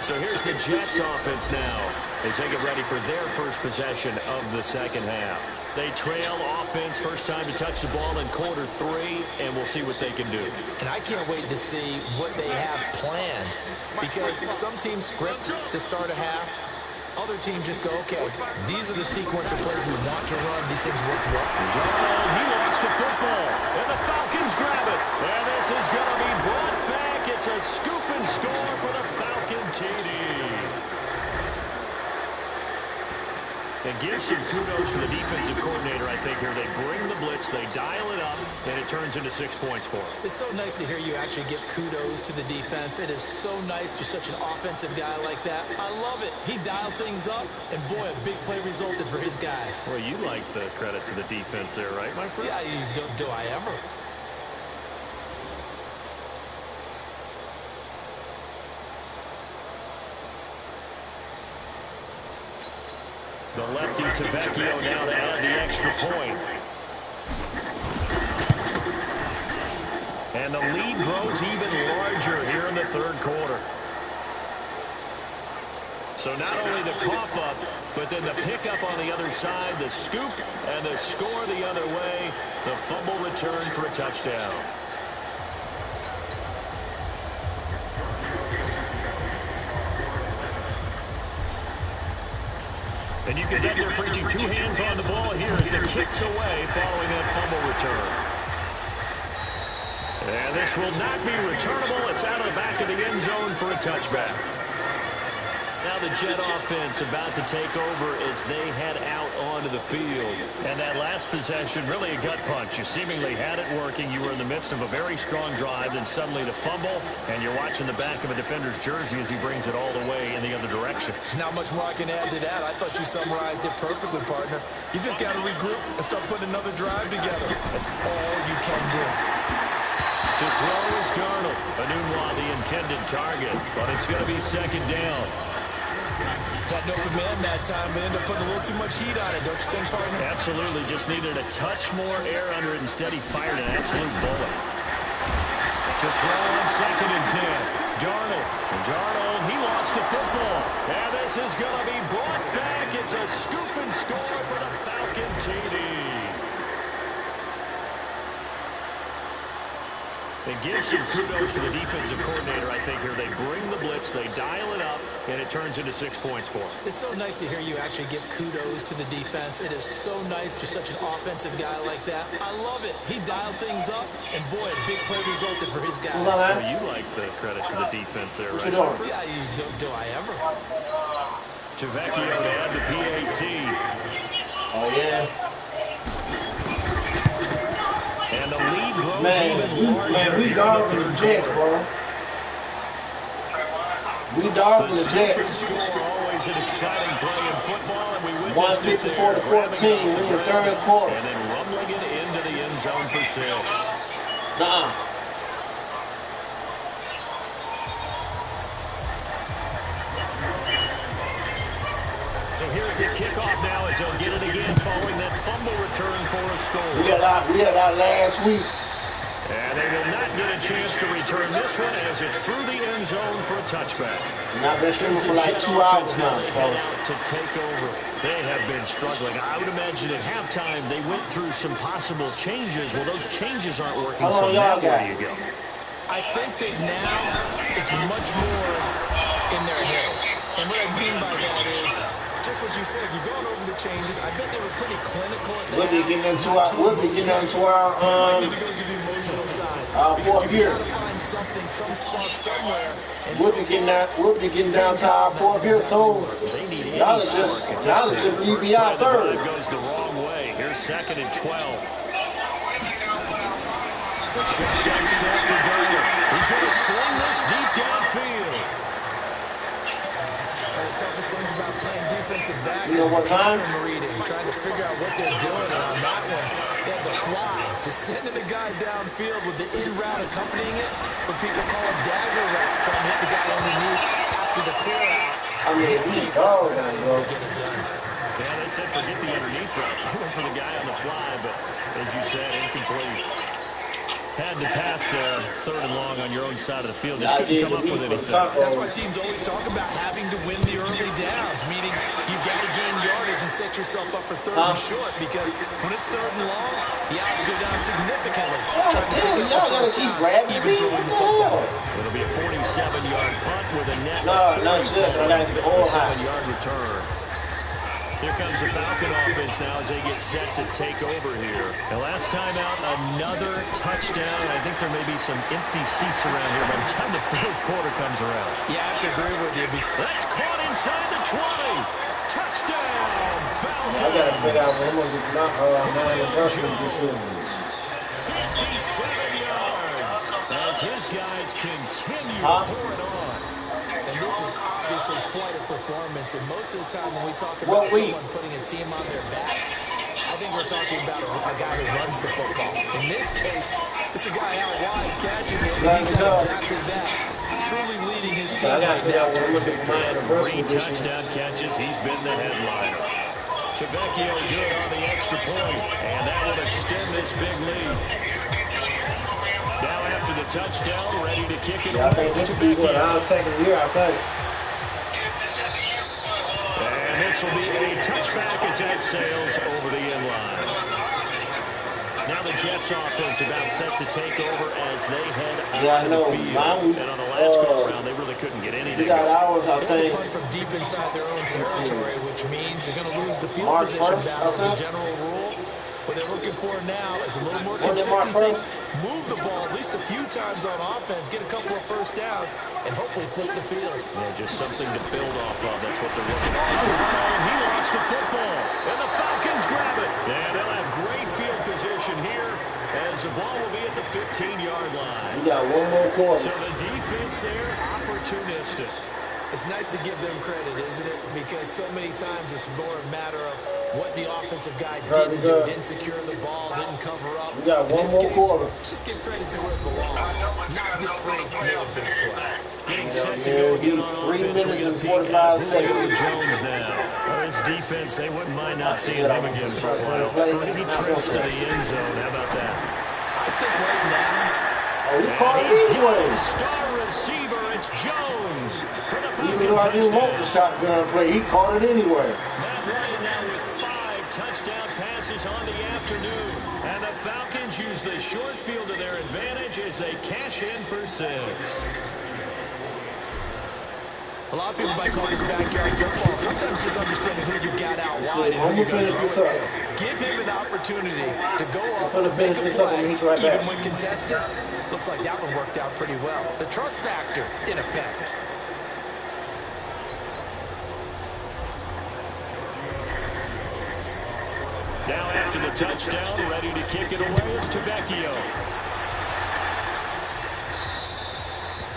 So here's the Jets offense now as they get ready for their first possession of the second half. They trail offense, first time to touch the ball in quarter 3, and we'll see what they can do. And I can't wait to see what they have planned, because some teams script to start a half. Other teams just go, okay, these are the sequence of plays we want to run. These things worked well. Donald, he lost the football, and the Falcons grab it. And this is going to be brought back. It's a scoop and score for the Falcon TD. And give some kudos to the defensive coordinator, I think, here. They bring the blitz, they dial it up, and it turns into 6 points for them. It's so nice to hear you actually give kudos to the defense. It is so nice for such an offensive guy like that. I love it. He dialed things up, and boy, a big play resulted for his guys. Well, you like the credit to the defense there, right, my friend? Yeah, do I ever? The lefty to Vecchio now to add the extra point. And the lead grows even larger here in the third quarter. So not only the cough up, but then the pickup on the other side, the scoop, and the score the other way. The fumble return for a touchdown. And you can bet they're preaching 2 hands on the ball here as the kick's away following that fumble return. And this will not be returnable. It's out of the back of the end zone for a touchback. Now the Jet offense about to take over as they head out onto the field. And that last possession, really a gut punch. You seemingly had it working. You were in the midst of a very strong drive, then suddenly the fumble, and you're watching the back of a defender's jersey as he brings it all the way in the other direction. There's not much more I can add to that. I thought you summarized it perfectly, partner. You just got to regroup and start putting another drive together. That's all you can do. To throw is Darnold. Anunwa the intended target, but it's going to be second down. Had an open man that time, but ended up putting a little too much heat on it, don't you think, partner? Absolutely. Just needed a touch more air under it. Instead, he fired an absolute bullet. To throw on second and 10. Darnold, he lost the football. And this is going to be brought back. It's a scoop and score for the Falcon TD. And give some kudos to the defensive coordinator, I think, here. They bring the blitz, they dial it up, and it turns into 6 points for them. It's so nice to hear you actually give kudos to the defense. It is so nice for such an offensive guy like that. I love it. He dialed things up, and boy, a big play resulted for his guys. So you like the credit to the defense there, right? Yeah, do I ever? Tavecchio to add the PAT. Oh, yeah. And the lead grows even larger. Man, we dogging the Jets, bro. We dogging the Jets. Score, always an exciting play in football, and we witnessed 154 to 14. We in the third quarter. And then rumbling it into the end zone for 6. Nuh-uh. So here's the kickoff now as they'll get it again following that fumble return for a score. We had our last week. And they will not get a chance to return this one as it's through the end zone for a touchback. And I've been streaming for like 2 hours now. So To take over. They have been struggling. I would imagine at halftime they went through some possible changes. Well, those changes aren't working. How long y'all got? I think that now it's much more in their head. And what I mean by that is just what you said. You've gone over the changes. I bet they were pretty clinical at that. we'll be getting into our fourth year. Find something, some spark somewhere. We'll be getting down to our fourth year soon. Y'all just leave me out third. Goes the wrong way. Here's 2nd and 12. The shotgun snap for Garner. He's going to sling this deep downfield. One of the toughest things about playing defensive back You know what time? reading, trying to figure out what they're doing. And on that one, they had the fly, just sending the guy downfield with the in route accompanying it. What people call a dagger route, trying to hit the guy underneath after the clear out. I mean, In this we case, go they're not now, able bro. to get it done. Yeah, they said forget the underneath route. They went for the guy on the fly, but as you said, incomplete. Had to pass there, 3rd and long on your own side of the field. Just couldn't come up with anything. That's why teams always talk about having to win the early downs, meaning you've got to gain yardage and set yourself up for 3rd and short, because when it's 3rd and long, the odds go down significantly. Y'all gotta keep grabbing me. What the hell? It'll be a 47-yard punt with a net No, shit. I gotta get all high. 7-yard return. Here comes the Falcon offense now as they get set to take over here. And last time out, another touchdown. I think there may be some empty seats around here by the time the 4th quarter comes around. Yeah, I have to agree with you. That's caught inside the 20. Touchdown, Falcons. I gotta figure out when I'm gonna get 67 yards as his guys continue to pour it on. And this is obviously quite a performance. And most of the time when we talk about someone putting a team on their back, I think we're talking about a guy who runs the football. In this case, it's a guy out wide catching it, and he's done exactly that. Truly leading his team right now. 3 touchdown catches. He's been the headliner. Tavecchio good on the extra point, and that will extend this big lead. Now after the touchdown, ready to kick it. Yeah, I think this will be what, our 2nd year, I think. And this will be a touchback as that sails over the end line. Now the Jets offense about set to take over as they head out of the field. And on the last go-around, they really couldn't get anything. We got ours, I They think. punt from deep inside their own territory, which means you're going to lose the field position battle as a general rule. What they're looking for now is a little more consistency. Move the ball at least a few times on offense, get a couple of first downs, and hopefully flip the field. Yeah, just something to build off of. That's what they're looking for. He lost the football, and the Falcons grab it. And they'll have great field position here as the ball will be at the 15-yard line. We got one more quarter. So the defense there, opportunistic. It's nice to give them credit, isn't it? Because so many times it's more a matter of what the offensive guy didn't do. Didn't secure the ball, didn't cover up. We got one more quarter. Just give credit to where it belongs. Knocked it free, made a big play. Getting set to go again on 3 offense. minutes and 45 seconds. Jones now. His defense, they wouldn't mind not seeing him again for a while. 3 trips to the end zone. How about that? I think right now, Oh, he caught it anyway. Star receiver, it's Jones. For the Falcons. Even though I didn't want the shotgun play, he caught it anyway. Matt Ryan now with 5 touchdown passes on the afternoon. And the Falcons use the short field to their advantage as they cash in for 6. a lot of people might call this backyard football. Sometimes just understanding who you've got out wide and who you're going to throw it to. Give him an opportunity to go up and make a play, even when contested. Looks like that one worked out pretty well. The trust factor in effect. Now after the touchdown, ready to kick it away is Tavecchio.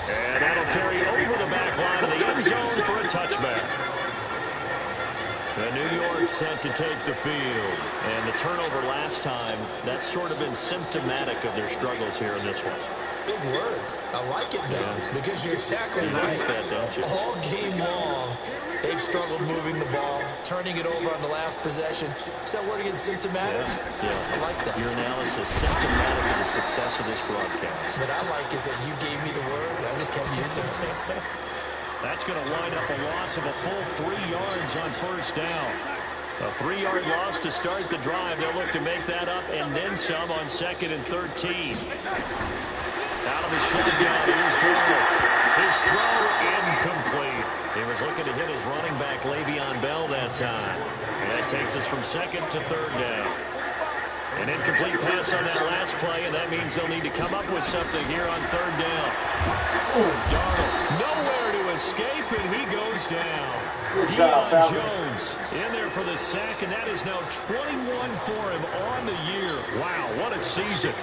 And that'll carry over the back line of the end zone for a touchback. And New York set to take the field. And the turnover last time, that's sort of been symptomatic of their struggles here in this one. Big word. I like it, though, because you're exactly right. Like that, don't you? All game long, they've struggled moving the ball, turning it over on the last possession. Is that word again, symptomatic? Yeah. I like that. Your analysis, symptomatic of the success of this broadcast. What I like is that you gave me the word, and I just kept using it. That's going to wind up a loss of a full 3 yards on first down. A 3-yard loss to start the drive. They'll look to make that up and then some on 2nd and 13. Out of the shotgun, here's Darnold. His throw incomplete. He was looking to hit his running back, Le'Veon Bell, that time. And that takes us from 2nd to 3rd down. An incomplete pass on that last play, and that means they'll need to come up with something here on 3rd down. Darnold, nowhere to escape, and he goes down. Good job, Falcons. Jones in there for the sack, and that is now 21 for him on the year. Wow, what a season.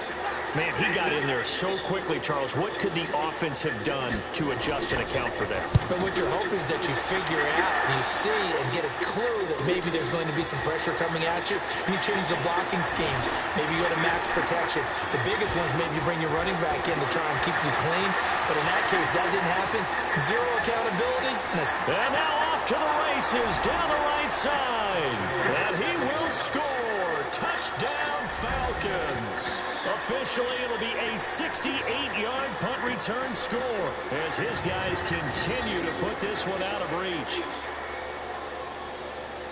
Man, he got in there so quickly, Charles. What could the offense have done to adjust and account for that? But what you're hoping is that you figure out, and you see and get a clue that maybe there's going to be some pressure coming at you, and you change the blocking schemes. Maybe you go to max protection. The biggest ones, maybe you bring your running back in to try and keep you clean. But in that case, that didn't happen. Zero accountability. And now off to the races down the right side. And he will score. Touchdown, Falcons. Officially, it'll be a 68-yard punt return score as his guys continue to put this one out of reach.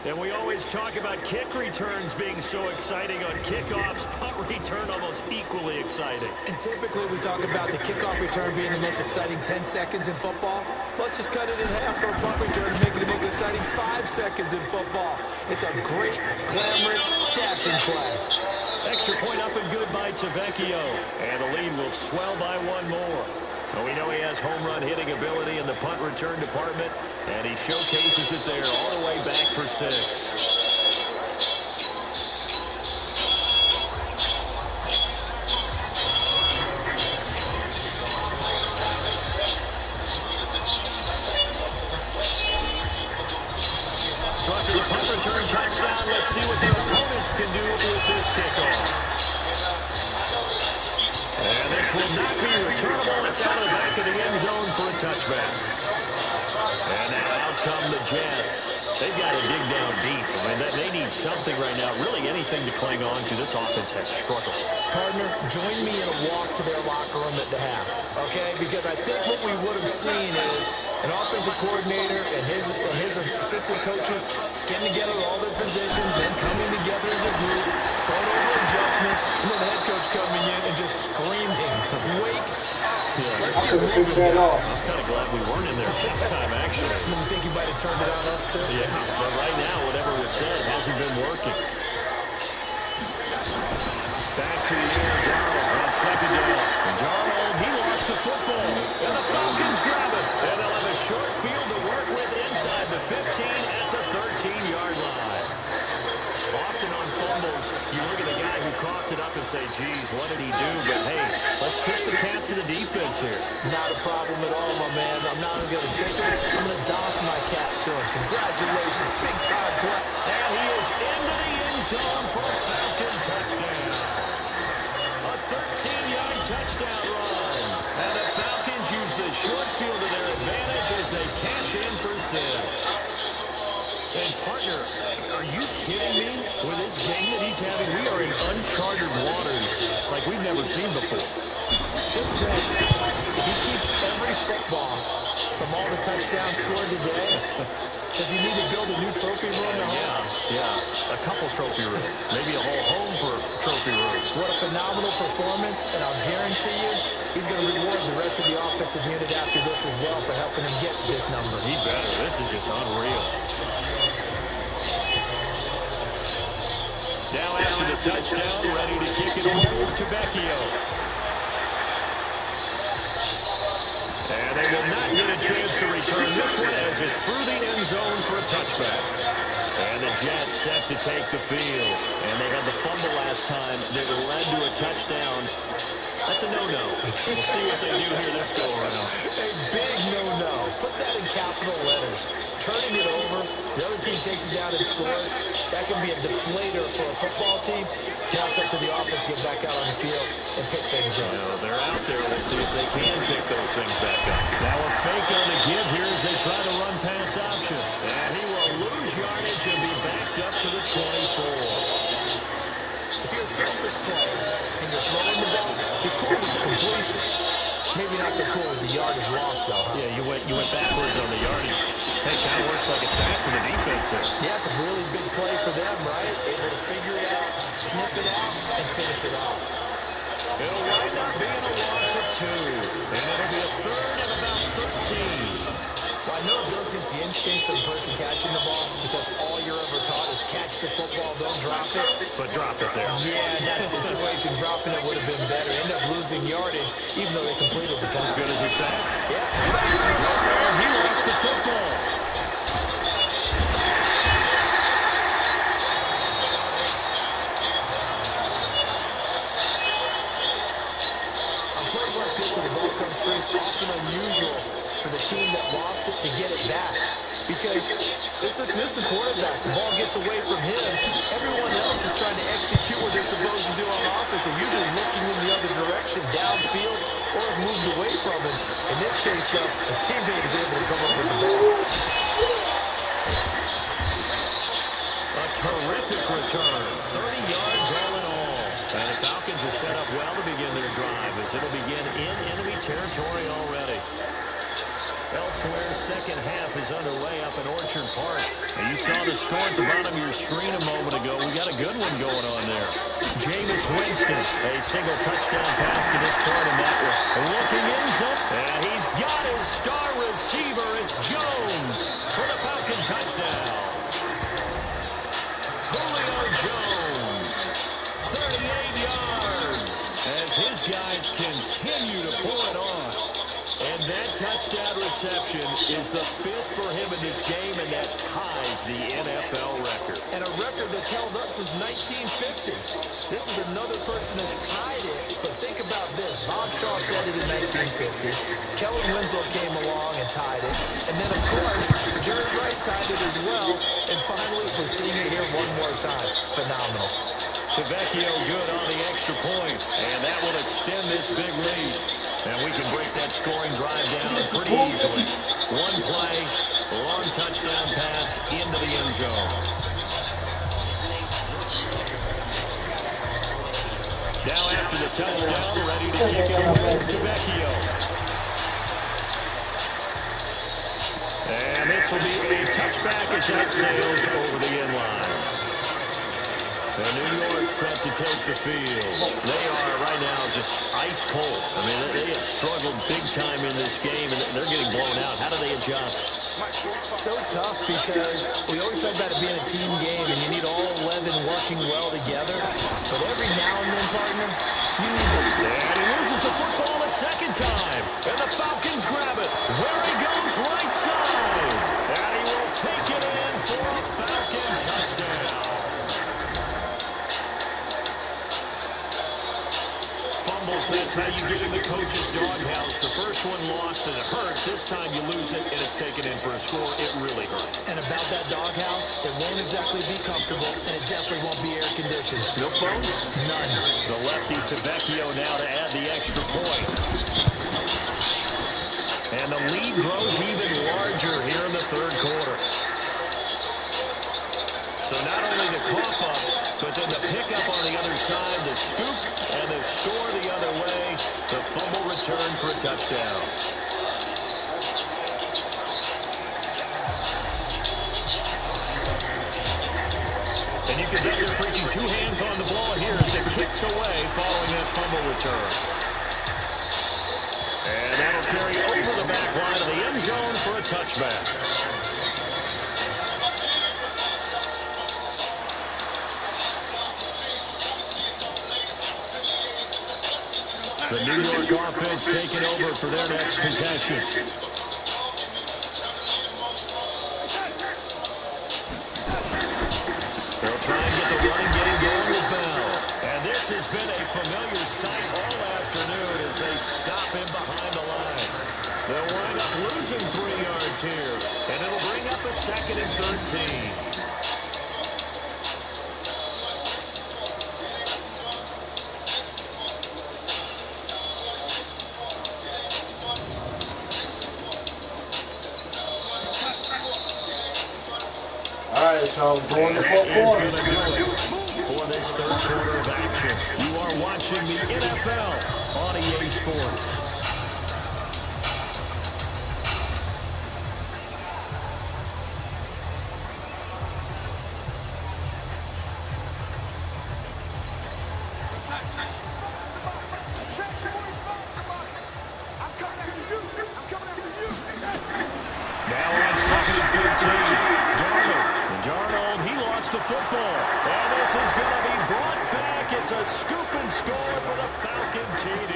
And we always talk about kick returns being so exciting on kickoffs. Punt return almost equally exciting. And typically we talk about the kickoff return being the most exciting 10 seconds in football. Let's just cut it in half for a punt return and make it the most exciting 5 seconds in football. It's a great, glamorous, dashing play. Extra point up and good by Tavecchio. And the lead will swell by 1 more. Well, we know he has home run hitting ability in the punt return department, and he showcases it there all the way back for 6. So after the punt return touchdown, let's see what their opponents can do with this kickoff. And this will not be returnable. It's out of the back of the end zone for a touchback. And now out come the Jets. They've got to dig down deep. I mean, they need something right now, really anything to cling on to. This offense has struggled. Partner, join me in a walk to their locker room at the half, okay? Because I think what we would have seen is an offensive coordinator and his assistant coaches getting together with all their positions, then coming together as a group, going over adjustments, and then the head coach coming in and just screaming, wake up. Yeah. I could have picked that off. I'm kind of glad we weren't in there that time, actually. You think he might have turned it on us, too? Yeah, but right now, whatever was said hasn't been working. Back to the air, Darnold on 2nd down. Darnold, he lost the football. And the Falcons grab it. And they'll have a short field to work with inside the 15 at the 13-yard line. Often on fumbles, you look at the guy who coughed it up and say, geez, what did he do? But, hey, let's tip the cap to the defense here. Not a problem at all, my man. I'm not going to tip it. I'm going to doff my cap to him. Congratulations. Big-time play. And he is into the end zone for a Falcon touchdown. A 13-yard touchdown run. And the Falcons use the short field to their advantage as they cash in for 6. And, partner, are you kidding me? With this game that he's having, we are in uncharted waters like we've never seen before. Just think, if he keeps every football from all the touchdowns scored today, does he need to build a new trophy room? Yeah. A couple trophy rooms. Maybe a whole home for trophy rooms. What a phenomenal performance, and I'll guarantee you he's going to reward the rest of the offensive unit after this as well for helping him get to this number. He better. This is just unreal. Now after the touchdown, ready to kick it away is Tavecchio. And they will not get a chance to return this one as it's through the end zone for a touchback. And the Jets set to take the field. And they had the fumble last time that led to a touchdown. That's a no-no. We'll see what they do here this go-around. A big no-no. Put that in capital letters. Turning it over, the other team takes it down and scores. That can be a deflator for a football team. Now it's up to the offense to get back out on the field and pick things up. They're out there. We'll see if they can pick those things back up. Now a fake on the give here as they try to run pass option. And he will lose yardage and be backed up to the 24. If you're a selfish player and you're throwing the ball, you're cool with the completion. Maybe not so cool with the yardage loss, though, huh? Yeah, you went backwards on the yardage. Hey, kind of works like a sack for the defense there. Yeah, it's a really big play for them, right? Able to figure it out, sniff it out, and finish it off. It'll wind up being a loss of 2. And it'll be a third and about 13. Well, I know it goes against the instincts of the person catching the ball because all you're ever taught is catch the football, don't drop it. But drop it there. Yeah, in that situation, dropping it would have been better. End up losing yardage, even though they completed the pass. As good as a sack. Yeah. And he lost the football. On plays like this, when the ball comes free, it's often unusual for the team that lost it to get it back. Because this is the quarterback. The ball gets away from him. Everyone else is trying to execute what they're supposed to do on offense. They're usually looking in the other direction, downfield, or have moved away from it. In this case, though, the teammate is able to come up with the ball. A terrific return. 30 yards all in all. And the Falcons are set up well to begin their drive as it'll begin in enemy territory already. Elsewhere, second half is underway up in Orchard Park. And you saw the score at the bottom of your screen a moment ago. We got a good one going on there. Jameis Winston, a single touchdown pass to this point in that one. Looking in zone, and he's got his star receiver. It's Jones for the Falcon touchdown. Julio Jones, 38 yards, as his guys continue to pull it on. And that touchdown reception is the 5th for him in this game, and that ties the NFL record. And a record that's held up since 1950. This is another person that's tied it. But think about this. Bob Shaw said it in 1950. Kellen Winslow came along and tied it. And then, of course, Jerry Rice tied it as well. And finally, we're seeing it here one more time. Phenomenal. Tavecchio good on the extra point, and that will extend this big lead. And we can break that scoring drive down pretty easily. One play, long touchdown pass into the end zone. Now after the touchdown, ready to kick it away is Tavecchio. And this will be a touchback as that sails over the end line. And New York set to take the field. They are right now just ice cold. I mean, they have struggled big time in this game, and they're getting blown out. How do they adjust? So tough because we always talk about it being a team game, and you need all 11 working well together. But every now and then, partner, you need to... And he loses the football a second time. And the Falcons grab it. There he goes, right side. And he will take it in for a Falcon touchdown. Fumbles, that's how you get in the coach's doghouse. The first one lost and it hurt. This time you lose it and it's taken in for a score. It really hurt. And about that doghouse, it won't exactly be comfortable, and it definitely won't be air-conditioned. Milk bones? None. The lefty Tavecchio now to add the extra point. And the lead grows even larger here in the third quarter. So not only the cough up, but then the pickup on the other side, the scoop, and the score the other way. The fumble return for a touchdown. And you can bet they're preaching two hands on the ball here as it kicks away following that fumble return. And that'll carry over the back line of the end zone for a touchback. The New York offense taking over for their next possession. has been a familiar sight all afternoon as they stop him behind the line. They'll wind up losing 3 yards here, and it'll bring up a 2nd and 13. All right, so I'm going to fourth quarter. For this 3rd quarter of action, you are watching the NFL on EA Sports. Now on 2nd and 13, Darnold, he lost the football. And this is going to be brought back. It's a scoop and score for the Falcon TD.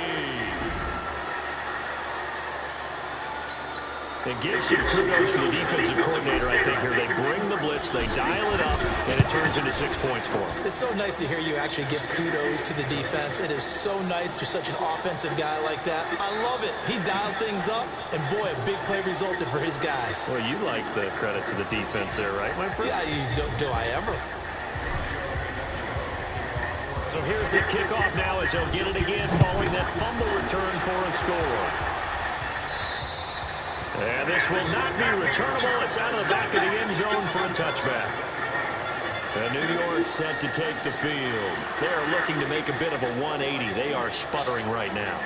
It gives some kudos to the defensive coordinator, I think, here. They bring the blitz, they dial it up, and it turns into 6 points for them. It's so nice to hear you actually give kudos to the defense. It is so nice. You're such an offensive guy like that. I love it. He dialed things up, and boy, a big play resulted for his guys. Well, you like the credit to the defense there, right, my friend? Yeah, do I ever? So here's the kickoff now as they'll get it again following that fumble return for a score. And this will not be returnable. It's out of the back of the end zone for a touchback. And New York set to take the field. They're looking to make a bit of a 180. They are sputtering right now.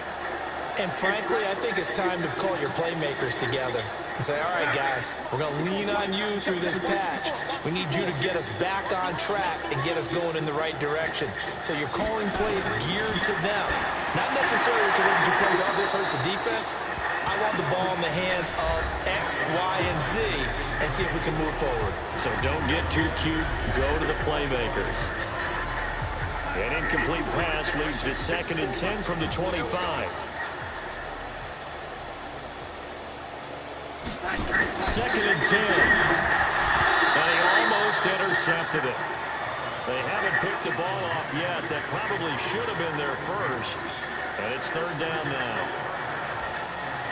And frankly, I think it's time to call your playmakers together and say, all right, guys, we're going to lean on you through this patch. We need you to get us back on track and get us going in the right direction. So you're calling plays geared to them. Not necessarily that you're looking to plays, oh, this hurts the defense. I want the ball in the hands of X, Y, and Z and see if we can move forward. So don't get too cute. Go to the playmakers. An incomplete pass leads to 2nd and 10 from the 25. 2nd and 10. And he almost intercepted it. They haven't picked the ball off yet. That probably should have been their first. And it's 3rd down now.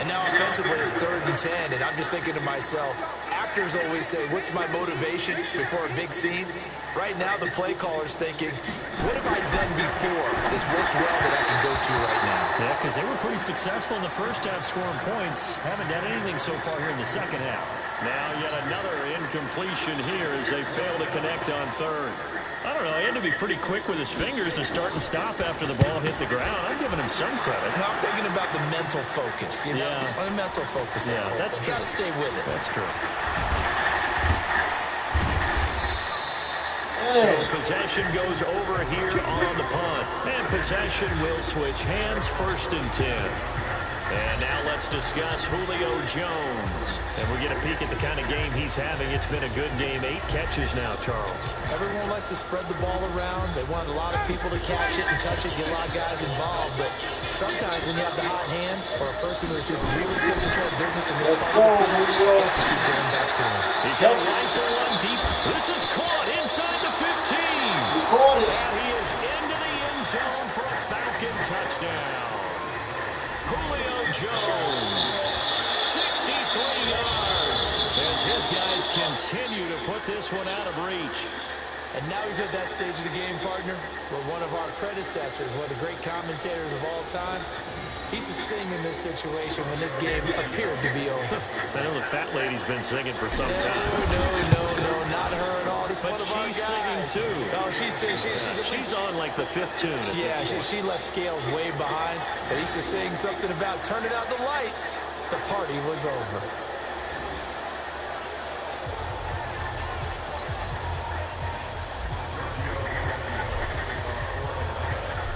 And now offensively it's 3rd and 10, and I'm just thinking to myself, actors always say, what's my motivation before a big scene? Right now the play caller's thinking, what have I done before? This worked well that I can go to right now. Yeah, because they were pretty successful in the first half scoring points. Haven't done anything so far here in the second half. Now yet another incompletion here as they fail to connect on 3rd. I don't know, he had to be pretty quick with his fingers to start and stop after the ball hit the ground. I'm giving him some credit. No, I'm thinking about the mental focus, you know? Yeah. The mental focus. Yeah, that's true. Got to stay with it. That's true. Hey. So possession goes over here on the punt. And possession will switch hands, 1st and 10. And now let's discuss Julio Jones. And we get a peek at the kind of game he's having. It's been a good game. 8 catches now, Charles. Everyone likes to spread the ball around. They want a lot of people to catch it and touch it, get a lot of guys involved. But sometimes when you have the hot hand or a person who's just really taking care of business and let's go, Julio. you have to keep going back to him. He's got a rifle one deep. This is caught inside the 15. He caught it. And he is into the end zone for a Falcon touchdown. Julio Jones, 63 yards, as his guys continue to put this one out of reach. And now we've hit that stage of the game, partner, where one of our predecessors, one of the great commentators of all time, he used to sing in this situation when this game appeared to be over. I know the fat lady's been singing for some time. No, not her at all. This But one of our she's guys. singing too. No, she's singing. She's on like the 5th tune. Yeah, she left Scales way behind. But he used to sing something about turning out the lights. The party was over.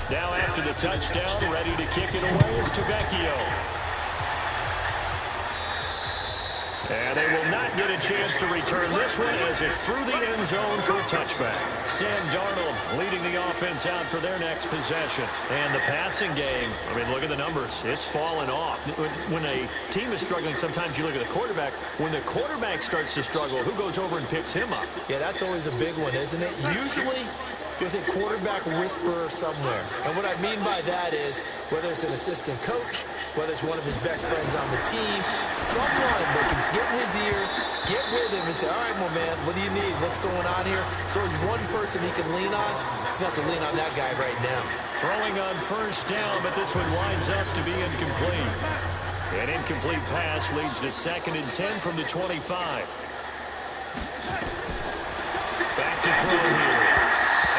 Now after the touchdown, ready to kick it away is Tavecchio. And they will not get a chance to return this one as it's through the end zone for a touchback. Sam Darnold leading the offense out for their next possession. And the passing game, I mean, look at the numbers. It's fallen off. When a team is struggling, sometimes you look at the quarterback. When the quarterback starts to struggle, who goes over and picks him up? Yeah, that's always a big one, isn't it? Usually There's a quarterback whisperer somewhere. And what I mean by that is, whether it's an assistant coach, whether it's one of his best friends on the team, someone that can get in his ear, get with him and say, all right, well, man, what do you need? What's going on here? So there's one person he can lean on. He's going to have to lean on that guy right now. Throwing on first down, but this one winds up to be incomplete. An incomplete pass leads to 2nd and 10 from the 25. Back to throw here.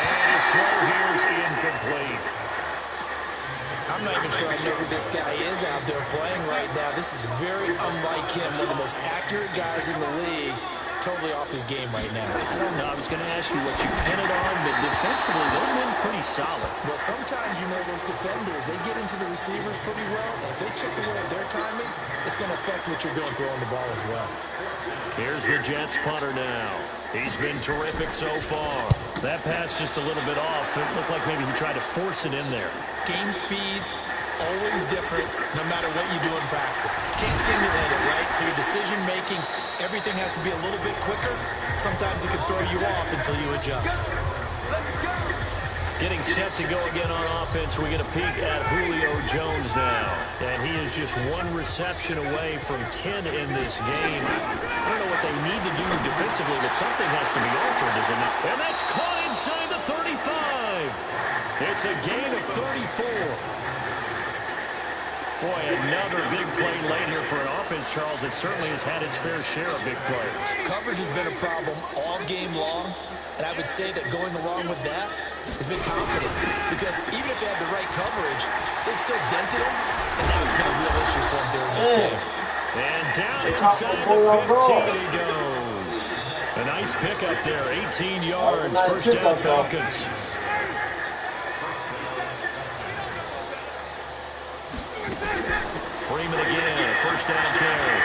And his throw here is incomplete. I'm not even sure I know who this guy is out there playing right now. This is very unlike him, one of the most accurate guys in the league. Totally off his game right now. I don't know. I was going to ask you what you pin it on, but defensively, they've been pretty solid. Well, sometimes, you know, those defenders, they get into the receivers pretty well, and if they chip away at their timing, it's going to affect what you're doing throwing the ball as well. Here's the Jets punter now. He's been terrific so far. That pass just a little bit off. It looked like maybe he tried to force it in there. Game speed, always different, no matter what you do in practice. Can't simulate it, right? So your decision-making, everything has to be a little bit quicker. Sometimes it can throw you off until you adjust. Getting set to go again on offense, we get a peek at Julio Jones now. And he is just one reception away from 10 in this game. I don't know what they need to do defensively, but something has to be altered, isn't it? And that's caught inside the 35. It's a gain of 34. Boy, another big play late here for an offense, Charles, that certainly has had its fair share of big plays. Coverage has been a problem all game long, and I would say that going along with that has been confidence. Because even if they had the right coverage, they've still dented him, and that's been a real issue for them during this game. And down inside the 15 he goes. A nice pickup there, 18 yards, first down Falcons. Freeman again, first down carry.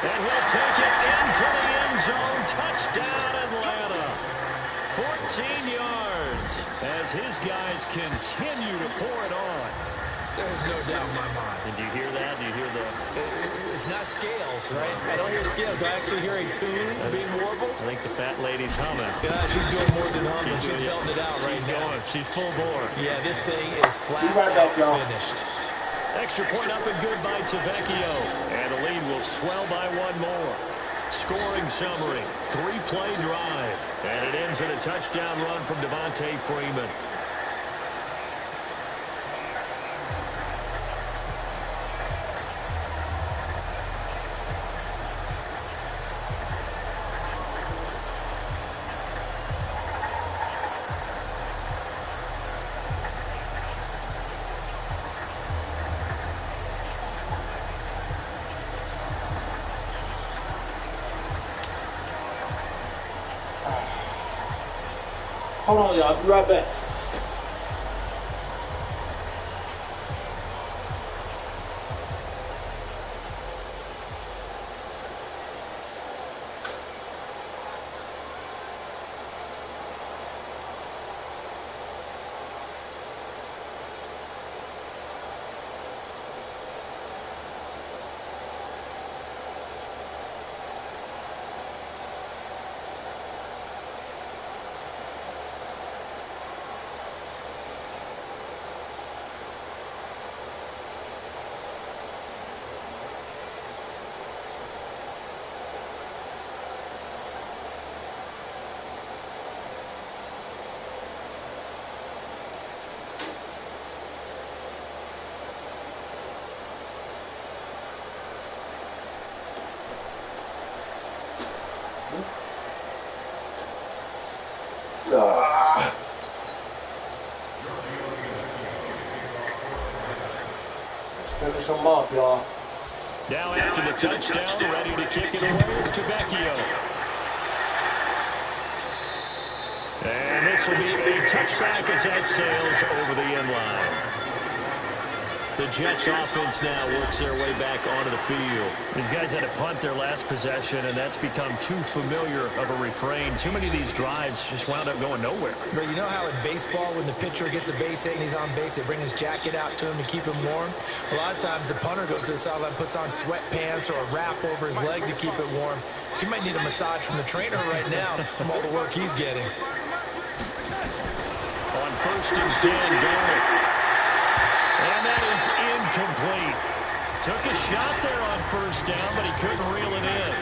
And he'll take it into the end zone. Touchdown, Atlanta. 14 yards as his guys continue to pour it on. There's no doubt in my mind. And do you hear that? Do you hear the... It's not scales, right? I don't hear scales. Do I actually hear a tune being warbled? I think the fat lady's humming. Yeah, she's doing more than humming. She's belting it out right now. She's full bore. Yeah, this thing is flat out finished. Extra point up and good by Tavecchio. And the lead will swell by one more. Scoring summary, 3-play drive. And it ends in a touchdown run from Devontae Freeman. Hold on, y'all. I'll be right back. Let's finish them off, y'all. Now after the touchdown, ready to kick it away is Tavecchio. And this will be a touchback as that sails over the end line. The Jets offense now works their way back onto the field. These guys had to punt their last possession, and that's become too familiar of a refrain. Too many of these drives just wound up going nowhere. But you know how in baseball, when the pitcher gets a base hit and he's on base, they bring his jacket out to him to keep him warm? A lot of times the punter goes to the sideline, puts on sweatpants or a wrap over his leg to keep it warm. He might need a massage from the trainer right now from all the work he's getting. first and 10. Garrett. And that is incomplete. Took a shot there on first down, but he couldn't reel it in.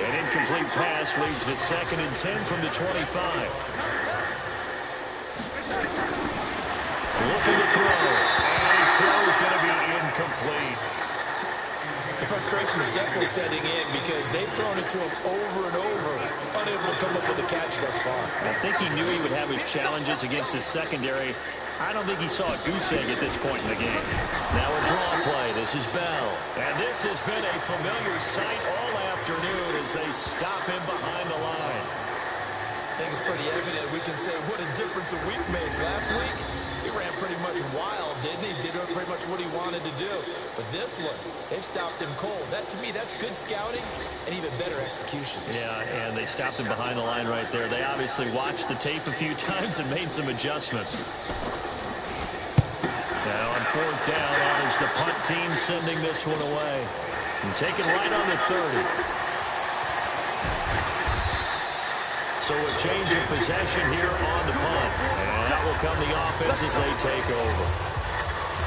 An incomplete pass leads to second and 10 from the 25. Looking to throw. And his throw is going to be incomplete. The frustration is definitely setting in because they've thrown it to him over and over, unable to come up with a catch thus far. I think he knew he would have his challenges against his secondary. I don't think he saw a goose egg at this point in the game. Now a draw play. This is Bell. And this has been a familiar sight all afternoon as they stop him behind the line. I think it's pretty evident. We can say what a difference a week makes. Last week, he ran pretty much wild, didn't he? Did pretty much what he wanted to do. But this one, they stopped him cold. That, to me, that's good scouting and even better execution. Yeah, and they stopped him behind the line right there. They obviously watched the tape a few times and made some adjustments. Now on fourth down, honors the punt team sending this one away. And taken right on the 30. So a change of possession here on the punt. And out will come the offense as they take over.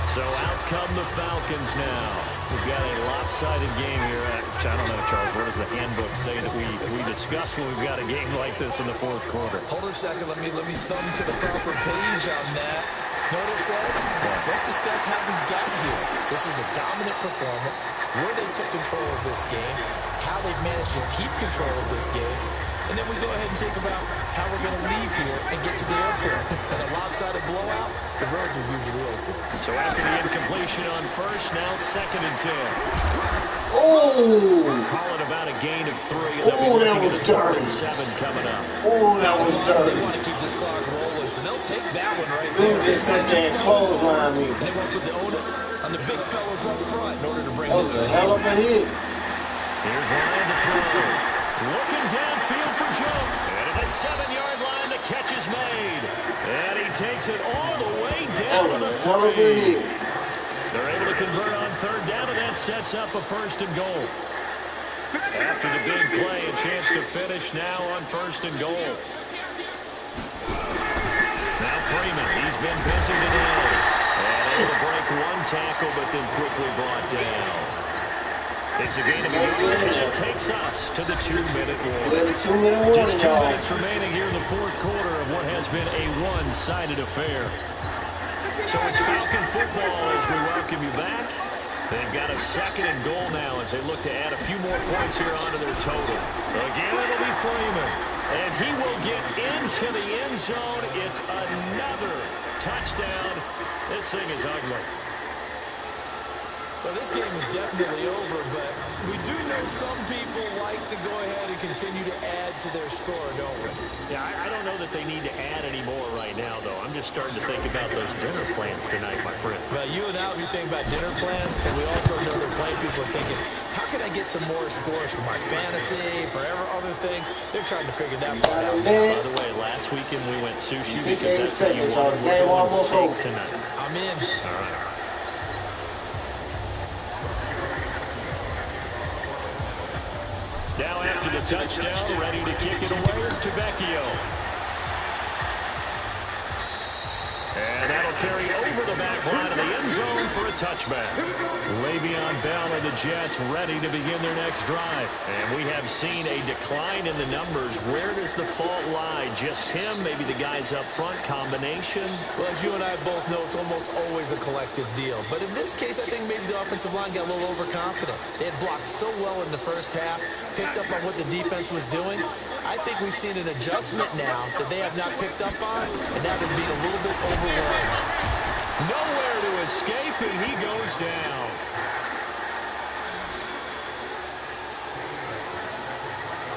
So out come the Falcons now. We've got a lopsided game here. I don't know, Charles, what does the handbook say that we discuss when we've got a game like this in the fourth quarter? Hold on a second. Let me thumb to the proper page on that. Know what it says? Let's discuss how we got here. This is a dominant performance, where they took control of this game, how they've managed to keep control of this game, and then we go ahead and think about how we're going to leave here and get to the airport. In a lopsided blowout, the roads are usually open. So after the incompletion on first, now second and 10. Oh! Call it about a gain of 3. Oh, that was dirty. 7 coming up. Oh, that was dirty. They want to keep this clock rolling, so they'll take that one right Dude, there. they sat there and clothesline me. And they won't put the onus on the big fellas up front in order to bring That this was a to hell of a hit. Here's Ryan to throw. Looking downfield for Joe. And at the 7-yard line, the catch is made. And he takes it all the way down to the 3. Hell of a hit. They're able to convert on third down, and that sets up a first and goal. After the big play, a chance to finish now on first and goal. Now Freeman, he's been busy today. And able to break one tackle, but then quickly brought down. It's a gain of a yard, and it takes us to the 2-minute warning. Yeah, the 2-minute warning, Just 2 y'all. minutes remaining here in the fourth quarter of what has been a one-sided affair. So it's Falcon football as we welcome you back. They've got a second and goal now as they look to add a few more points here onto their total. Again, it'll be Freeman. And he will get into the end zone. It's another touchdown. This thing is ugly. Well, this game is definitely over, but we do know some people like to go ahead and continue to add to their score, don't we? Yeah, I don't know that they need to add any more right now, though. I'm just starting to think about those dinner plans tonight, my friend. Well, you and I will be thinking about dinner plans, and we also know that plenty of people are thinking, how can I get some more scores for my fantasy, for other things? They're trying to figure that part out. By the way, last weekend we went sushi 58 because that's what you seconds, y'all. wanted. Game We're going almost steak over. tonight. I'm in. All right. Now after the touchdown, ready to kick it away is Tavecchio. And that'll carry over the back line of the end zone for a touchback. Le'Veon Bell and the Jets ready to begin their next drive. And we have seen a decline in the numbers. Where does the fault lie? Just him? Maybe the guys up front? Combination? Well, as you and I both know, it's almost always a collective deal. But in this case, I think maybe the offensive line got a little overconfident. They had blocked so well in the first half, picked up on what the defense was doing. I think we've seen an adjustment now that they have not picked up on, and now they're being a little bit overwhelmed. Nowhere to escape, and he goes down.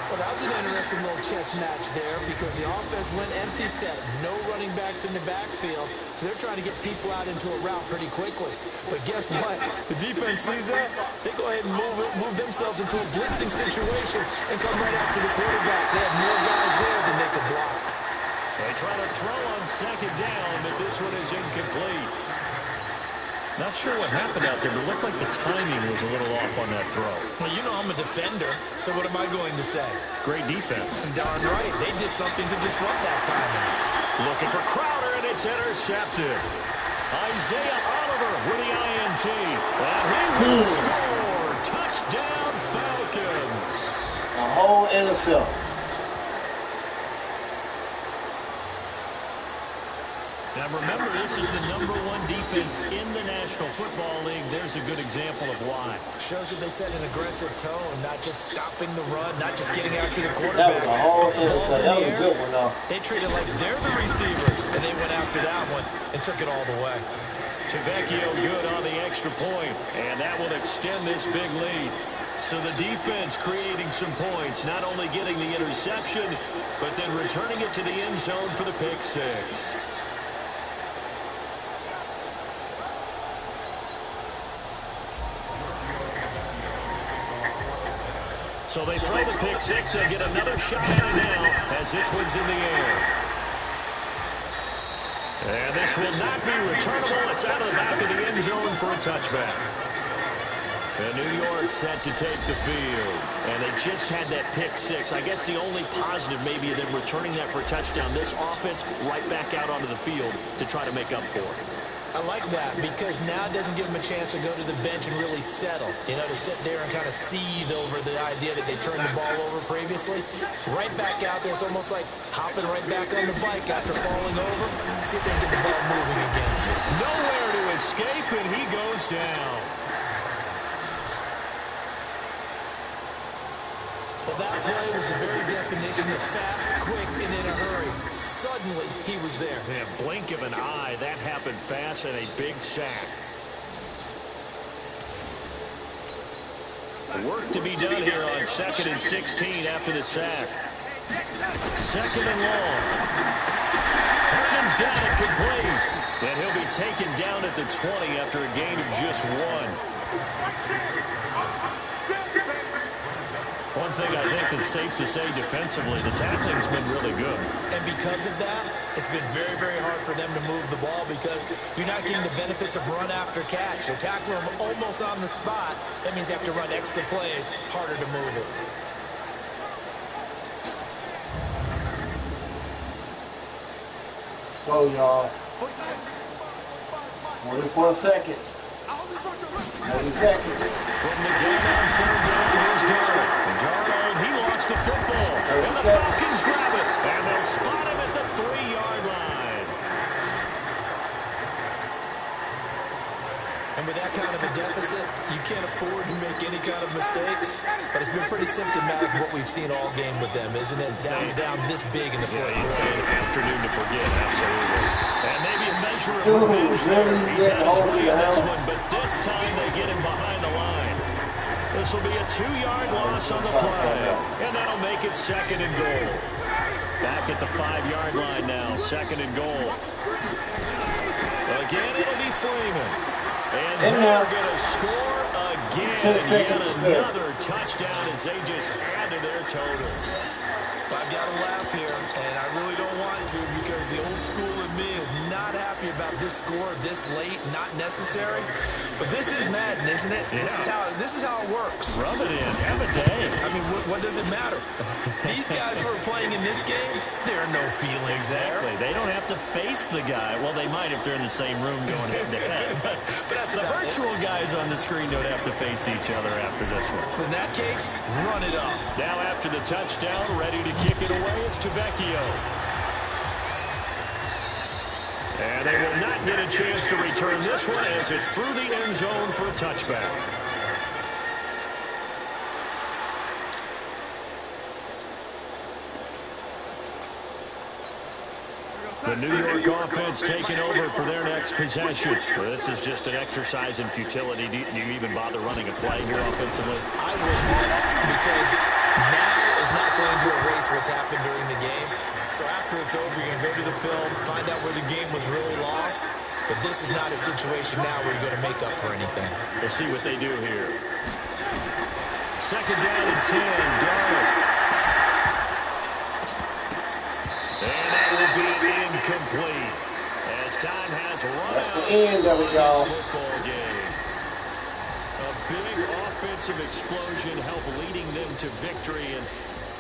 Well, that was an interesting little chess match there because the offense went empty set. No running backs in the backfield, so they're trying to get people out into a route pretty quickly. But guess what? The defense sees that. They go ahead and move themselves into a blitzing situation and come right after the quarterback. They have more guys there than they could block. They try to throw on second down, but this one is incomplete. Not sure what happened out there, but it looked like the timing was a little off on that throw. Well, you know I'm a defender, so what am I going to say? Great defense. Darn right. They did something to disrupt that timing. Looking for Crowder, and it's intercepted. Isaiah Oliver with the INT. And he will score. Touchdown, Falcons. A whole intercept. Now remember, this is the #1 defense in the National Football League. There's a good example of why. Shows that they set an aggressive tone, not just stopping the run, not just getting after the quarterback. That was a whole intercept. That was a good one, though. They treated like they're the receivers, and they went after that one and took it all the way. Tavecchio good on the extra point, and that will extend this big lead. So the defense creating some points, not only getting the interception, but then returning it to the end zone for the pick six. So they throw the pick six to get another shot at it now as this one's in the air. And this will not be returnable. It's out of the back of the end zone for a touchback. And New York set to take the field. And they just had that pick six. I guess the only positive maybe of them returning that for a touchdown. This offense right back out onto the field to try to make up for it. I like that because now it doesn't give them a chance to go to the bench and really settle. You know, to sit there and kind of seethe over the idea that they turned the ball over previously. Right back out there. It's almost like hopping right back on the bike after falling over. See if they can get the ball moving again. Nowhere to escape, and he goes down. Well, that play was the very definition of fast, quick, and in a hurry. Suddenly, he was there. Yeah, blink of an eye. That happened fast and a big sack. Work to be done here on 2nd and 16 after the sack. 2nd and long. Herman's got it complete. And he'll be taken down at the 20 after a gain of just 1. One thing I think that's safe to say defensively, the tackling's been really good. And because of that, it's been very, very hard for them to move the ball because you're not getting the benefits of run after catch. They're tackling them almost on the spot. That means you have to run extra plays, harder to move it. Let's go, y'all. 44 seconds. 40 seconds. From the game on 3rd down, here's Darnold. Darnold, he lost the football. And the Falcons grab it. And they'll spot him at the 3-yard line. And with that kind of a deficit, you can't afford to make any kind of mistakes. But it's been pretty symptomatic of what we've seen all game with them, isn't it? Down this big in the fourth quarter. It's an afternoon to forget, absolutely. And maybe a measure of revenge there. He's had his way in this one, but this time they get him behind the line. This will be a 2-yard loss on the play. And that'll make it 2nd and goal. Back at the 5-yard line now, 2nd and goal. Again, it'll be Freeman. And they're going to score again. Yet another touchdown as they just add to their totals. I've got to laugh here, and I really don't want to because the old school in me is not happy about this score this late, not necessary. But this is Madden, isn't it? Yeah. This is how it works. Rub it in. Have a day. I mean, what does it matter? These guys who are playing in this game, there are no feelings there. They don't have to face the guy. Well, they might if they're in the same room going head-to-head. But that's the virtual guys on the screen don't have to face each other after this one. In that case, run it up. Now after the touchdown, ready to kick it away is Tavecchio. And they will not get a chance to return this one as it's through the end zone for a touchback. The New York offense taking over for their next possession. Well, this is just an exercise in futility. Do you even bother running a play here offensively? I wouldn't, because now is not going to erase what's happened during the game. So after it's over, you're going to go to the film, find out where the game was really lost. But this is not a situation now where you're going to make up for anything. We'll see what they do here. 2nd down and 10, Darnold. And that will be incomplete as time has run That's out. the end of it, y'all. Football game. A big offensive explosion helped leading them to victory, and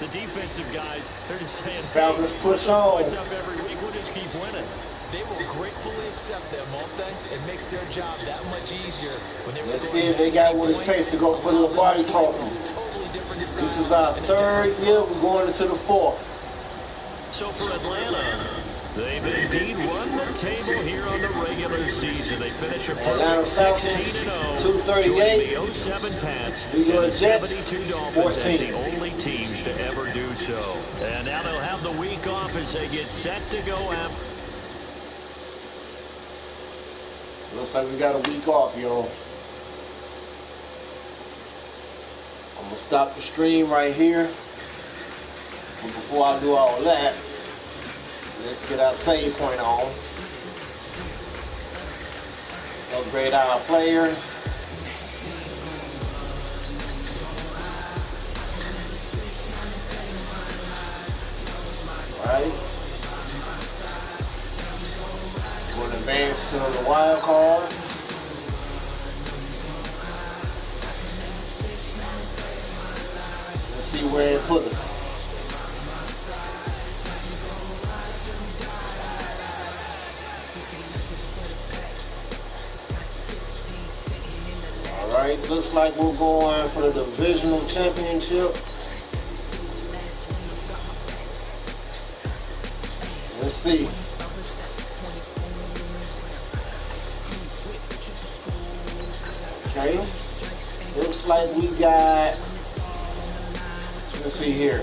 the defensive guys, they're just saying, Falcons push on. Points up every week, we'll just keep winning. They will gratefully accept them, won't they? It makes their job that much easier when they're Let's see if they got what it takes to go for the Lombardi Trophy. This is our third year. We're going into the fourth. So for Atlanta, they've indeed run the table here on the regular season. They finish a Atlanta perfect Falcons, 16-0. 238. The 07 Pats, New York and the Jets, 72 Dolphins as 14. the only teams to ever do so. And now they'll have the week off as they get set to go out. Looks like we got a week off, y'all. I'm going to stop the stream right here. But before I do all that, let's get our save point on. Upgrade our players. Right. We're going to advance to the wild card. Let's see where it put us. All right, looks like we're going for the divisional championship. Let's see. Okay. Looks like we got, let's see here.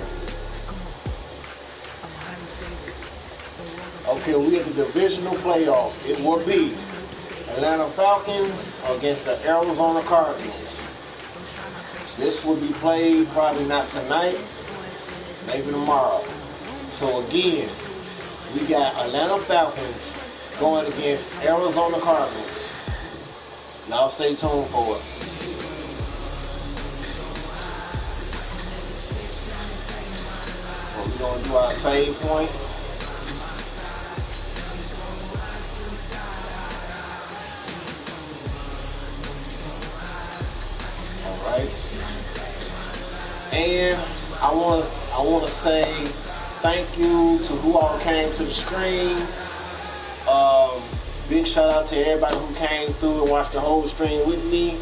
Okay, we have the divisional playoffs. It will be Atlanta Falcons against the Arizona Cardinals. This will be played probably not tonight, maybe tomorrow. So again, we got Atlanta Falcons going against Arizona Cardinals. Y'all stay tuned for it. So we're going to do our save point. All right. And I want to say thank you to who all came to the stream. Big shout out to everybody who came through and watched the whole stream with me.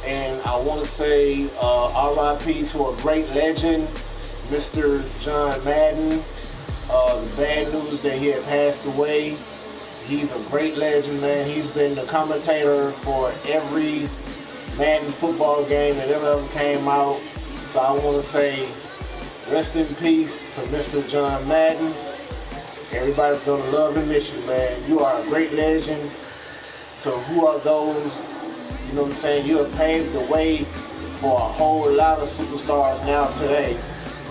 And I want to say RIP to a great legend, Mr. John Madden. The bad news that he had passed away. He's a great legend, man. He's been the commentator for every Madden football game that ever came out. So I want to say rest in peace to Mr. John Madden. Everybody's going to love and miss you, man. You are a great legend. So who are those, you know what I'm saying? You have paved the way for a whole lot of superstars now today.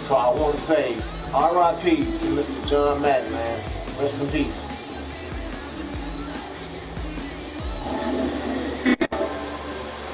So I want to say RIP to Mr. John Madden, man. Rest in peace.